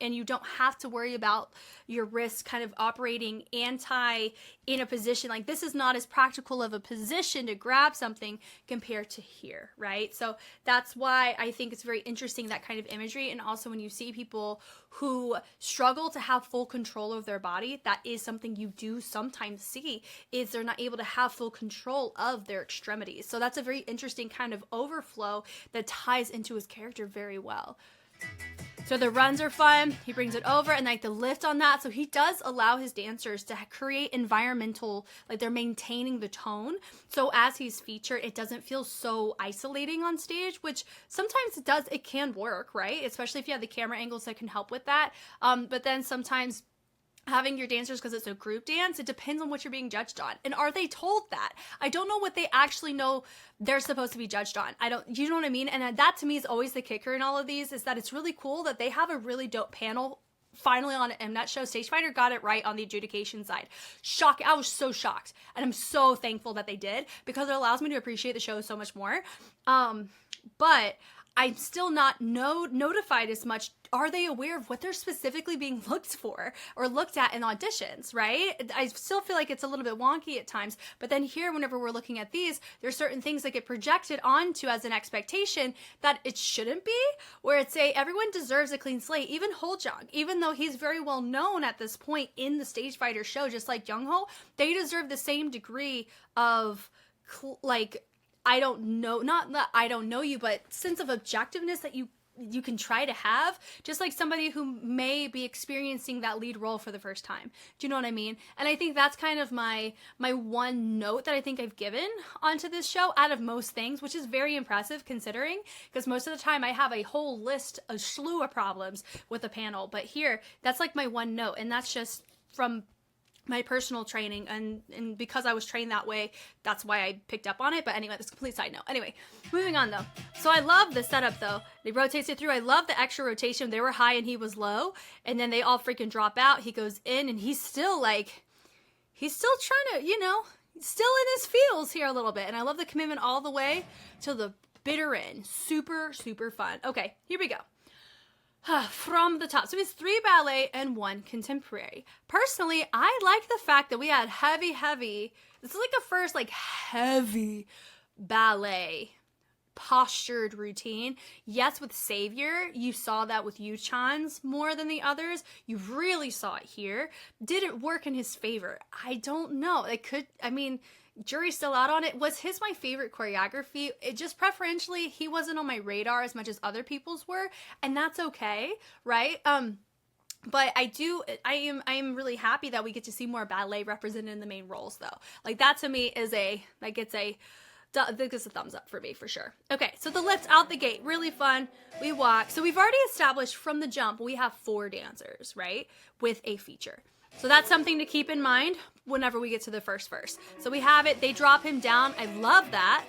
S1: and you don't have to worry about your wrist kind of operating in a position. Like this is not as practical of a position to grab something compared to here, right? So that's why I think it's very interesting, that kind of imagery. And also when you see people who struggle to have full control of their body, that is something you do sometimes see, is they're not able to have full control of their extremities. So that's a very interesting kind of overflow that ties into his character very well. So the runs are fun. He brings it over and like the lift on that. So he does allow his dancers to create environmental, like they're maintaining the tone. So as he's featured, it doesn't feel so isolating on stage, which sometimes it can work, right? Especially if you have the camera angles that can help with that. But then sometimes having your dancers, because it's a group dance, it depends on what you're being judged on. And are they told that? I don't know what they actually know they're supposed to be judged on. You know what I mean? And that to me is always the kicker in all of these, is that it's really cool that they have a really dope panel finally on an MNET show. Stage Fighter got it right on the adjudication side. Shocking. I was so shocked. And I'm so thankful that they did, because it allows me to appreciate the show so much more. But I'm still not notified as much. Are they aware of what they're specifically being looked for or looked at in auditions, right? I still feel like it's a little bit wonky at times. But then here, whenever we're looking at these, there's certain things that get projected onto as an expectation that it shouldn't be, where it's everyone deserves a clean slate. Even Holjang, even though he's very well known at this point in the Stage Fighter show, just like Youngho, they deserve the same degree of I don't know, not that I don't know you, but sense of objectiveness that you can try to have, just like somebody who may be experiencing that lead role for the first time. Do you know what I mean? And I think that's kind of my one note that I think I've given onto this show out of most things, which is very impressive considering, because most of the time I have a whole list, a slew of problems with the panel. But here, that's like my one note, and that's just from my personal training, and because I was trained that way, that's why I picked up on it. But anyway, that's a complete side note. Anyway, moving on though. So I love the setup though. He rotates it through. I love the extra rotation. They were high and he was low, and then they all freaking drop out. He goes in and he's still trying to, still in his feels here a little bit. And I love the commitment all the way till the bitter end. Super, super fun. Okay, here we go. From the top. So it's 3 ballet and 1 contemporary. Personally, I like the fact that we had heavy. This is like a first heavy ballet postured routine. Yes, with Savior, you saw that with Yuchan's more than the others. You really saw it here. Did it work in his favor? I don't know. It could, I mean, jury's still out on it. Was his my favorite choreography? It just preferentially, he wasn't on my radar as much as other people's were, and that's okay, right? But I am really happy that we get to see more ballet represented in the main roles, though. Like, that to me is this is a thumbs up for me for sure. Okay, so the lift out the gate, really fun. We walk. So we've already established from the jump, we have 4 dancers, right? With a feature. So that's something to keep in mind whenever we get to the first verse. So we have it, they drop him down. I love that.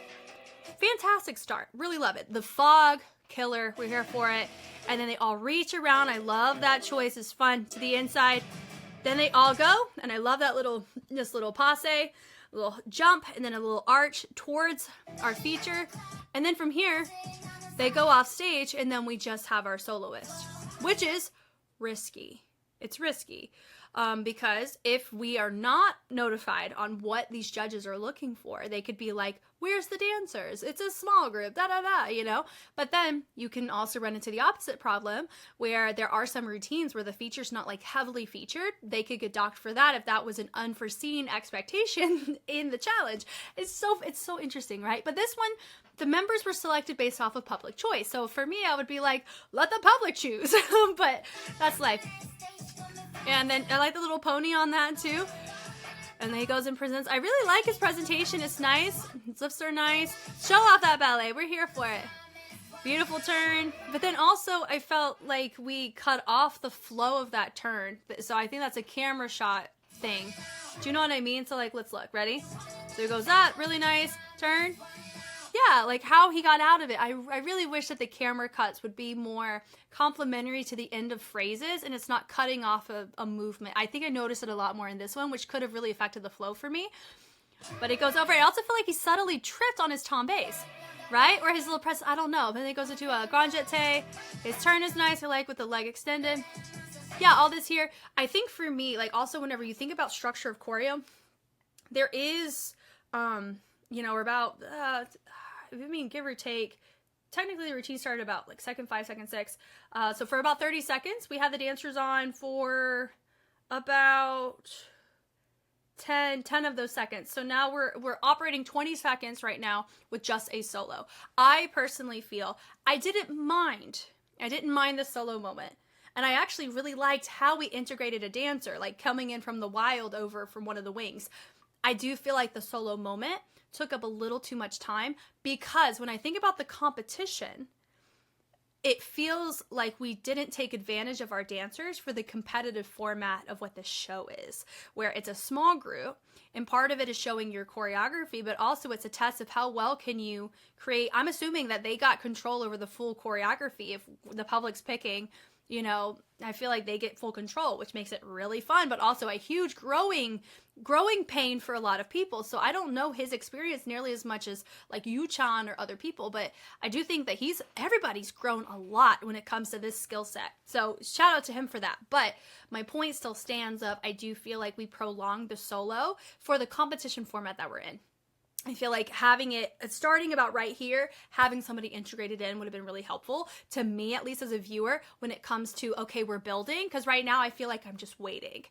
S1: Fantastic start. Really love it. The fog, killer. We're here for it. And then they all reach around. I love that choice. It's fun. To the inside. Then they all go. And I love that little passe. A little jump and then a little arch towards our feature. And then from here, they go off stage and then we just have our soloist, which is risky. It's risky because if we are not notified on what these judges are looking for, they could be like, where's the dancers? It's a small group, you know? But then you can also run into the opposite problem where there are some routines where the feature's not like heavily featured. They could get docked for that if that was an unforeseen expectation in the challenge. It's so interesting, right? But this one, the members were selected based off of public choice. So for me, I would be like, let the public choose. But that's life. And then I like the little pony on that too. And then he goes and presents. I really like his presentation. It's nice. His lifts are nice. Show off that ballet. We're here for it. Beautiful turn. But then also I felt like we cut off the flow of that turn. So I think that's a camera shot thing. Do you know what I mean? So like, let's look. Ready? So he goes up. Really nice. Turn. Yeah, like how he got out of it. I really wish that the camera cuts would be more complementary to the end of phrases and it's not cutting off a movement. I think I noticed it a lot more in this one, which could have really affected the flow for me. But it goes over. I also feel like he subtly tripped on his tombe, right? Or his little press, I don't know. Then it goes into a grand jeté. His turn is nice, I like with the leg extended. Yeah, all this here. I think for me, like also whenever you think about structure of choreo, there is, you know, we're about, give or take, technically the routine started about like second 5, second 6. So for about 30 seconds, we had the dancers on for about 10 of those seconds. So now we're operating 20 seconds right now with just a solo. I personally feel I didn't mind the solo moment. And I actually really liked how we integrated a dancer, like coming in from the wild over from one of the wings. I do feel like the solo moment took up a little too much time because when I think about the competition, it feels like we didn't take advantage of our dancers for the competitive format of what the show is, where it's a small group and part of it is showing your choreography, but also it's a test of how well can you create. I'm assuming that they got control over the full choreography. If the public's picking, you know, I feel like they get full control, which makes it really fun, but also a huge growing pain for a lot of people. So I don't know his experience nearly as much as like Yu-chan or other people, but I do think that everybody's grown a lot when it comes to this skill set. So shout out to him for that. But my point still stands up. I do feel like we prolonged the solo for the competition format that we're in. I feel like having it starting about right here, having somebody integrated in would have been really helpful to me, at least as a viewer, when it comes to, okay, we're building. Because right now I feel like I'm just waiting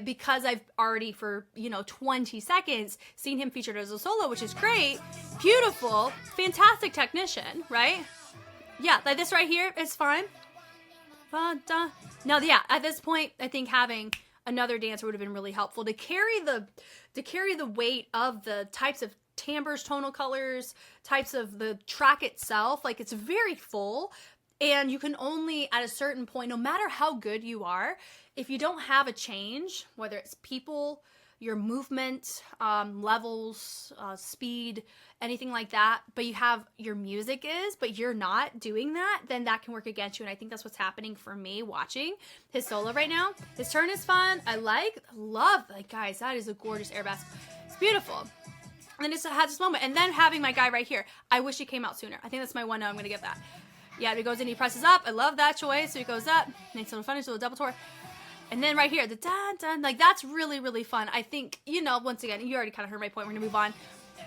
S1: because I've already for, 20 seconds seen him featured as a solo, which is great, beautiful, fantastic technician, right? Yeah, like this right here is fine. Now, yeah, at this point, I think having another dancer would have been really helpful to carry the weight of the types of timbres, tonal colors, types of the track itself. Like, it's very full, and you can only at a certain point, no matter how good you are, if you don't have a change, whether it's people, your movement, levels, speed, anything like that, but you have your music but you're not doing that, then that can work against you. And I think that's what's happening for me watching his solo right now. His turn is fun. I love, like, guys, that is a gorgeous arabesque. It's beautiful. And then just had this moment. And then having my guy right here. I wish he came out sooner. I think that's my one note. I'm going to give that. Yeah, he goes in, he presses up. I love that choice. So he goes up. Makes a little funny, so a little double tour. And then right here, the dun dun, like that's really, really fun. I think, once again, you already kind of heard my point. We're going to move on.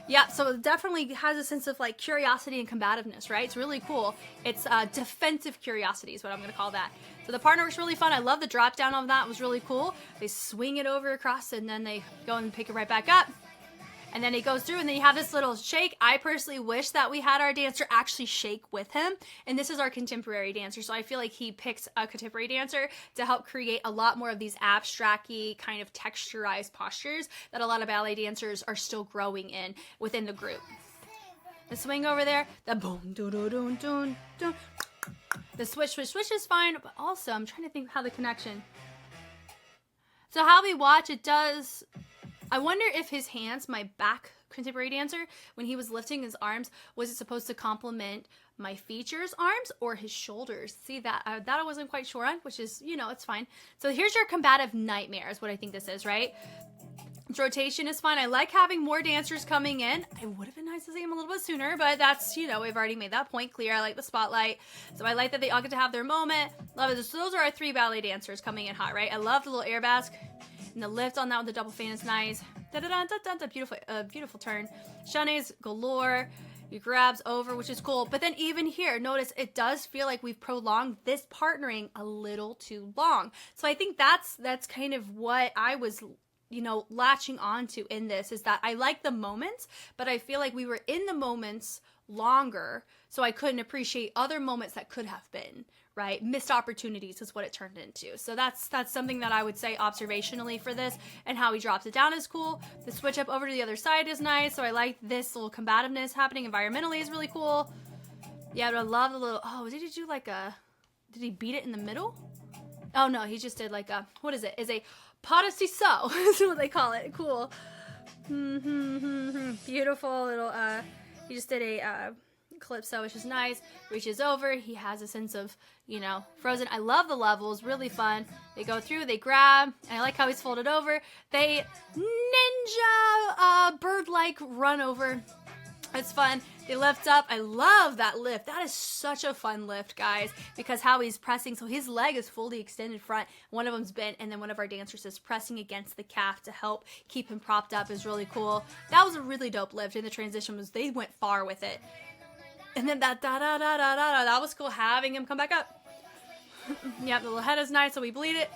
S1: Yeah, so it definitely has a sense of like curiosity and combativeness, right? It's really cool. It's defensive curiosity is what I'm going to call that. So the partner work's really fun. I love the drop down on that. It was really cool. They swing it over across and then they go and pick it right back up. And then he goes through and then you have this little shake. I personally wish that we had our dancer actually shake with him. And this is our contemporary dancer. So I feel like he picks a contemporary dancer to help create a lot more of these abstract-y kind of texturized postures that a lot of ballet dancers are still growing in within the group. The swing over there, the boom, doo doo doo doo doo. The switch is fine, but also I'm trying to think how the connection. So how we watch, it does. I wonder if his hands, my back contemporary dancer, when he was lifting his arms, was it supposed to complement my features arms or his shoulders? See, that I wasn't quite sure on, which is, you know, it's fine. So here's your combative nightmare is what I think this is, right? Rotation is fine. I like having more dancers coming in. It would have been nice to see him a little bit sooner, but that's, you know, we've already made that point clear. I like the spotlight. So I like that they all get to have their moment. Love it. So those are our 3 ballet dancers coming in hot, right? I love the little air basque. And the lift on that with the double fan is nice. Da-da-da-da-da-da. Beautiful, beautiful turn. Chanes galore. He grabs over, which is cool. But then even here, notice it does feel like we've prolonged this partnering a little too long. So I think that's kind of what I was, you know, latching onto in this, is that I like the moments, but I feel like we were in the moments longer, so I couldn't appreciate other moments that could have been, right? Missed opportunities is what it turned into. So that's something that I would say observationally for this, and how he drops it down is cool. The switch up over to the other side is nice, so I like this little combativeness happening environmentally is really cool. Yeah, but I love the little, oh, did he do like a, did he beat it in the middle? Oh no, he just did like a, what is it? Is a pas de seesaw, is what they call it. Cool. Beautiful little, he just did a calypso, which is nice. Reaches over. He has a sense of, you know, frozen. I love the levels. Really fun. They go through. They grab. And I like how he's folded over. They ninja bird-like run over. It's fun. They lift up. I love that lift. That is such a fun lift, guys, because how he's pressing. So his leg is fully extended front. One of them's bent, and then one of our dancers is pressing against the calf to help keep him propped up is really cool. That was a really dope lift, and the transition was, they went far with it. And then that da-da-da-da-da, that was cool, having him come back up. Yep, the little head is nice, so we bleed it.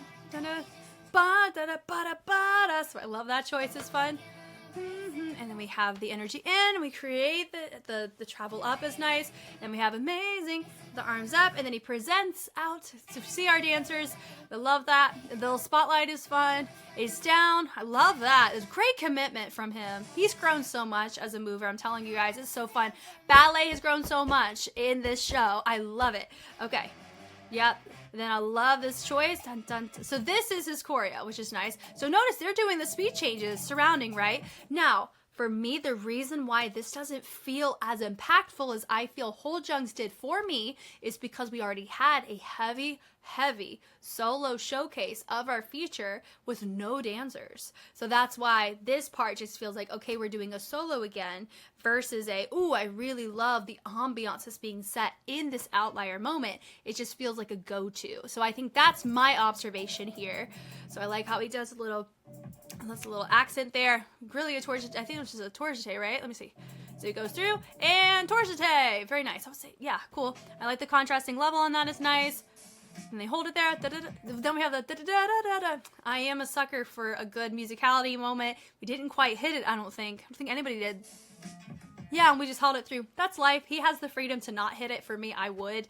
S1: Ba-da-da-ba-da-ba-da. So I love that choice, it's fun. And then we have the energy in, we create the travel up is nice, and we have amazing, the arms up, and then he presents out to see our dancers. I love that. The little spotlight is fun. He's down. I love that. It's great commitment from him. He's grown so much as a mover. I'm telling you guys, it's so fun. Ballet has grown so much in this show. I love it. Okay. Yep. And then I love this choice. Dun, dun, dun. So this is his choreo, which is nice. So notice they're doing the speed changes surrounding, right? Now, for me, the reason why this doesn't feel as impactful as I feel Holjung's did for me is because we already had a heavy solo showcase of our feature with no dancers. So that's why this part just feels like, okay, we're doing a solo again versus a, ooh, I really love the ambiance that's being set in this outlier moment. It just feels like a go-to. So I think that's my observation here. So I like how he does a little, that's a little accent there. Really a torsion, I think it was just a torsion, right? Let me see. So he goes through and torsion. Very nice. I would say, yeah, cool. I like the contrasting level on that is nice. And they hold it there. Then we have the da-da-da-da-da. I am a sucker for a good musicality moment. We didn't quite hit it, I don't think anybody did. Yeah, and we just held it through. That's life. He has the freedom to not hit it. For me, I would,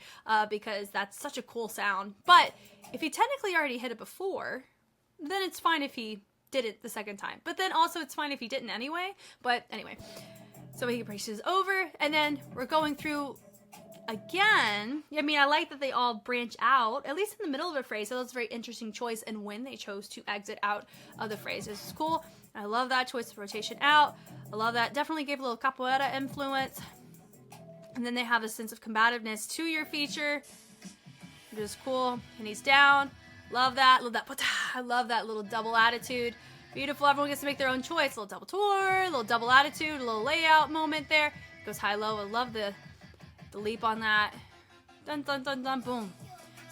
S1: because that's such a cool sound. But if he technically already hit it before, then it's fine if he did it the second time. But then also it's fine if he didn't anyway. But anyway, so he braces over, and then we're going through again. I mean, I like that they all branch out, at least in the middle of a phrase. So that's a very interesting choice, and when they chose to exit out of the phrase. This is cool. I love that choice of rotation out. I love that. Definitely gave a little capoeira influence. And then they have a sense of combativeness to your feature, which is cool. And he's down. Love that. Love that. I love that little double attitude. Beautiful. Everyone gets to make their own choice. A little double tour, a little double attitude, a little layout moment there. Goes high-low. I love the leap on that. Dun, dun, dun, dun, boom.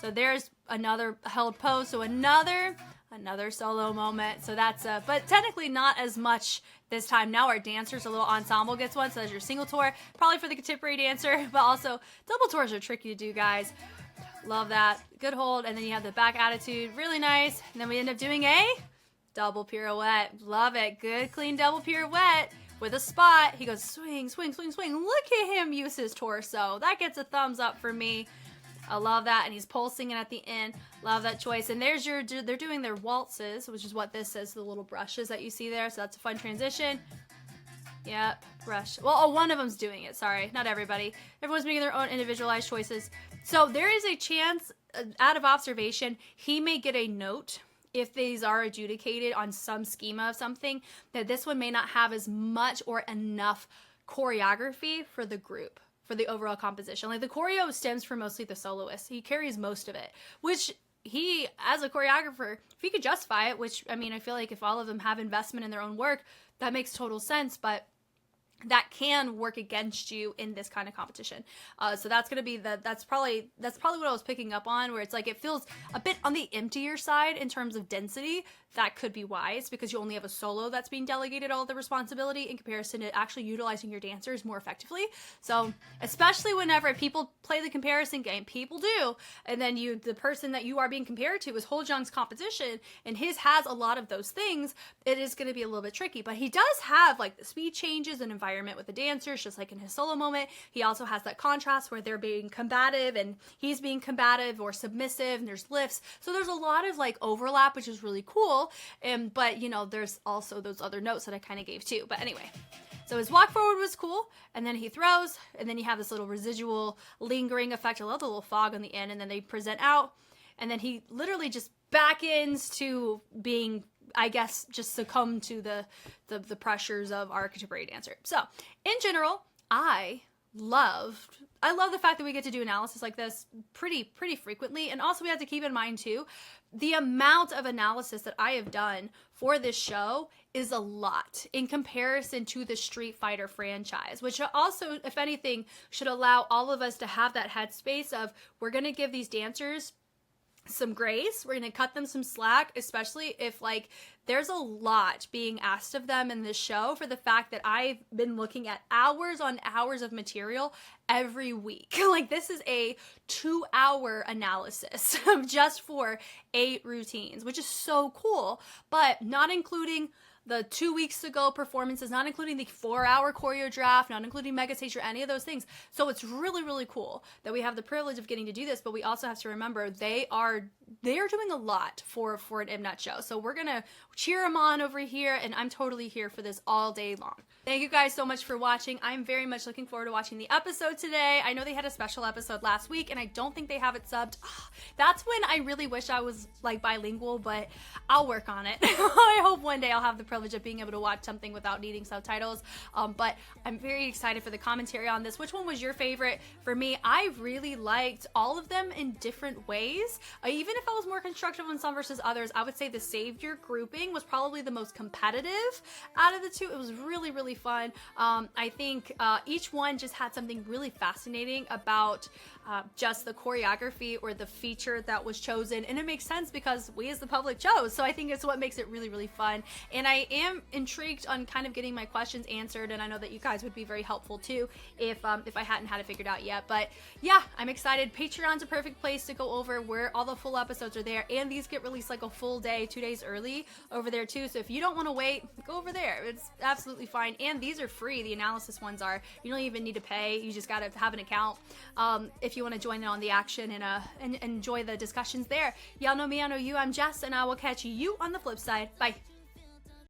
S1: So there's another held pose. So another Another solo moment. So that's but technically not as much this time. Now our dancers, a little ensemble gets one. So there's your single tour, probably for the contemporary dancer, but also double tours are tricky to do, guys. Love that. Good hold. And then you have the back attitude. Really nice. And then we end up doing a double pirouette. Love it. Good, clean double pirouette with a spot. He goes swing, swing, swing, swing. Look at him use his torso. That gets a thumbs up for me. I love that. And he's pulsing it at the end. Love that choice. And there's your, they're doing their waltzes, which is what this is, the little brushes that you see there. So that's a fun transition. Yep, brush. Well, oh, one of them's doing it. Sorry, not everybody. Everyone's making their own individualized choices. So there is a chance, out of observation, he may get a note if these are adjudicated on some schema of something, that this one may not have as much or enough choreography for the group, for the overall composition. Like the choreo stems from mostly the soloist. He carries most of it, which he, as a choreographer, if he could justify it, which, I mean, I feel like if all of them have investment in their own work, that makes total sense, but that can work against you in this kind of competition. So that's going to be that's probably what I was picking up on, where it's like, it feels a bit on the emptier side in terms of density. That could be wise because you only have a solo that's being delegated all the responsibility in comparison to actually utilizing your dancers more effectively. So especially whenever people play the comparison game, people do, and then the person that you are being compared to is Ho-jung's composition, and his has a lot of those things, it is going to be a little bit tricky. But he does have like the speed changes and environment with the dancers, just like in his solo moment. He also has that contrast where they're being combative and he's being combative or submissive, and there's lifts. So there's a lot of like overlap, which is really cool. But you know, there's also those other notes that I kind of gave too. But anyway, so his walk forward was cool, and then he throws, and then you have this little residual lingering effect. I love the little fog on the end, and then they present out, and then he literally just back ends to being, I guess, just succumb to the pressures of our contemporary dancer. So in general, I love the fact that we get to do analysis like this pretty frequently. And also we have to keep in mind too, the amount of analysis that I have done for this show is a lot in comparison to the Street Fighter franchise, which also, if anything, should allow all of us to have that headspace of, we're going to give these dancers some grace. We're going to cut them some slack, especially if like there's a lot being asked of them in this show, for the fact that I've been looking at hours on hours of material every week. Like this is a 2-hour analysis just for 8 routines, which is so cool, but not including the 2 weeks ago performances, not including the 4-hour choreo draft, not including mega stage or any of those things. So it's really, really cool that we have the privilege of getting to do this, but we also have to remember they are doing a lot for an MNET show. So we're gonna cheer them on over here, and I'm totally here for this all day long. Thank you guys so much for watching. I'm very much looking forward to watching the episode today. I know they had a special episode last week, and I don't think they have it subbed. That's when I really wish I was like bilingual, but I'll work on it. I hope one day I'll have the privilege of being able to watch something without needing subtitles. But I'm very excited for the commentary on this. Which one was your favorite? For me, I really liked all of them in different ways. Even if I was more constructive on some versus others, I would say the Savior grouping was probably the most competitive out of the two. It was really, really fun. I think each one just had something really fascinating about just the choreography or the feature that was chosen, and it makes sense because we as the public chose. So I think it's what makes it really, really fun. And I am intrigued on kind of getting my questions answered, and I know that you guys would be very helpful too if I hadn't had it figured out yet. But yeah, I'm excited. Patreon's a perfect place to go over where all the full episodes are there, and these get released like a full day, 2 days early over there too. So if you don't want to wait, go over there. It's absolutely fine. And these are free. The analysis ones are. You don't even need to pay. You just got to have an account. If you want to join in on the action and enjoy the discussions there. Y'all know me, I know you. I'm Jess, and I will catch you on the flip side. Bye.